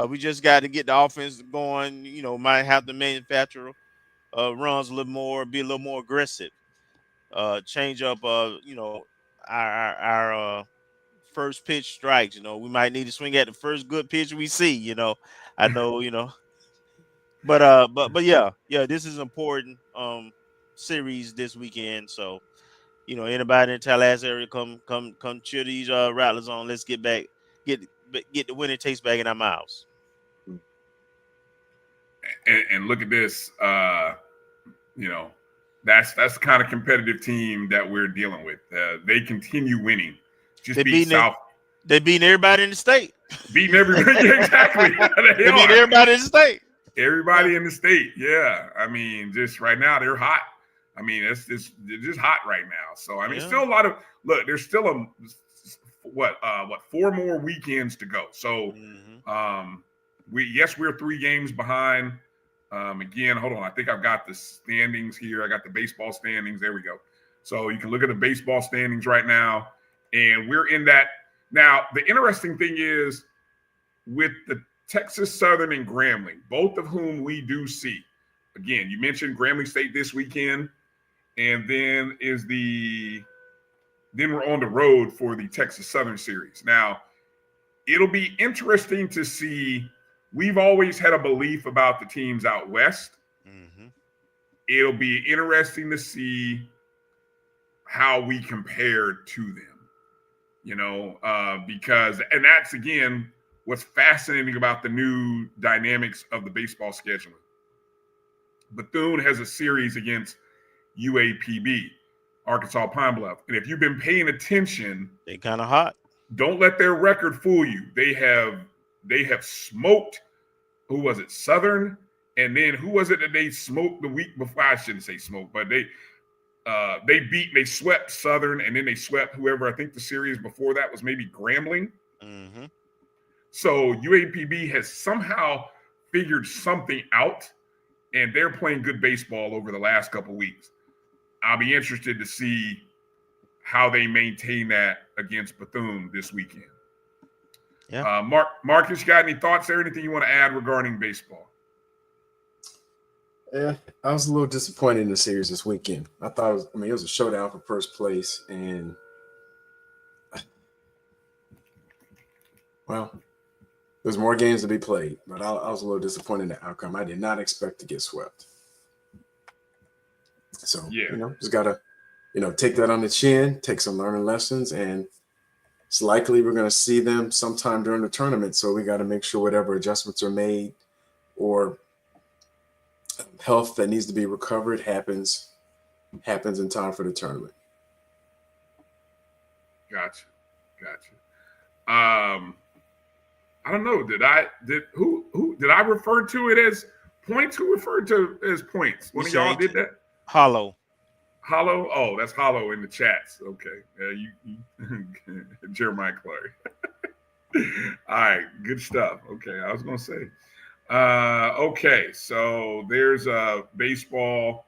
We just got to get the offense going. Might have to manufacture runs a little more, be a little more aggressive. Change up, our first pitch strikes. We might need to swing at the first good pitch we see. I know. But yeah, this is important series this weekend. So, anybody in Tallahassee area, come cheer these Rattlers on. Let's get back, get the winning taste back in our mouths. And look at this. That's the kind of competitive team that we're dealing with. They continue winning. Just beat South. They beating everybody in the state. Beating everybody. Exactly. They beat everybody in the state. Everybody in the state. Yeah. I mean, just right now they're hot. I mean, they're just hot right now. So I mean, still a lot of there's still what 4 more weekends to go. So we're 3 games behind. Again, hold on. I think I've got the standings here. I got the baseball standings. There we go. So you can look at the baseball standings right now, and we're in that. Now, the interesting thing is with the Texas Southern and Grambling, both of whom we do see. Again, you mentioned Grambling State this weekend, and then we're on the road for the Texas Southern series. Now, it'll be interesting to see. We've always had a belief about the teams out west. Mm-hmm. It'll be interesting to see how we compare to them, because that's, again, what's fascinating about the new dynamics of the baseball scheduling. Bethune has a series against UAPB, Arkansas Pine Bluff. And if you've been paying attention, they kind of hot. Don't let their record fool you. They have smoked, who was it, Southern? And then who was it that they smoked the week before? I shouldn't say smoke, but they swept Southern, and then they swept whoever. I think the series before that was maybe Grambling. Mm-hmm. So UAPB has somehow figured something out, and they're playing good baseball over the last couple of weeks. I'll be interested to see how they maintain that against Bethune this weekend. Yeah. Marcus, you got any thoughts there? Anything you want to add regarding baseball? Yeah, I was a little disappointed in the series this weekend. I thought it was a showdown for first place, and there's more games to be played, but I was a little disappointed in the outcome. I did not expect to get swept. So, just got to, take that on the chin, take some learning lessons, and it's likely we're going to see them sometime during the tournament. So we got to make sure whatever adjustments are made or health that needs to be recovered happens in time for the tournament. Gotcha. I don't know. Did I refer to it as points? Who referred to it as points? One of y'all did that? Hollow. Oh, that's Hollow in the chats. Okay. You Jeremiah Clary. All right. Good stuff. Okay. I was going to say. Okay. So there's baseball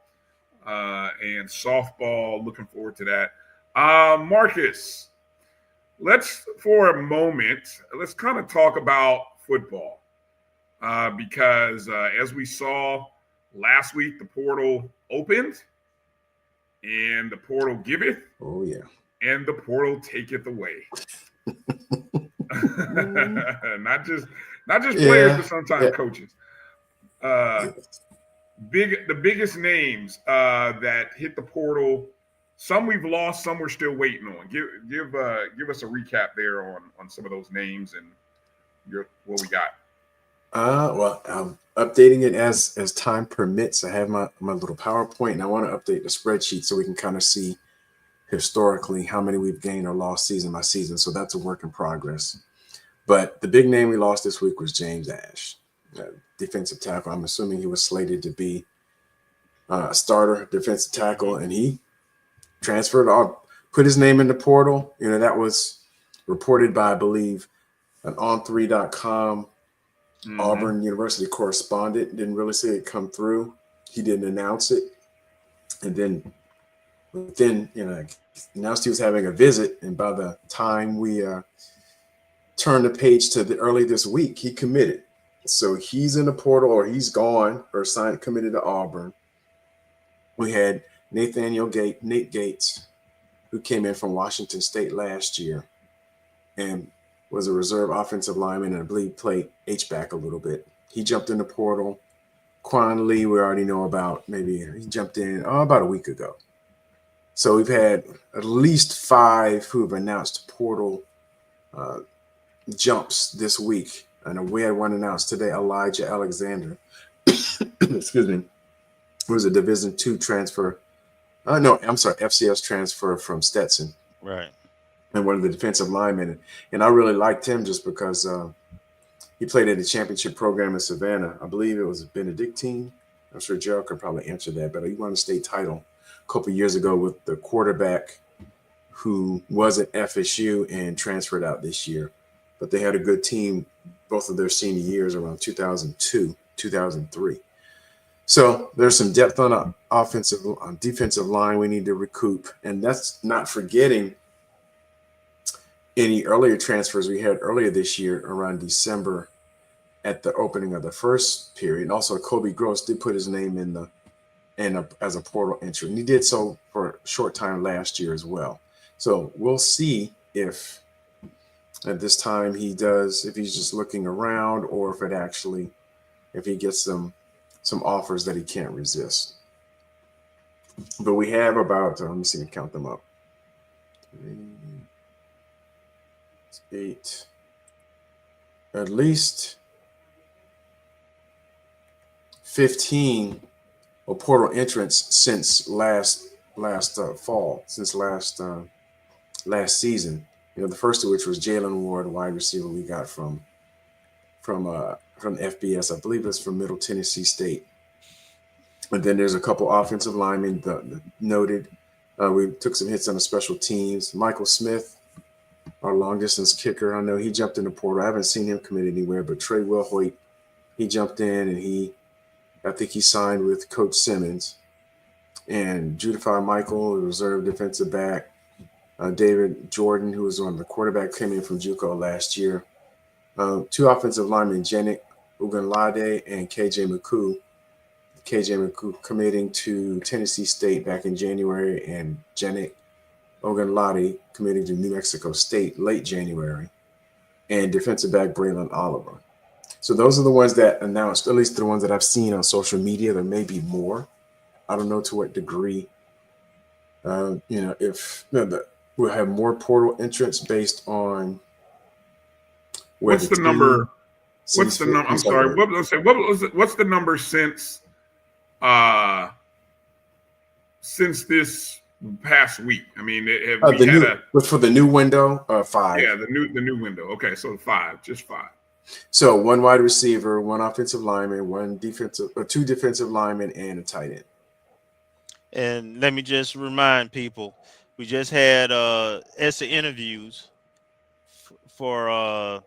and softball. Looking forward to that. Marcus, for a moment, let's kind of talk about football. Because as we saw last week, the portal opened, and the portal giveth. Oh yeah. And the portal taketh away. not just players, but sometimes coaches. The biggest names that hit the portal. Some we've lost, some we're still waiting on. Give us a recap there on some of those names and what we got. Well, I'm updating it as time permits. I have my little PowerPoint, and I want to update the spreadsheet so we can kind of see historically how many we've gained or lost season by season. So that's a work in progress. But the big name we lost this week was James Ash, defensive tackle. I'm assuming he was slated to be a starter defensive tackle, and he transferred put his name in the portal. You know, that was reported by, I believe, an on3.com Auburn University correspondent. Didn't really see it come through. He didn't announce it. And then announced he was having a visit. And by the time we turned the page to the early this week, he committed. So he's in the portal, or he's gone or committed to Auburn. We had Nate Gates, who came in from Washington State last year and was a reserve offensive lineman, and I believe played H-back a little bit. He jumped in the portal. Quan Lee, we already know about. Maybe he jumped in about a week ago. So we've had at least 5 who have announced portal jumps this week. And we had one announced today, Elijah Alexander. Excuse me. Who was a Division II transfer. FCS transfer from Stetson. Right. And one of the defensive linemen. And I really liked him just because he played at the championship program in Savannah. I believe it was Benedictine. I'm sure Gerald could probably answer that, but he won a state title a couple of years ago with the quarterback who was at FSU and transferred out this year. But they had a good team both of their senior years around 2002, 2003. So there's some depth on defensive line we need to recoup. And that's not forgetting any earlier transfers we had earlier this year around December at the opening of the first period. And also Kobe Gross did put his name as a portal entry. And he did so for a short time last year as well. So we'll see if at this time if he's just looking around, or if he gets some offers that he can't resist. But we have about, let me see, count them up. 8, at least 15 portal entrants since last fall, since last season. You know, the first of which was Jalen Ward, wide receiver we got from FBS. I believe it's from Middle Tennessee State. And then there's a couple offensive linemen noted. We took some hits on the special teams. Michael Smith, our long distance kicker. I know he jumped in the portal. I haven't seen him commit anywhere, but Trey Wilhoit, he jumped in, and I think he signed with Coach Simmons. And Judify Michael, the reserve defensive back. David Jordan, who was on the quarterback, came in from JUCO last year. 2 offensive linemen, Janik Ugunlade and KJ McCoo. KJ McCoo committing to Tennessee State back in January, and Janik Ugunlade committing to New Mexico State late January, and defensive back Braylon Oliver. So those are the ones that announced, at least the ones that I've seen on social media. There may be more. I don't know to what degree. We'll have more portal entrants based on what's the number. What's the number? I'm sorry. What's the number since this past week? I mean, for the new window, 5. Yeah, the new window. Okay, so 5, just 5. So 1 wide receiver, 1 offensive lineman, 2 defensive linemen, and a tight end. And let me just remind people, we just had exit interviews for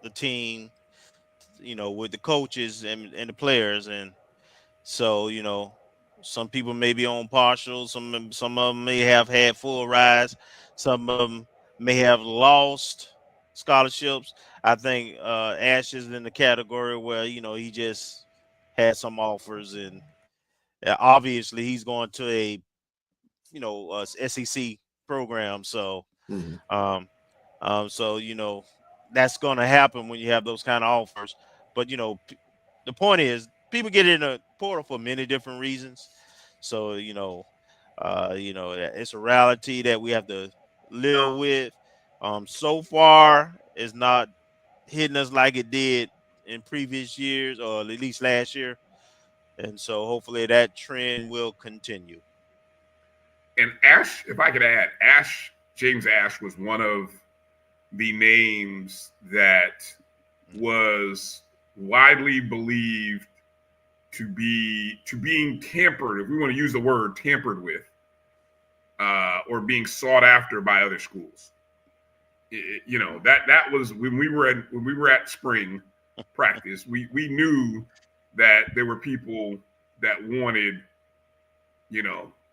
the team, with the coaches and the players. And so, some people may be on partial, some of them may have had full rides, some of them may have lost scholarships. I think Ash is in the category where he just had some offers, and obviously he's going to a SEC program. So, that's going to happen when you have those kind of offers. But the point is, people get in a portal for many different reasons. So it's a reality that we have to live with. So far, it's not hitting us like it did in previous years, or at least last year. And so hopefully that trend will continue. And Ash, if I could add, James Ash was one of the names that was widely believed to being tampered, if we want to use the word tampered with, or being sought after by other schools. That was when we were at spring practice. We knew that there were people that wanted,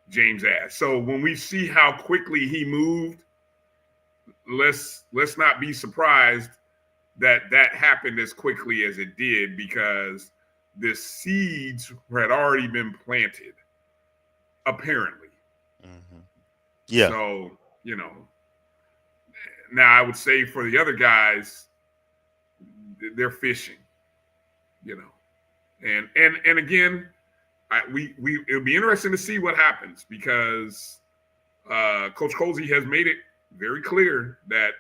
James Ash. So when we see how quickly he moved, let's not be surprised that happened as quickly as it did, because the seeds had already been planted, apparently. Yeah. So, now I would say for the other guys, they're fishing, and again, it'll be interesting to see what happens, because Coach Colsey has made it very clear that,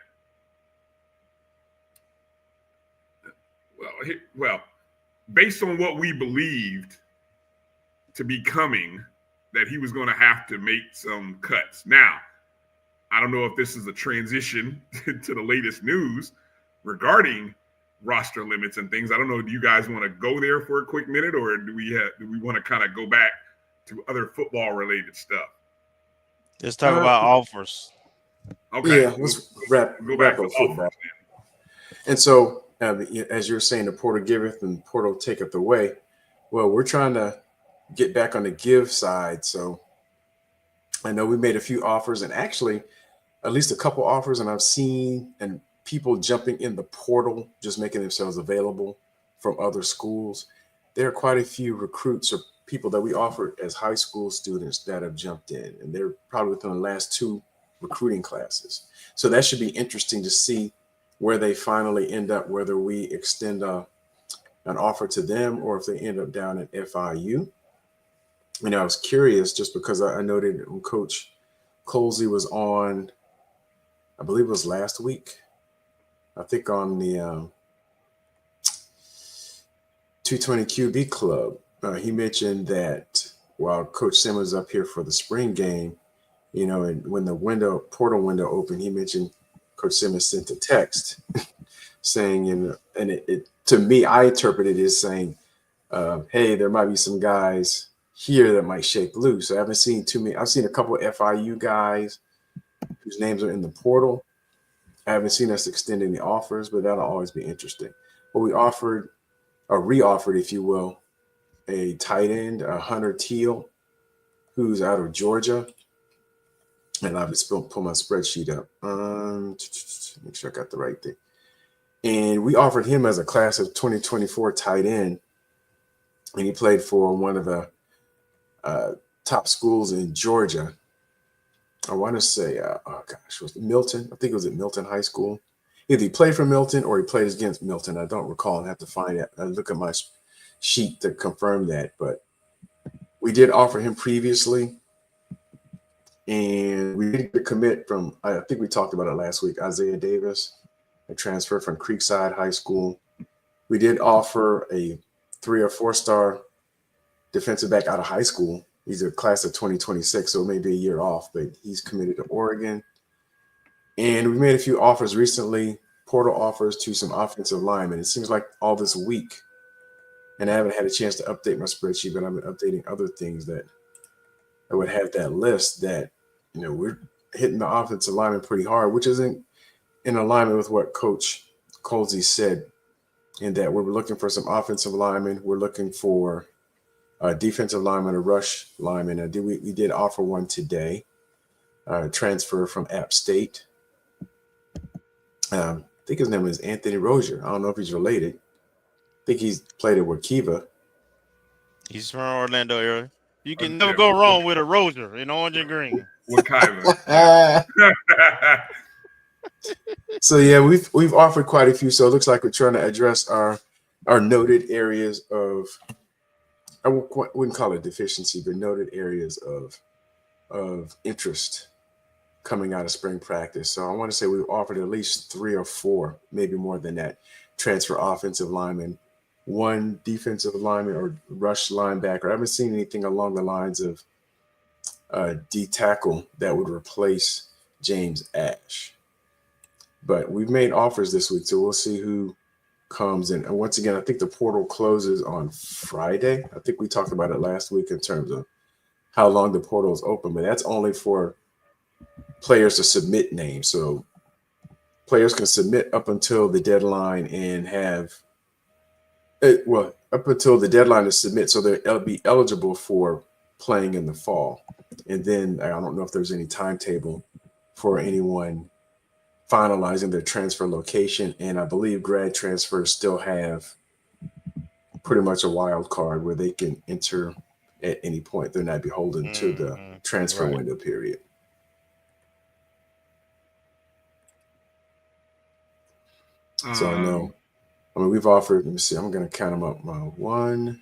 well, based on what we believed to be coming, that he was going to have to make some cuts. Now, I don't know if this is a transition to the latest news regarding roster limits and things. I don't know. Do you guys want to go there for a quick minute, or do we want to kind of go back to other football related stuff? Let's talk about offers. Okay. Yeah, let's wrap up football. And so, as you're saying, the portal giveth and portal taketh away. Well, we're trying to get back on the give side. So I know we made a few offers, and actually at least a couple offers, and I've seen and people jumping in the portal, just making themselves available from other schools. There are quite a few recruits or people that we offered as high school students that have jumped in, and they're probably within the last 2 recruiting classes. So that should be interesting to see where they finally end up, whether we extend an offer to them or if they end up down at FIU. And I was curious just because I noted when Coach Colsey was on, I believe it was last week, I think on the 220 QB Club, he mentioned that while Coach Simmons up here for the spring game, and when the portal window opened, he mentioned Coach Simmons sent a text saying, and it to me, I interpreted it as saying, hey, there might be some guys here that might shake loose. I haven't seen too many. I've seen a couple of FIU guys whose names are in the portal. I haven't seen us extending the offers, but that'll always be interesting. But we offered, or re-offered, if you will, a tight end, Hunter Teal, who's out of Georgia. And I'll just pull my spreadsheet up. Make sure I got the right thing. And we offered him as a class of 2024 tight end. And he played for one of the top schools in Georgia. I want to say, was it Milton? I think it was at Milton High School. Either he played for Milton or he played against Milton. I don't recall. I have to find it. I look at my sheet to confirm that. But we did offer him previously. And we did commit from, I think we talked about it last week, Isaiah Davis, a transfer from Creekside High School. We did offer a 3 or 4-star defensive back out of high school. He's a class of 2026, so it may be a year off, but he's committed to Oregon. And we made a few offers recently, portal offers to some offensive linemen. It seems like all this week, and I haven't had a chance to update my spreadsheet, but I've been updating other things that I would have that list that, we're hitting the offensive lineman pretty hard, which isn't in alignment with what Coach Colsey said, in that we're looking for some offensive linemen. We're looking for a defensive lineman, a rush lineman. We did offer one today, transfer from App State. I think his name is Anthony Rozier. I don't know if he's related. I think he's played it with Kiva. He's from Orlando area. You can never go wrong with a Rozier in orange and green. With Kiva. So yeah, we've offered quite a few. So it looks like we're trying to address our noted areas of, I wouldn't call it deficiency, but noted areas of interest coming out of spring practice. So I want to say we've offered at least 3 or 4, maybe more than that, transfer offensive linemen, 1 defensive lineman or rush linebacker. I haven't seen anything along the lines of D tackle that would replace James Ash. But we've made offers this week, so we'll see who comes in. And once again, I think the portal closes on Friday. I think we talked about it last week in terms of how long the portal is open, but that's only for players to submit names. So players can submit up until the deadline and have up until the deadline to submit, so they'll be eligible for playing in the fall. And then I don't know if there's any timetable for anyone finalizing their transfer location, and I believe grad transfers still have pretty much a wild card where they can enter at any point. They're not beholden to the transfer window period. So I know, we've offered, let me see, I'm going to count them up. 1.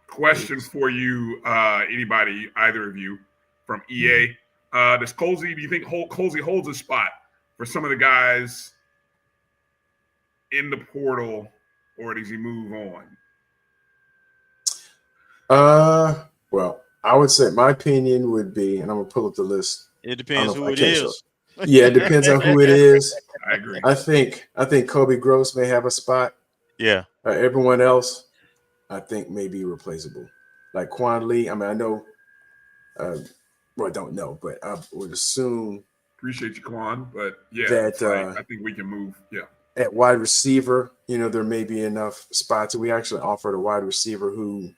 Question for you, anybody, either of you from EA. Does Colsey, do you think Colsey holds a spot for some of the guys in the portal, or does he move on? Well, I would say my opinion would be, and I'm going to pull up the list. It depends who it is. Yeah, it depends on who it is. I agree. I think Kobe Gross may have a spot. Yeah. Everyone else, I think, may be replaceable. Like Quan Lee, I mean, I know, well, I don't know, but I would assume. Appreciate you, Quan, but yeah, that I think we can move. Yeah. At wide receiver, there may be enough spots. We actually offered a wide receiver who,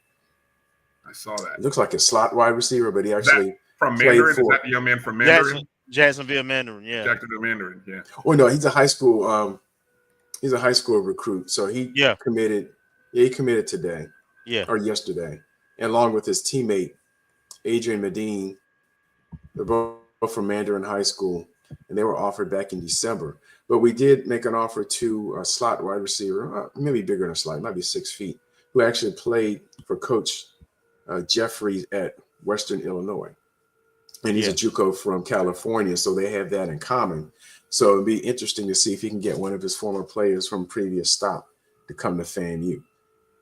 I saw that. Looks like a slot wide receiver, but he actually from Mandarin. Is that the young man from Mandarin? Jacksonville Mandarin, yeah. Jacksonville Mandarin, yeah. Oh no, he's a high school. He's a high school recruit. So he committed. Yeah, he committed today. Yeah. Or yesterday, and along with his teammate Adrian Medine. They're both from Mandarin High School, and they were offered back in December. But we did make an offer to a slot wide receiver, maybe bigger than a slot, might be 6 feet, who actually played for Coach Jeffries at Western Illinois. And he's a JUCO from California, so they have that in common. So it'd be interesting to see if he can get one of his former players from previous stop to come to FAMU.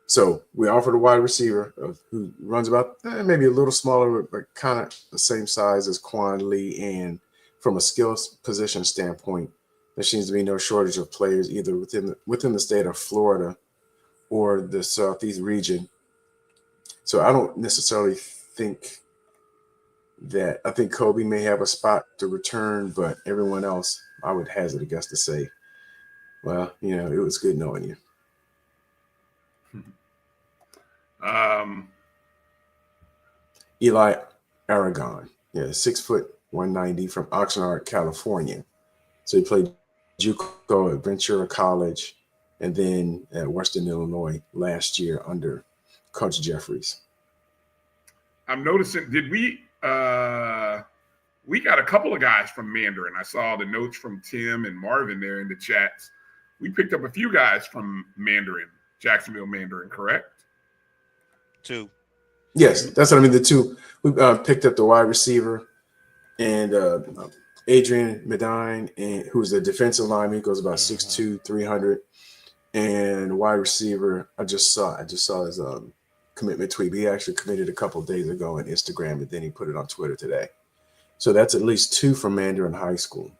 So we offered a wide receiver who runs about maybe a little smaller, but kind of the same size as Quan Lee. And from a skills position standpoint, there seems to be no shortage of players either within the state of Florida or the Southeast region. So I don't necessarily think that. I think Kobe may have a spot to return, but everyone else, I would hazard a guess to say, well, it was good knowing you. Eli Aragon, 6 foot 190 from Oxnard, California. So he played JUCO at Ventura College and then at Western Illinois last year under Coach Jeffries. I'm noticing, did we got a couple of guys from Mandarin. I saw the notes from Tim and Marvin there in the chats. We picked up a few guys from Mandarin, Jacksonville Mandarin, correct? 2. Yes, that's what I mean. The 2. We picked up the wide receiver and Adrian Medine, and who's a defensive lineman. He goes about 6'2", 300. And wide receiver, I just saw his commitment tweet. He actually committed a couple of days ago on Instagram, and then he put it on Twitter today. So that's at least 2 from Mandarin High School.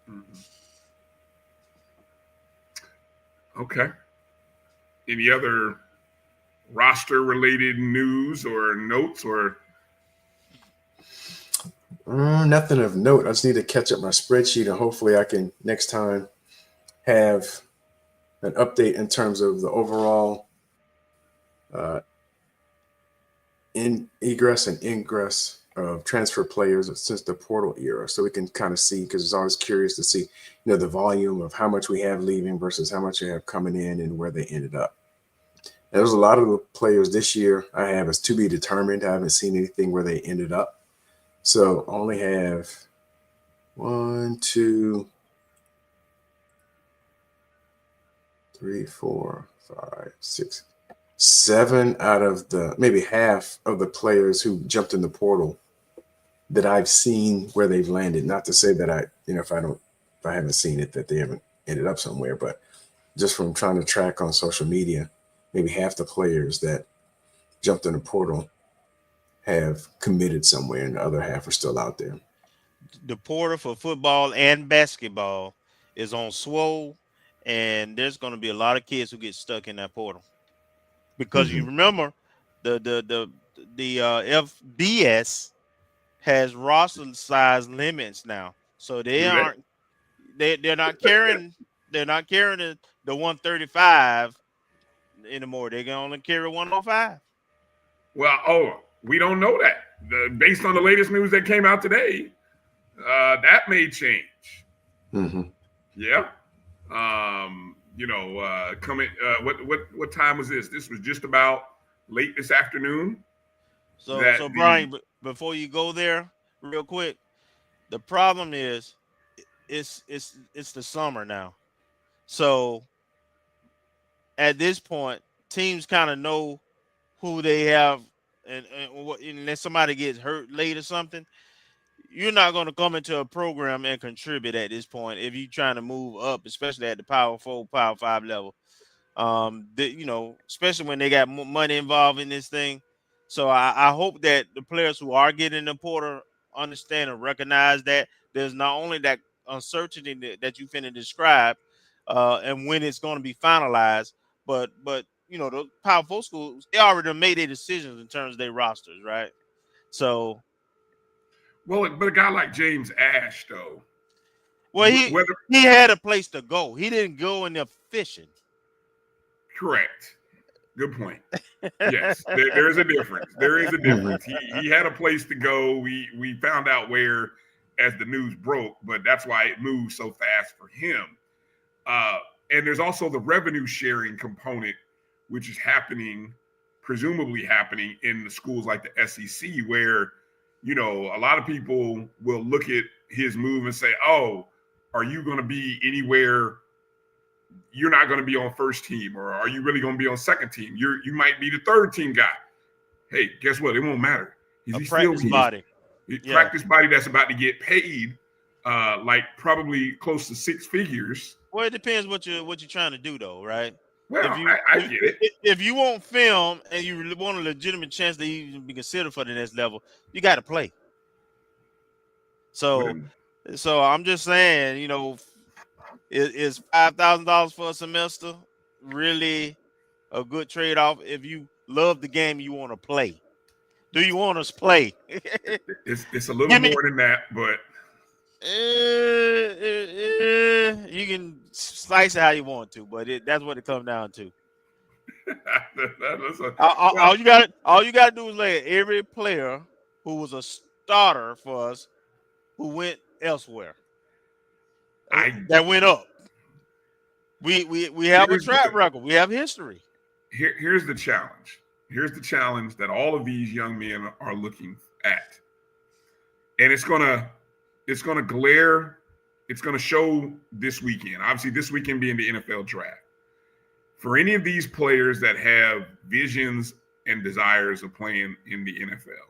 Mm-hmm. Okay. Any other roster-related news or notes or? Nothing of note. I just need to catch up my spreadsheet, and hopefully I can next time have an update in terms of the overall in egress and ingress of transfer players since the portal era, so we can kind of see, because it's always curious to see, the volume of how much we have leaving versus how much we have coming in and where they ended up. And there's a lot of the players this year I have as to be determined. I haven't seen anything where they ended up. So I only have 1, 2, 3, 4, 5, 6, 7 out of the maybe half of the players who jumped in the portal that I've seen where they've landed. Not to say that if I haven't seen it, that they haven't ended up somewhere, but just from trying to track on social media, maybe half the players that jumped in the portal have committed somewhere and the other half are still out there. The portal for football and basketball is on Swole, and there's going to be a lot of kids who get stuck in that portal because you remember the FBS has roster size limits now, so they're not carrying the 135 anymore. They can only carry 105. Well, we don't know that. Based on the latest news that came out today, that may change. Yeah. Coming. What time was this? This was just about late this afternoon. So Bryan, before you go there, real quick, the problem is, it's the summer now, so at this point, teams kind of know who they have, and unless somebody gets hurt late or something, you're not going to come into a program and contribute at this point if you're trying to move up, especially at the Power 4, Power 5 level. Especially when they got money involved in this thing. So I hope that the players who are getting the portal understand and recognize that there's not only that uncertainty that you finna describe, and when it's going to be finalized, but the Power 4 schools, they already made their decisions in terms of their rosters, right? So, but a guy like James Ash, though, well, he had a place to go. He didn't go in there fishing. Correct. Good point. Yes, there is a difference. There is a difference. He had a place to go. We found out where as the news broke, but that's why it moved so fast for him. And there's also the revenue sharing component, which is presumably happening in the schools like the SEC, where, a lot of people will look at his move and say, oh, are you going to be anywhere? You're not going to be on first team, or are you really going to be on second team? You might be the third team guy. Hey, guess what? It won't matter. He's practice body. Practice body that's about to get paid, like probably close to 6 figures. Well, it depends what you're trying to do, though, right? Well, I get it. If you want film and you want a legitimate chance to even be considered for the next level, you got to play. So I'm just saying, is $5,000 for a semester really a good trade-off if you love the game you want to play? Do you want to play? It's a little more than that, but you can slice it how you want to, but that's what it comes down to. All you got to do is let every player who was a starter for us who went elsewhere that went up. We have a track record. We have history. Here's the challenge. Here's the challenge that all of these young men are looking at, and it's gonna glare. It's gonna show this weekend. Obviously, this weekend being the NFL draft. For any of these players that have visions and desires of playing in the NFL,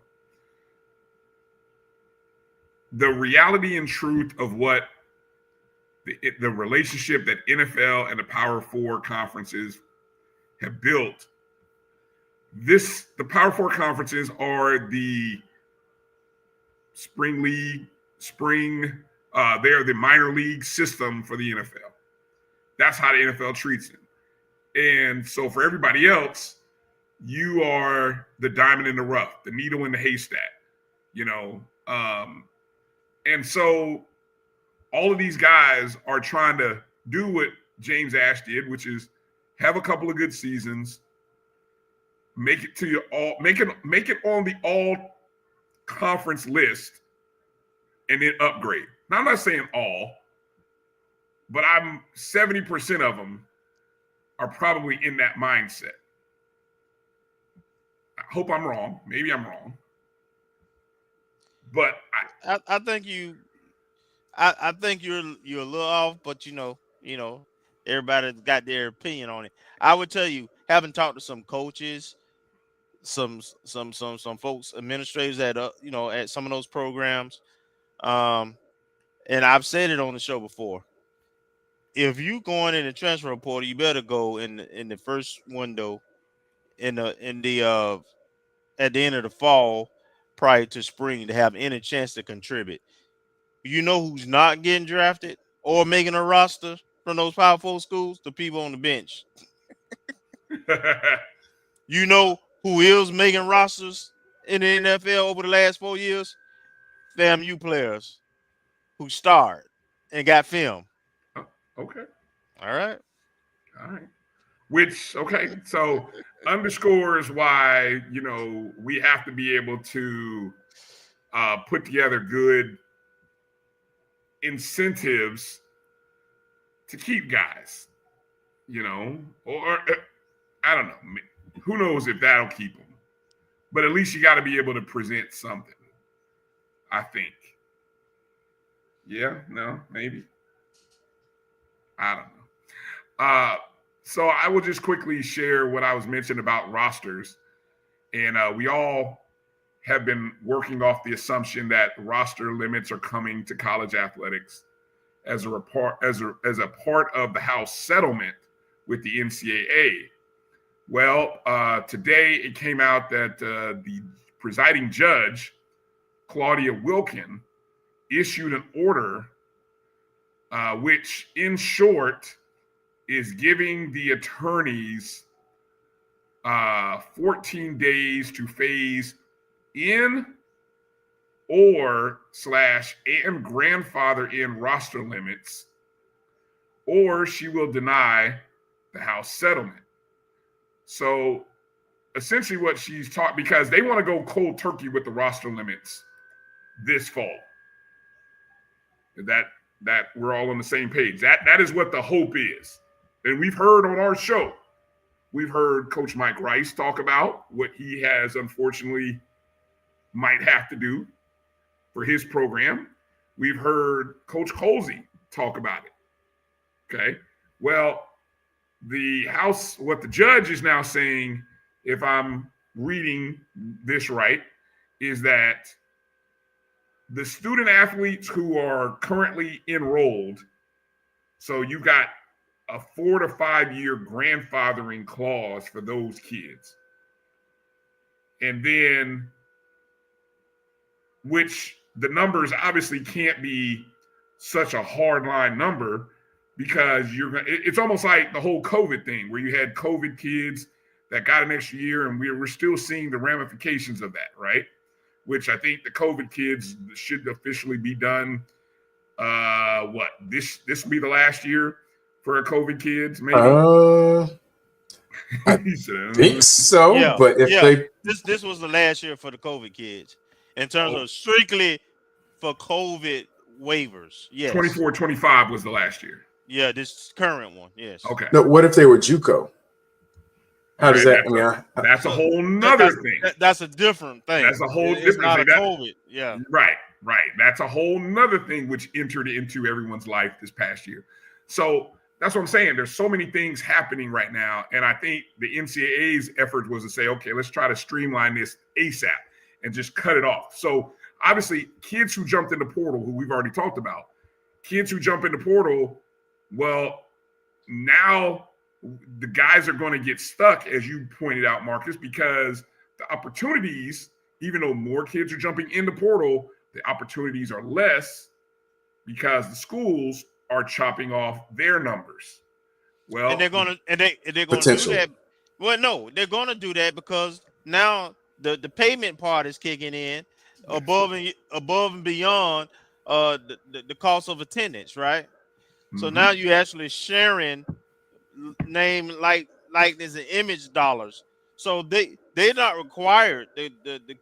the reality and truth of what the relationship that NFL and the Power 4 conferences have built, the Power 4 conferences are the spring league, they're the minor league system for the NFL. That's how the NFL treats it. And so for everybody else, you are the diamond in the rough, the needle in the haystack, and so all of these guys are trying to do what James Ash did, which is have a couple of good seasons, make it on the all conference list and then upgrade. Now, I'm not saying all, but 70% of them are probably in that mindset. I hope I'm wrong. Maybe I'm wrong. But I think I think you're a little off, but everybody's got their opinion on it. I would tell you, having talked to some coaches, some folks, administrators at at some of those programs, and I've said it on the show before. If you going in the transfer portal, you better go in the first window at the end of the fall prior to spring to have any chance to contribute. You know who's not getting drafted or making a roster from those Power 4 schools? The people on the bench. You know who is making rosters in the NFL over the last 4 years? FAMU players who starred and got film. Okay. All right. Which, so underscores why, we have to be able to put together good incentives to keep guys, or I don't know. Who knows if that'll keep them. But at least you got to be able to present something, I think. Yeah, no, maybe. I don't know. So I will just quickly share what I was mentioning about rosters. And we all have been working off the assumption that roster limits are coming to college athletics as a part of the House settlement with the NCAA. Well, today it came out that the presiding judge, Claudia Wilkin, issued an order which, in short, is giving the attorneys 14 days to phase in and grandfather in roster limits, or she will deny the House settlement. So essentially what she's taught, because they want to go cold turkey with the roster limits this fall. That we're all on the same page. That is what the hope is. And we've heard on our show, we've heard Coach Mike Rice talk about what he has unfortunately might have to do for his program. We've heard Coach Colsey talk about it. Okay. Well, the House, what the judge is now saying, if I'm reading this right, is that the student athletes who are currently enrolled, so you got a 4 to 5 year grandfathering clause for those kids. And then, which the numbers obviously can't be such a hard line number, because it's almost like the whole COVID thing where you had COVID kids that got an extra year, and we're still seeing the ramifications of that, right? Which I think the COVID kids should officially be done. This will be the last year for COVID kids, maybe? I think so, Yeah, but if this was the last year for the COVID kids in terms of strictly for COVID waivers. Yes. 24-25 was the last year. Yeah, this current one. Yes. Okay. No, what if they were JUCO? How does that? That's a whole nother thing. That's a different thing. That's a whole It's different not thing. a COVID. Yeah. Right. That's a whole nother thing which entered into everyone's life this past year. So that's what I'm saying. There's so many things happening right now. And I think the NCAA's effort was to say, okay, let's try to streamline this ASAP and just cut it off. So obviously, kids who jumped in the portal, who we've already talked about, kids who jump in the portal, well, now the guys are going to get stuck, as you pointed out, Marcus, because the opportunities, even though more kids are jumping in the portal, the opportunities are less because the schools are chopping off their numbers. Well, and they're gonna do that. Well, no, they're gonna do that because now the payment part is kicking in above and beyond the cost of attendance, right? Mm-hmm. So now you're actually sharing name like there's an image dollars. So they're not required to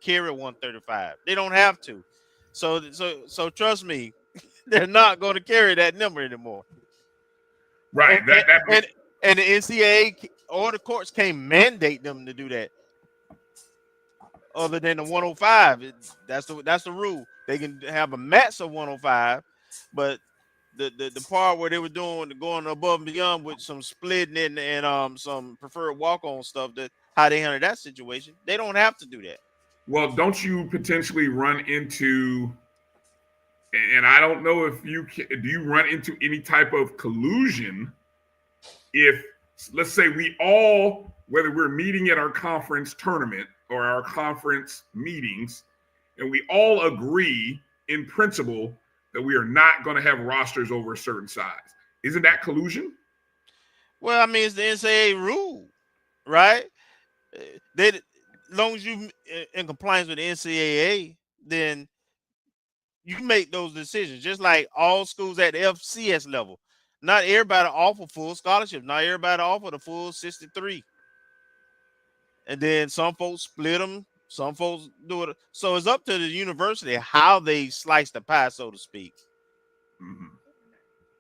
carry 135. They don't have to. So trust me, they're not going to carry that number anymore. Right. And the NCAA or the courts can't mandate them to do that. Other than the 105, that's the rule. They can have a max of 105, but the part where they were going above and beyond with some splitting and some preferred walk-on stuff, that how they handle that situation, they don't have to do that. Well, don't you potentially run into, and I don't know if do you run into any type of collusion if, let's say, we all, whether we're meeting at our conference tournament or our conference meetings, and we all agree in principle that we are not going to have rosters over a certain size. Isn't that collusion? Well, I mean, it's the NCAA rule, right? As long as you in compliance with the NCAA, then you make those decisions. Just like all schools at the FCS level, not everybody offer full scholarships. Not everybody offer the full 63. And then some folks split them. Some folks do it. So it's up to the university how they slice the pie, so to speak. Mm-hmm.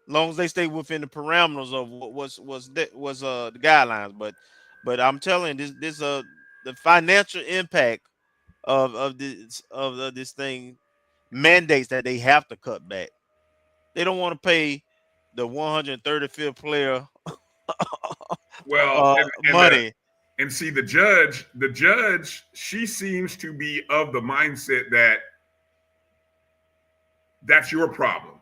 As long as they stay within the parameters of what was the guidelines. But I'm telling you, this the financial impact of this thing mandates that they have to cut back. They don't want to pay the 135th player money. And see, the judge, she seems to be of the mindset that that's your problem.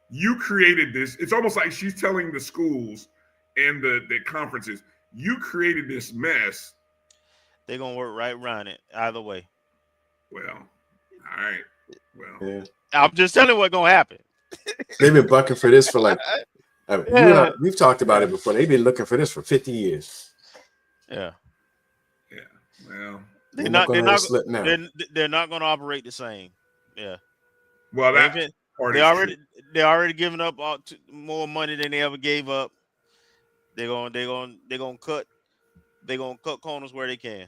You created this. It's almost like she's telling the schools and the conferences, you created this mess. They're going to work right around it either way. Well, all right. Well, yeah. I'm just telling you what's going to happen. They've been bucking for this for like, we've talked about it before. They've been looking for this for 50 years. Yeah. Yeah. Well, they're not going to operate the same. Yeah. Well, they already given up more money than they ever gave up. They're gonna cut corners where they can.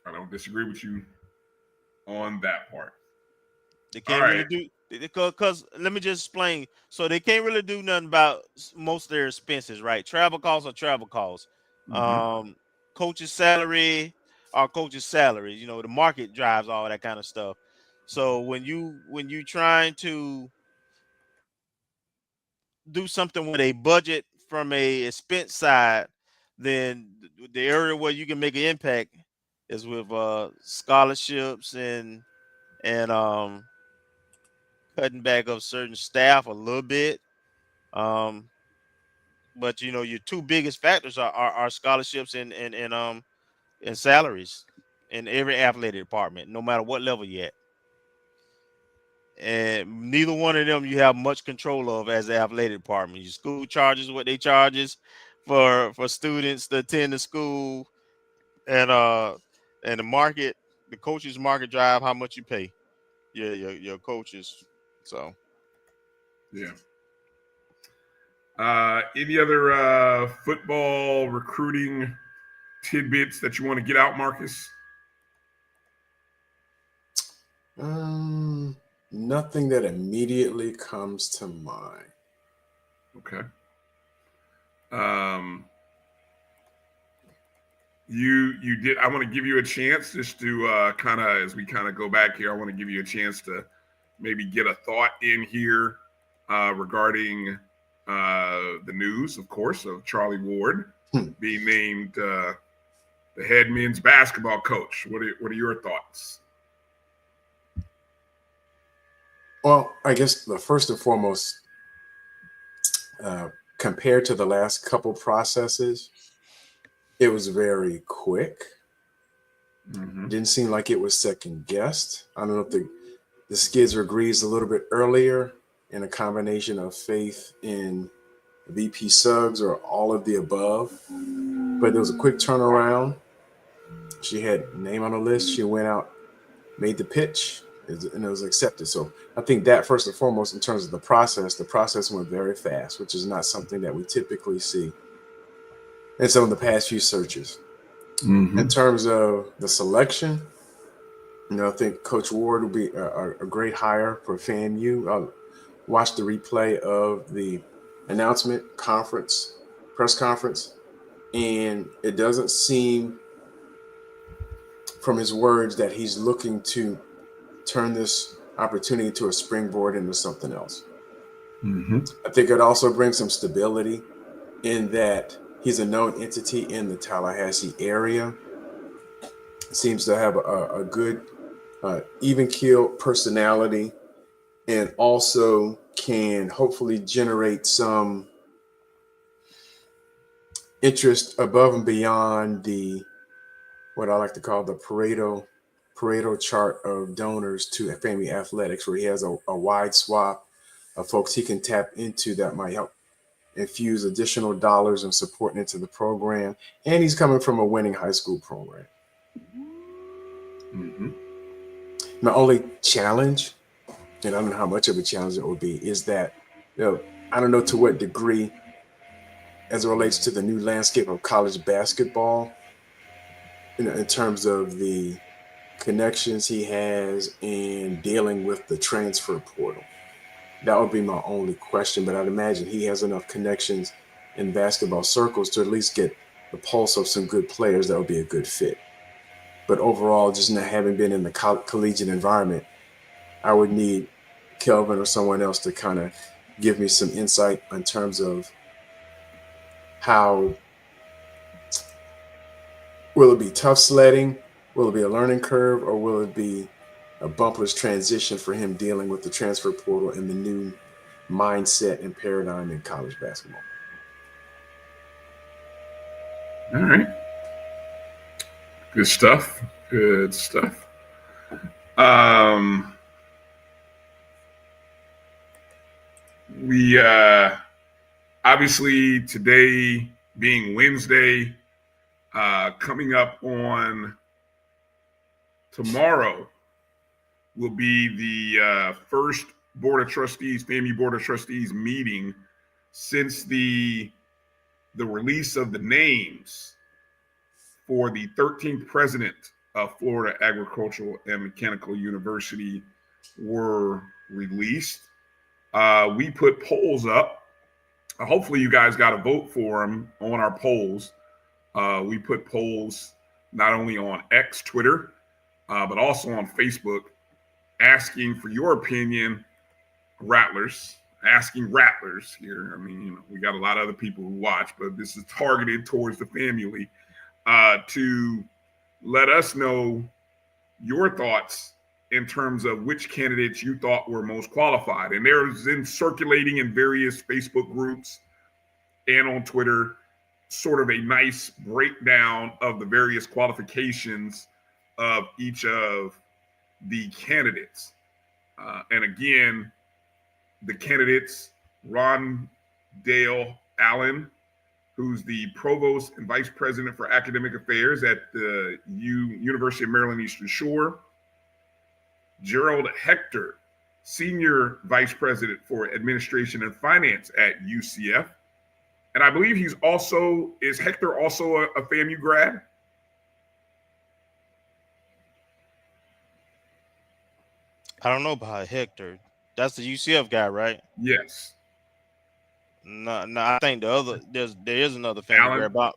I don't disagree with you on that part. They can't really do, because let me just explain. So they can't really do nothing about most of their expenses, right? Travel costs are travel costs. Mm-hmm. Coach's salary are coach's salary. You know, the market drives all that kind of stuff. So when you trying to do something with a budget from a expense side, then the area where you can make an impact is with scholarships and cutting back of certain staff a little bit. But you know, your two biggest factors are scholarships and salaries in every athletic department, no matter what level you're at. And neither one of them you have much control of as the athletic department. Your school charges what they charges for students to attend the school, and the market, the coaches market drive how much you pay your coaches. So yeah. Any other football recruiting tidbits that you want to get out, Marcus? Nothing that immediately comes to mind. Okay. You did. I want to give you a chance just to kind of, as we kind of go back here, I want to give you a chance to maybe get a thought in here regarding the news, of course, of Charlie Ward being named the head men's basketball coach. What are your thoughts? Well, I guess the first and foremost, compared to the last couple processes, it was very quick. Mm-hmm. Didn't seem like it was second guessed. I don't know if the skids were greased a little bit earlier in a combination of faith in VP Suggs or all of the above, but there was a quick turnaround. She had name on the list. She went out, made the pitch, and it was accepted. So I think that first and foremost, in terms of the process went very fast, which is not something that we typically see in some of the past few searches. In terms of the selection, I think Coach Ward will be a great hire for FAMU. I'll watch the replay of the announcement press conference, and it doesn't seem from his words that he's looking to turn this opportunity to a springboard into something else. I think it also brings some stability in that he's a known entity in the Tallahassee area. Seems to have a good even-keeled personality, and also can hopefully generate some interest above and beyond what I like to call the Pareto chart of donors to FAMU athletics, where he has a wide swath of folks he can tap into that might help infuse additional dollars and support into the program. And he's coming from a winning high school program. My only challenge, and I don't know how much of a challenge it would be, is that, I don't know to what degree, as it relates to the new landscape of college basketball, in terms of the connections he has in dealing with the transfer portal. That would be my only question, but I'd imagine he has enough connections in basketball circles to at least get the pulse of some good players that would be a good fit. But overall, just not having been in the collegiate environment, I would need Kelvin or someone else to kind of give me some insight in terms of how will it be tough sledding, will it be a learning curve, or will it be a bumperless transition for him dealing with the transfer portal and the new mindset and paradigm in college basketball? All right. Good stuff. Good stuff. We obviously today being Wednesday, coming up on tomorrow will be the first Board of Trustees, FAMU Board of Trustees meeting since the release of the names for the 13th president of Florida Agricultural and Mechanical University were released. We put polls up. Hopefully you guys got a vote for them on our polls. We put polls not only on X, Twitter, but also on Facebook, asking for your opinion, asking Rattlers here. I mean, we got a lot of other people who watch, but this is targeted towards the family, to let us know your thoughts in terms of which candidates you thought were most qualified. And there's been circulating in various Facebook groups and on Twitter sort of a nice breakdown of the various qualifications of each of the candidates. And again, the candidates, Rondale Allen, who's the Provost and Vice President for Academic Affairs at the University of Maryland Eastern Shore. Gerald Hector, Senior Vice President for Administration and Finance at UCF. And I believe is Hector also a FAMU grad? I don't know about Hector. That's the UCF guy, right? Yes. No, I think there is another FAMU grad.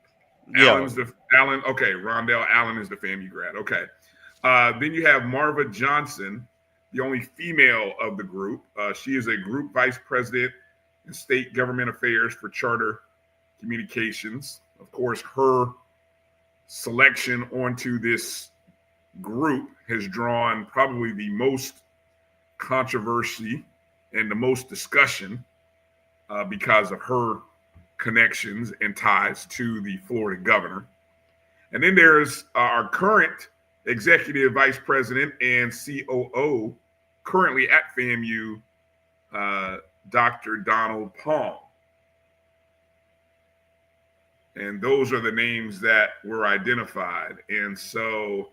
Allen. Okay, Rondale Allen is the FAMU grad. Okay. Then you have Marva Johnson, the only female of the group. She is a group vice president in state government affairs for charter communications. Of course, her selection onto this group has drawn probably the most controversy and the most discussion because of her connections and ties to the Florida governor. And then there's our current executive vice president and COO currently at FAMU, Dr. Donald Palm. And those are the names that were identified. And so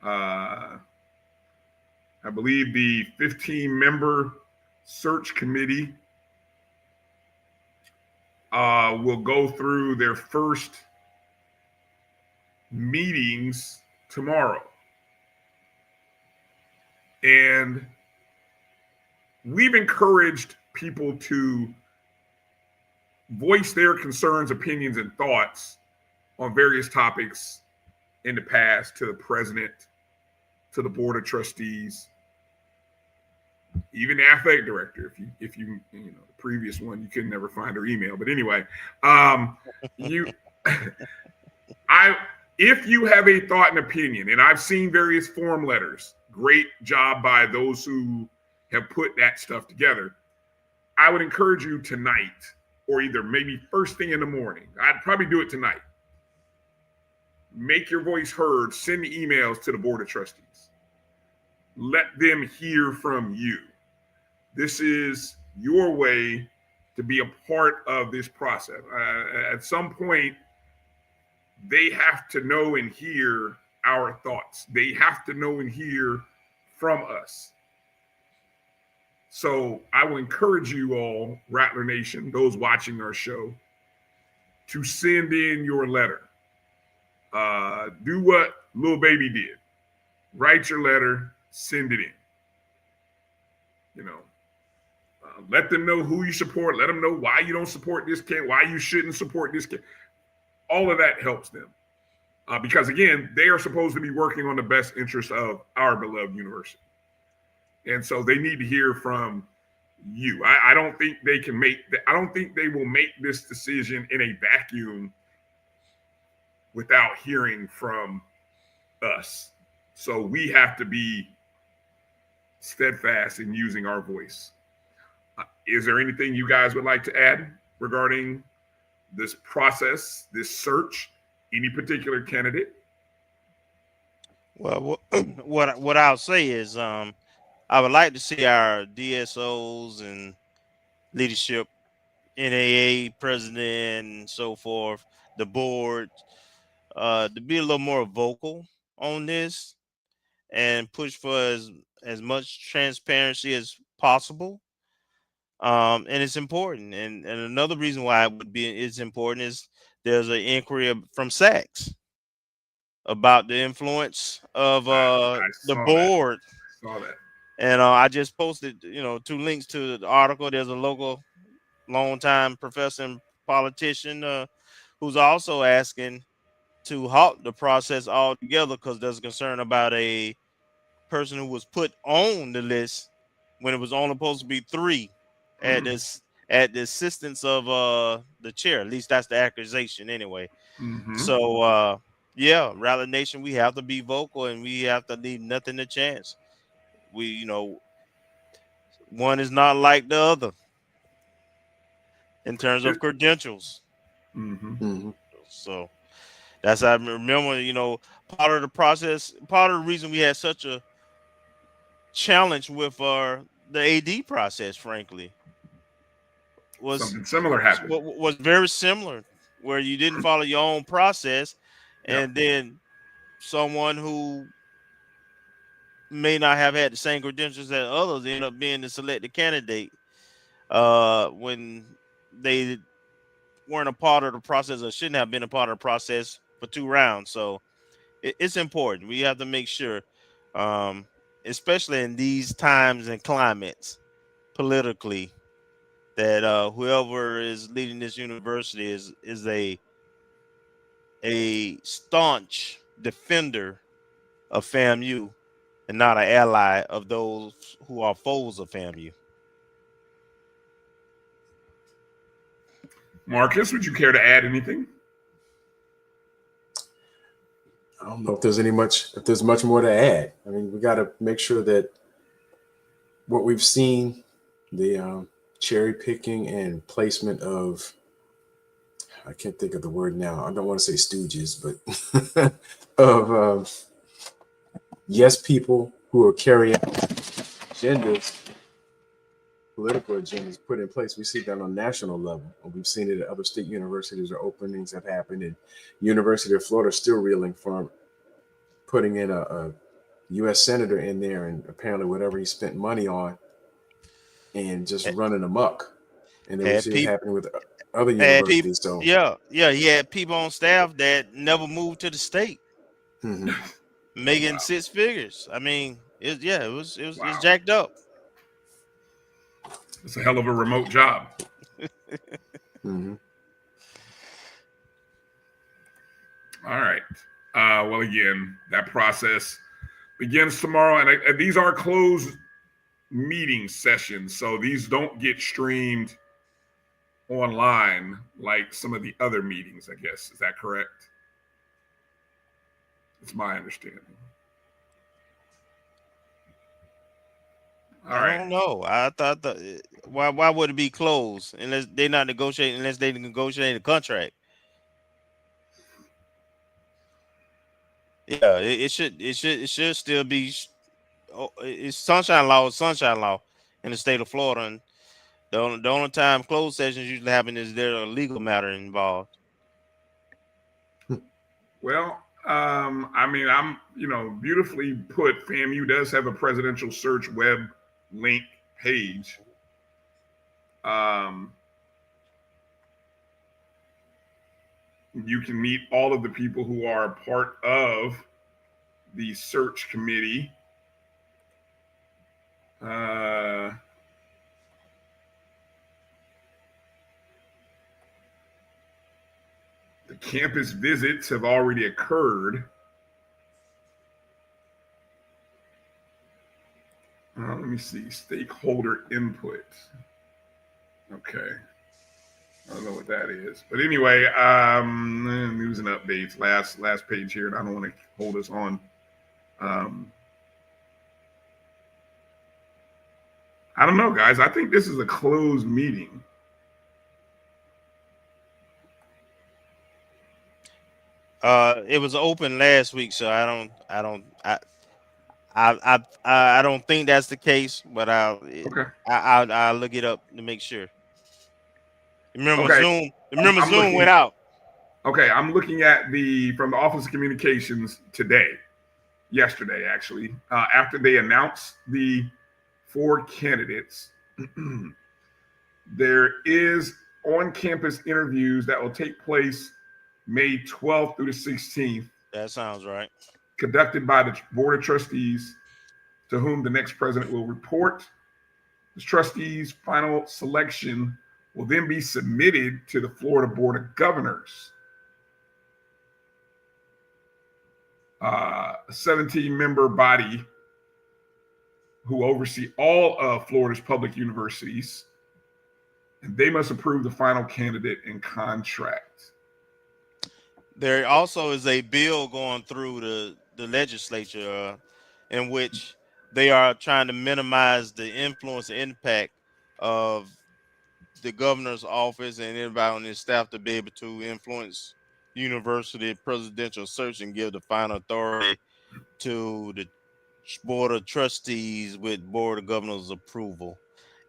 I believe the 15-member search committee will go through their first meetings tomorrow. And we've encouraged people to voice their concerns, opinions, and thoughts on various topics in the past to the president, to the board of trustees, even the athletic director. If you the previous one, you could never find her email. But anyway, if you have a thought and opinion, and I've seen various form letters, great job by those who have put that stuff together. I would encourage you tonight, or either maybe first thing in the morning. I'd probably do it tonight. Make your voice heard. Send emails to the board of trustees. Let them hear from you. This is your way to be a part of this process. At some point, they have to know and hear our thoughts. They have to know and hear from us. So I will encourage you all, Rattler Nation, those watching our show, to send in your letter. Do what Lil Baby did. Write your letter, send it in. Let them know who you support. Let them know why you don't support this kid, why you shouldn't support this kid. All of that helps them. Because again, they are supposed to be working on the best interest of our beloved university. And so they need to hear from you. I don't think they can I don't think they will make this decision in a vacuum without hearing from us. So we have to be steadfast in using our voice. Is there anything you guys would like to add regarding this process, this search, any particular candidate? Well, what I'll say is I would like to see our DSOs and leadership, NAA president and so forth, the board, to be a little more vocal on this and push for as much transparency as possible. And it's important. And another reason why it's important is there's an inquiry from SACs about the influence of the board. I saw that. And I just posted, 2 links to the article. There's a local longtime professor and politician who's also asking to halt the process altogether because there's concern about a person who was put on the list when it was only supposed to be 3 at the assistance of the chair. At least that's the accusation anyway. So Rattler Nation, we have to be vocal and we have to leave nothing to chance. We, one is not like the other in terms of credentials. So that's I remember, part of the process, part of the reason we had such a challenge with the AD process, frankly, was something similar happened. Was very similar, where you didn't follow your own process, and then someone who may not have had the same credentials as others end up being the selected candidate when they weren't a part of the process or shouldn't have been a part of the process for 2 rounds. So it's important. We have to make sure, especially in these times and climates politically, that whoever is leading this university is a staunch defender of FAMU and not an ally of those who are foes of FAMU. Marcus, would you care to add anything? I don't know if there's much more to add. I mean, we got to make sure that what we've seen, the cherry picking and placement of, I can't think of the word now. I don't want to say stooges, but of yes, people who are carrying agendas, political agendas put in place. We see that on a national level. We've seen it at other state universities, or openings have happened. And University of Florida still reeling from putting in a U.S. senator in there, and apparently whatever he spent money on, and just running amok. And then we see it happening with other universities. He had people on staff that never moved to the state. making 6 figures. I mean, it was jacked up. It's a hell of a remote job. All right. Well, again, that process begins tomorrow, and these are closed meeting sessions, so these don't get streamed online like some of the other meetings, I guess. Is that correct? It's my understanding. I don't know. I thought why would it be closed unless they negotiate a contract? Yeah, it should still be. It's sunshine law in the state of Florida, and the only time closed sessions usually happen is there a legal matter involved. Well, I mean, I'm beautifully put. FAMU does have a presidential search web link page. You can meet all of the people who are a part of the search committee. The campus visits have already occurred. Let me see, stakeholder input. Okay. I don't know what that is. But anyway, news and updates. Last page here, and I don't want to hold us on. I don't know, guys. I think this is a closed meeting. It was open last week, so I don't think that's the case, but I'll look it up to make sure. Remember Zoom went out. Okay, I'm looking at from the Office of Communications yesterday actually, after they announced the 4 candidates. There is on-campus interviews that will take place May 12th through the 16th. That sounds right. Conducted by the Board of Trustees, to whom the next president will report. The trustees' final selection will then be submitted to the Florida Board of Governors. A 17-member body who oversee all of Florida's public universities, and they must approve the final candidate and contract. There also is a bill going through the legislature in which they are trying to minimize the influence and impact of the governor's office and anybody on his staff to be able to influence university presidential search and give the final authority to the Board of Trustees with Board of Governors approval.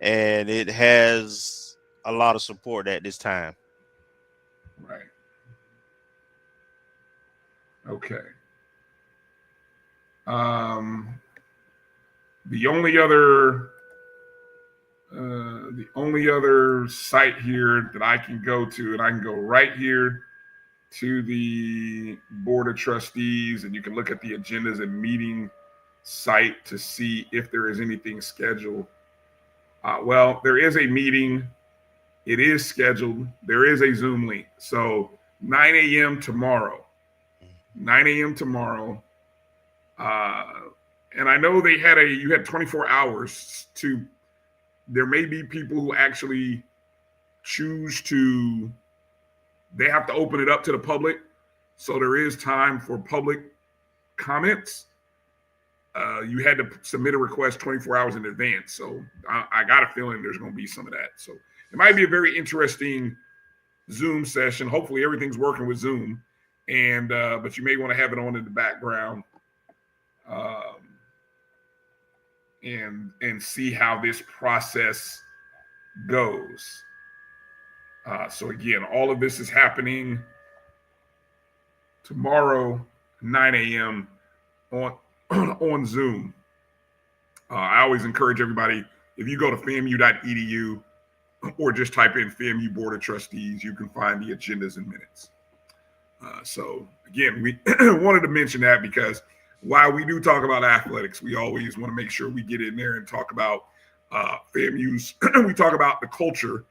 And it has a lot of support at this time. Right. Okay. The only other site here that I can go to, and I can go right here to the Board of Trustees, and you can look at the agendas and meeting site to see if there is anything scheduled. Well, there is a meeting. It is scheduled. There is a Zoom link. So 9 a.m. tomorrow. 9 a.m. tomorrow. And I know you had 24 hours to. There may be people who actually choose to. They have to open it up to the public. So there is time for public comments. You had to submit a request 24 hours in advance. So I got a feeling there's going to be some of that. So it might be a very interesting Zoom session. Hopefully everything's working with Zoom. And but you may want to have it on in the background and see how this process goes. So again, all of this is happening tomorrow, 9 a.m. on Zoom. I always encourage everybody, if you go to famu.edu or just type in FAMU Board of Trustees, you can find the agendas and minutes. So again, we wanted to mention that because while we do talk about athletics, we always want to make sure we get in there and talk about FAMU's. We talk about the culture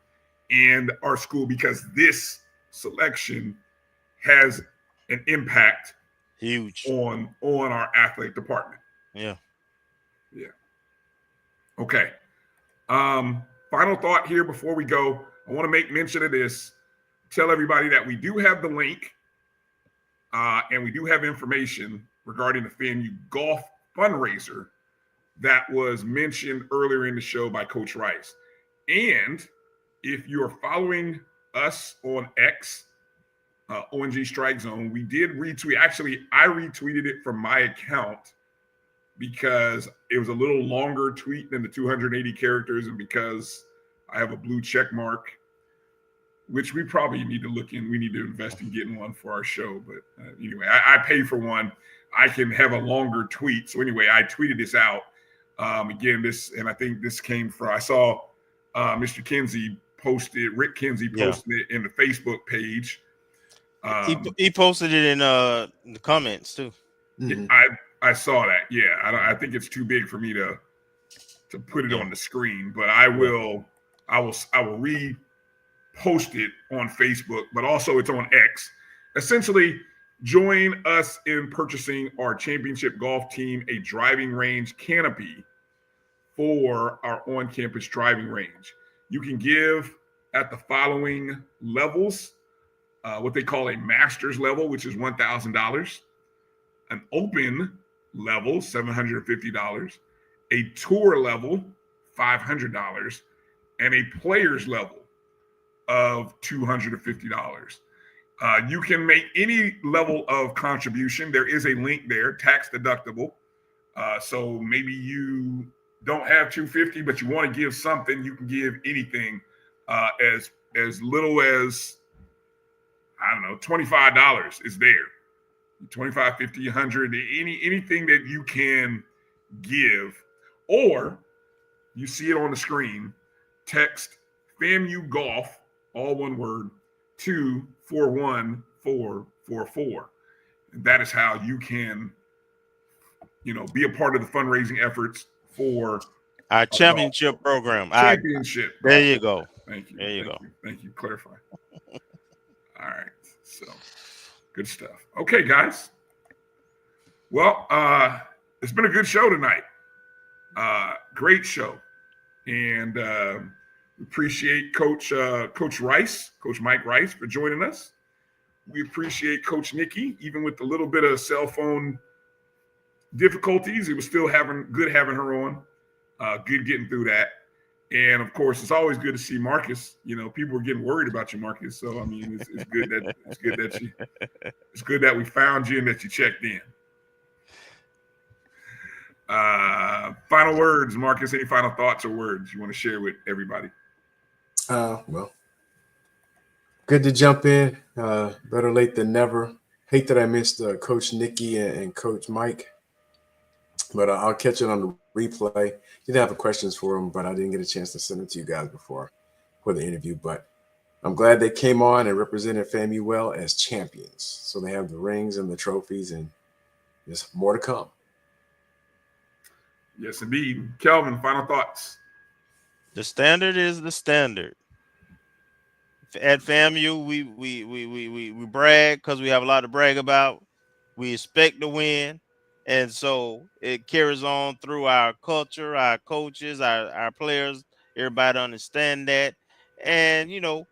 and our school because this selection has an impact huge on our athletic department. Yeah. Okay. Final thought here before we go. I want to make mention of this. Tell everybody that we do have the link and we do have information regarding the FAMU golf fundraiser that was mentioned earlier in the show by Coach Rice. And if you're following us on X, ONG StrikeZone, we did retweet. Actually, I retweeted it from my account because it was a little longer tweet than the 280 characters and because I have a blue check mark, which we probably need to look in. We need to invest in getting one for our show. But anyway, I pay for one. I can have a longer tweet. So anyway, I tweeted this out. Again, and I think this came from, I saw Mr. Kinsey posted, Rick Kinsey posted it in the Facebook page. He posted it in the comments too. Mm-hmm. I saw that. Yeah, I think it's too big for me to put it on the screen, but I will repost it on Facebook, but also it's on X. Essentially, join us in purchasing our championship golf team a driving range canopy for our on-campus driving range. You can give at the following levels, what they call a master's level, which is $1,000, an open level, $750, a tour level, $500, and a player's level of $250. You can make any level of contribution. There is a link there, tax deductible. So maybe you don't have $250, but you want to give something, you can give anything as little as, I don't know, $25 is there. 25, 50, 100, anything that you can give, or you see it on the screen, text FAMU Golf, all one word, to 41444. And that is how you can, be a part of the fundraising efforts for our championship program. Championship. There you go. Thank you. There you go. Thank you. Clarify. All right. So good stuff. Okay, guys. Well, it's been a good show tonight. Great show. And we appreciate Coach Rice, Coach Mike Rice, for joining us. We appreciate Coach Nikki, even with a little bit of cell phone difficulties. It was still good having her on. Good getting through that. And of course, it's always good to see Marcus. People were getting worried about you, Marcus. So I mean, it's good that we found you and that you checked in. Final words, Marcus. Any final thoughts or words you want to share with everybody? Well, good to jump in. Better late than never. Hate that I missed Coach Nikki and Coach Mike, but I'll catch it on the replay. Did have questions for them, but I didn't get a chance to send them to you guys before for the interview. But I'm glad they came on and represented FAMU well as champions. So they have the rings and the trophies, and there's more to come. Yes, indeed. Kelvin, final thoughts. The standard is the standard. At FAMU, we brag because we have a lot to brag about. We expect to win. And so it carries on through our culture, our coaches, our players. Everybody understand that. And, you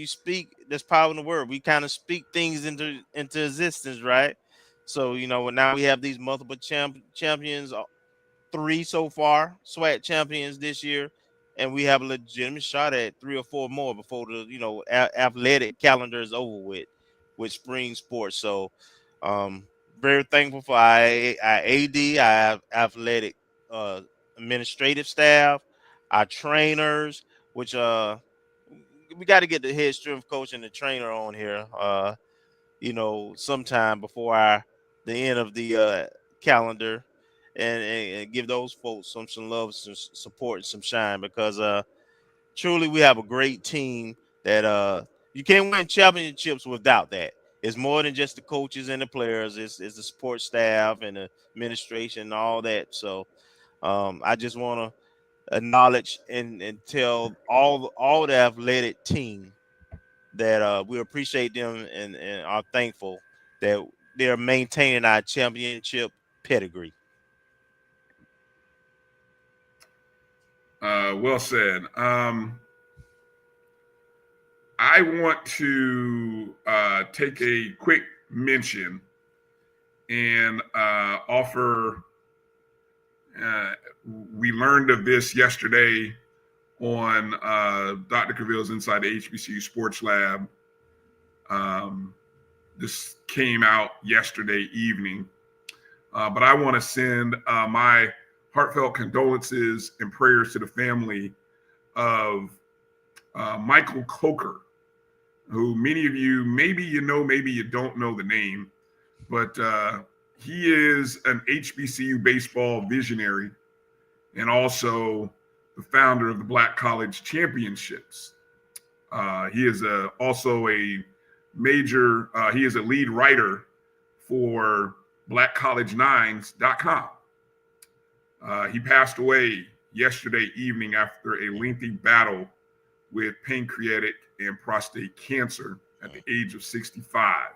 speak, there's power in the word. We kind of speak things into existence, right? So, now we have these multiple champions, 3 so far, SWAC champions this year. And we have a legitimate shot at 3 or 4 more before the, athletic calendar is over with spring sports. So, very thankful for our AD, our athletic administrative staff, our trainers, which we got to get the head strength coach and the trainer on here, sometime before the end of the calendar, and give those folks some love, some support, and some shine, because truly we have a great team that you can't win championships without that. It's more than just the coaches and the players. It's the support staff and the administration and all that. So I just want to acknowledge and tell all the athletic team that we appreciate them and are thankful that they're maintaining our championship pedigree. Well said. I want to take a quick mention and offer. We learned of this yesterday on Dr. Cavill's Inside the HBCU Sports Lab. This came out yesterday evening, but I want to send my heartfelt condolences and prayers to the family of Michael Coker, who many of you, maybe you know, maybe you don't know the name, but he is an HBCU baseball visionary and also the founder of the Black College Championships. He is also a major, he is a lead writer for blackcollegenines.com. He passed away yesterday evening after a lengthy battle with pancreatic and prostate cancer at the age of 65.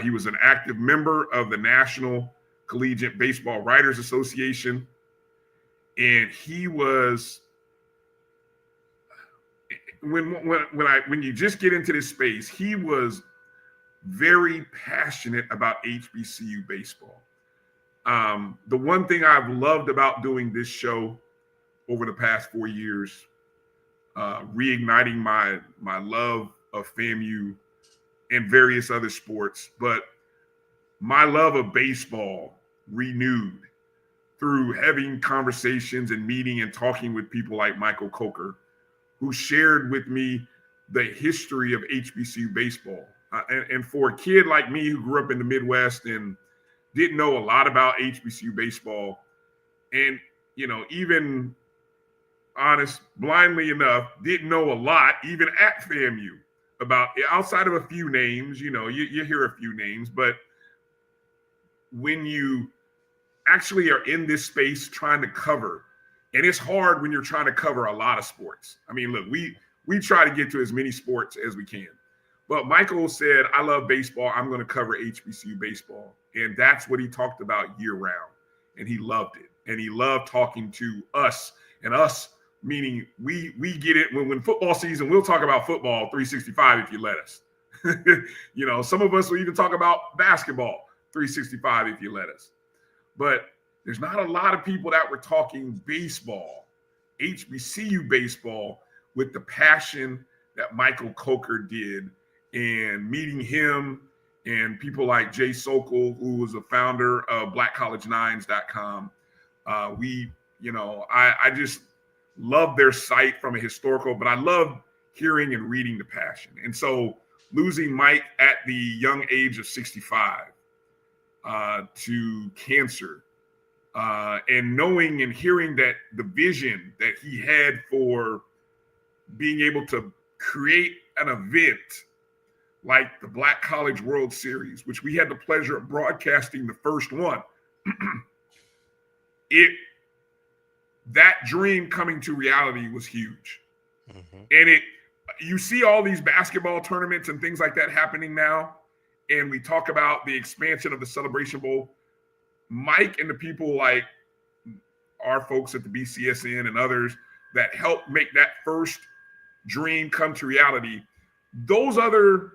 He was an active member of the National Collegiate Baseball Writers Association, and he was, when you just get into this space, he was very passionate about HBCU baseball. The one thing I've loved about doing this show over the past 4 years, reigniting my love of FAMU and various other sports, but my love of baseball renewed through having conversations and meeting and talking with people like Michael Coker, who shared with me the history of HBCU baseball. And for a kid like me who grew up in the Midwest and didn't know a lot about HBCU baseball, and, you know, even honest, blindly enough, didn't know a lot, even at FAMU, about, outside of a few names, you know, you hear a few names, but when you actually are in this space trying to cover, and it's hard when you're trying to cover a lot of sports. I mean, look, we try to get to as many sports as we can. But Michael said, I love baseball. I'm going to cover HBCU baseball. And that's what he talked about year round. And he loved it. And he loved talking to us, and us meaning we get it when football season, we'll talk about football 365 if you let us. You know, some of us will even talk about basketball 365 if you let us. But there's not a lot of people that were talking baseball, HBCU baseball, with the passion that Michael Coker did. And meeting him and people like Jay Sokol, who was a founder of blackcollegenines.com, I just love their site from a historical, but I love hearing and reading the passion. And so losing Mike at the young age of 65 to cancer, and knowing and hearing that the vision that he had for being able to create an event like the Black College World Series, which we had the pleasure of broadcasting the first one, that dream coming to reality was huge. Mm-hmm. And you see all these basketball tournaments and things like that happening now, and we talk about the expansion of the Celebration Bowl. Mike and the people like our folks at the BCSN and others that helped make that first dream come to reality, those other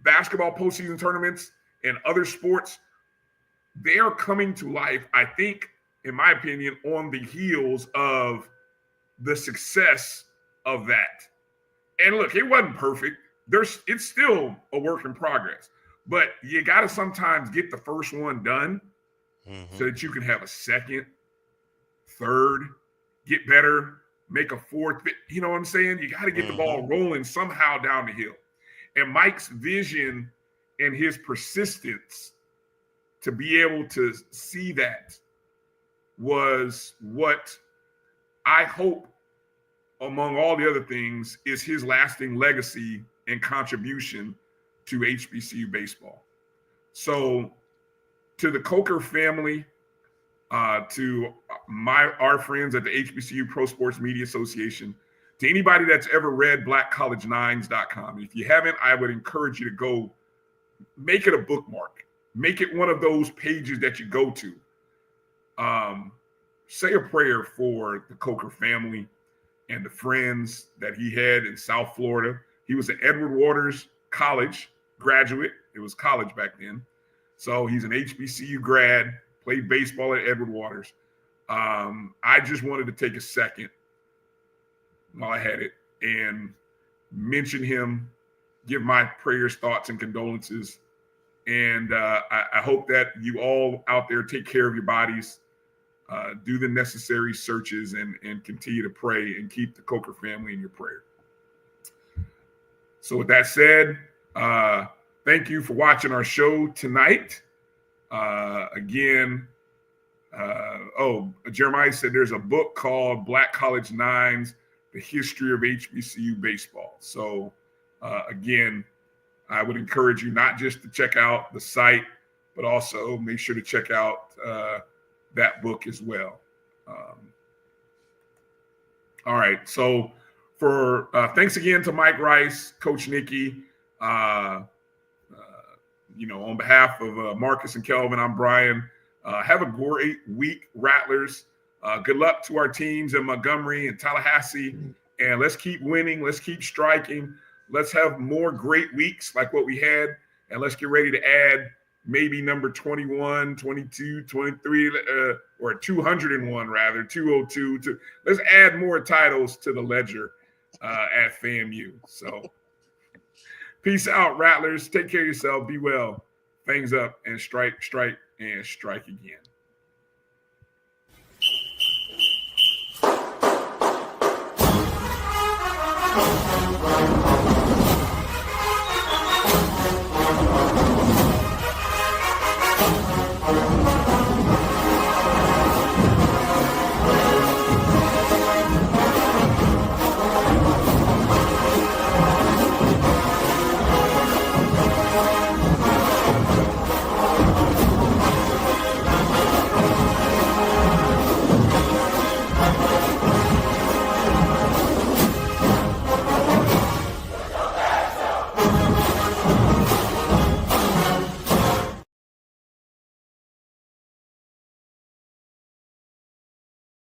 basketball postseason tournaments and other sports, they are coming to life, I think, in my opinion, on the heels of the success of that. And look, it wasn't perfect. It's still a work in progress, but you got to sometimes get the first one done so that you can have a second, third, get better, make a fourth. You know what I'm saying? You got to get the ball rolling somehow down the hill. And Mike's vision and his persistence to be able to see that was what I hope, among all the other things, is his lasting legacy and contribution to HBCU baseball. So to the Coker family, to our friends at the HBCU Pro Sports Media Association, to anybody that's ever read blackcollege9s.com, if you haven't, I would encourage you to go make it a bookmark. Make it one of those pages that you go to. Say a prayer for the Coker family and the friends that he had in South Florida. He was an Edward Waters College graduate. It was college back then. So he's an HBCU grad, played baseball at Edward Waters. I just wanted to take a second while I had it and mention him, give my prayers, thoughts, and condolences. And I hope that you all out there take care of your bodies, do the necessary searches, and continue to pray and keep the Coker family in your prayer. So with that said, thank you for watching our show tonight. Jeremiah said there's a book called Black College Nines, The History of HBCU Baseball. So again, I would encourage you not just to check out the site, but also make sure to check out that book as well. All right. So for thanks again to Mike Rice, Coach Nikki. On behalf of Marcus and Kelvin, I'm Bryan. Have a great week, Rattlers. Good luck to our teams in Montgomery and Tallahassee. And let's keep winning. Let's keep striking. Let's have more great weeks like what we had. And let's get ready to add maybe number 21, 22, 23, or 201 rather, 202. Let's add more titles to the ledger at FAMU. So peace out, Rattlers. Take care of yourself. Be well. Fangs up and strike, and strike again. Oh.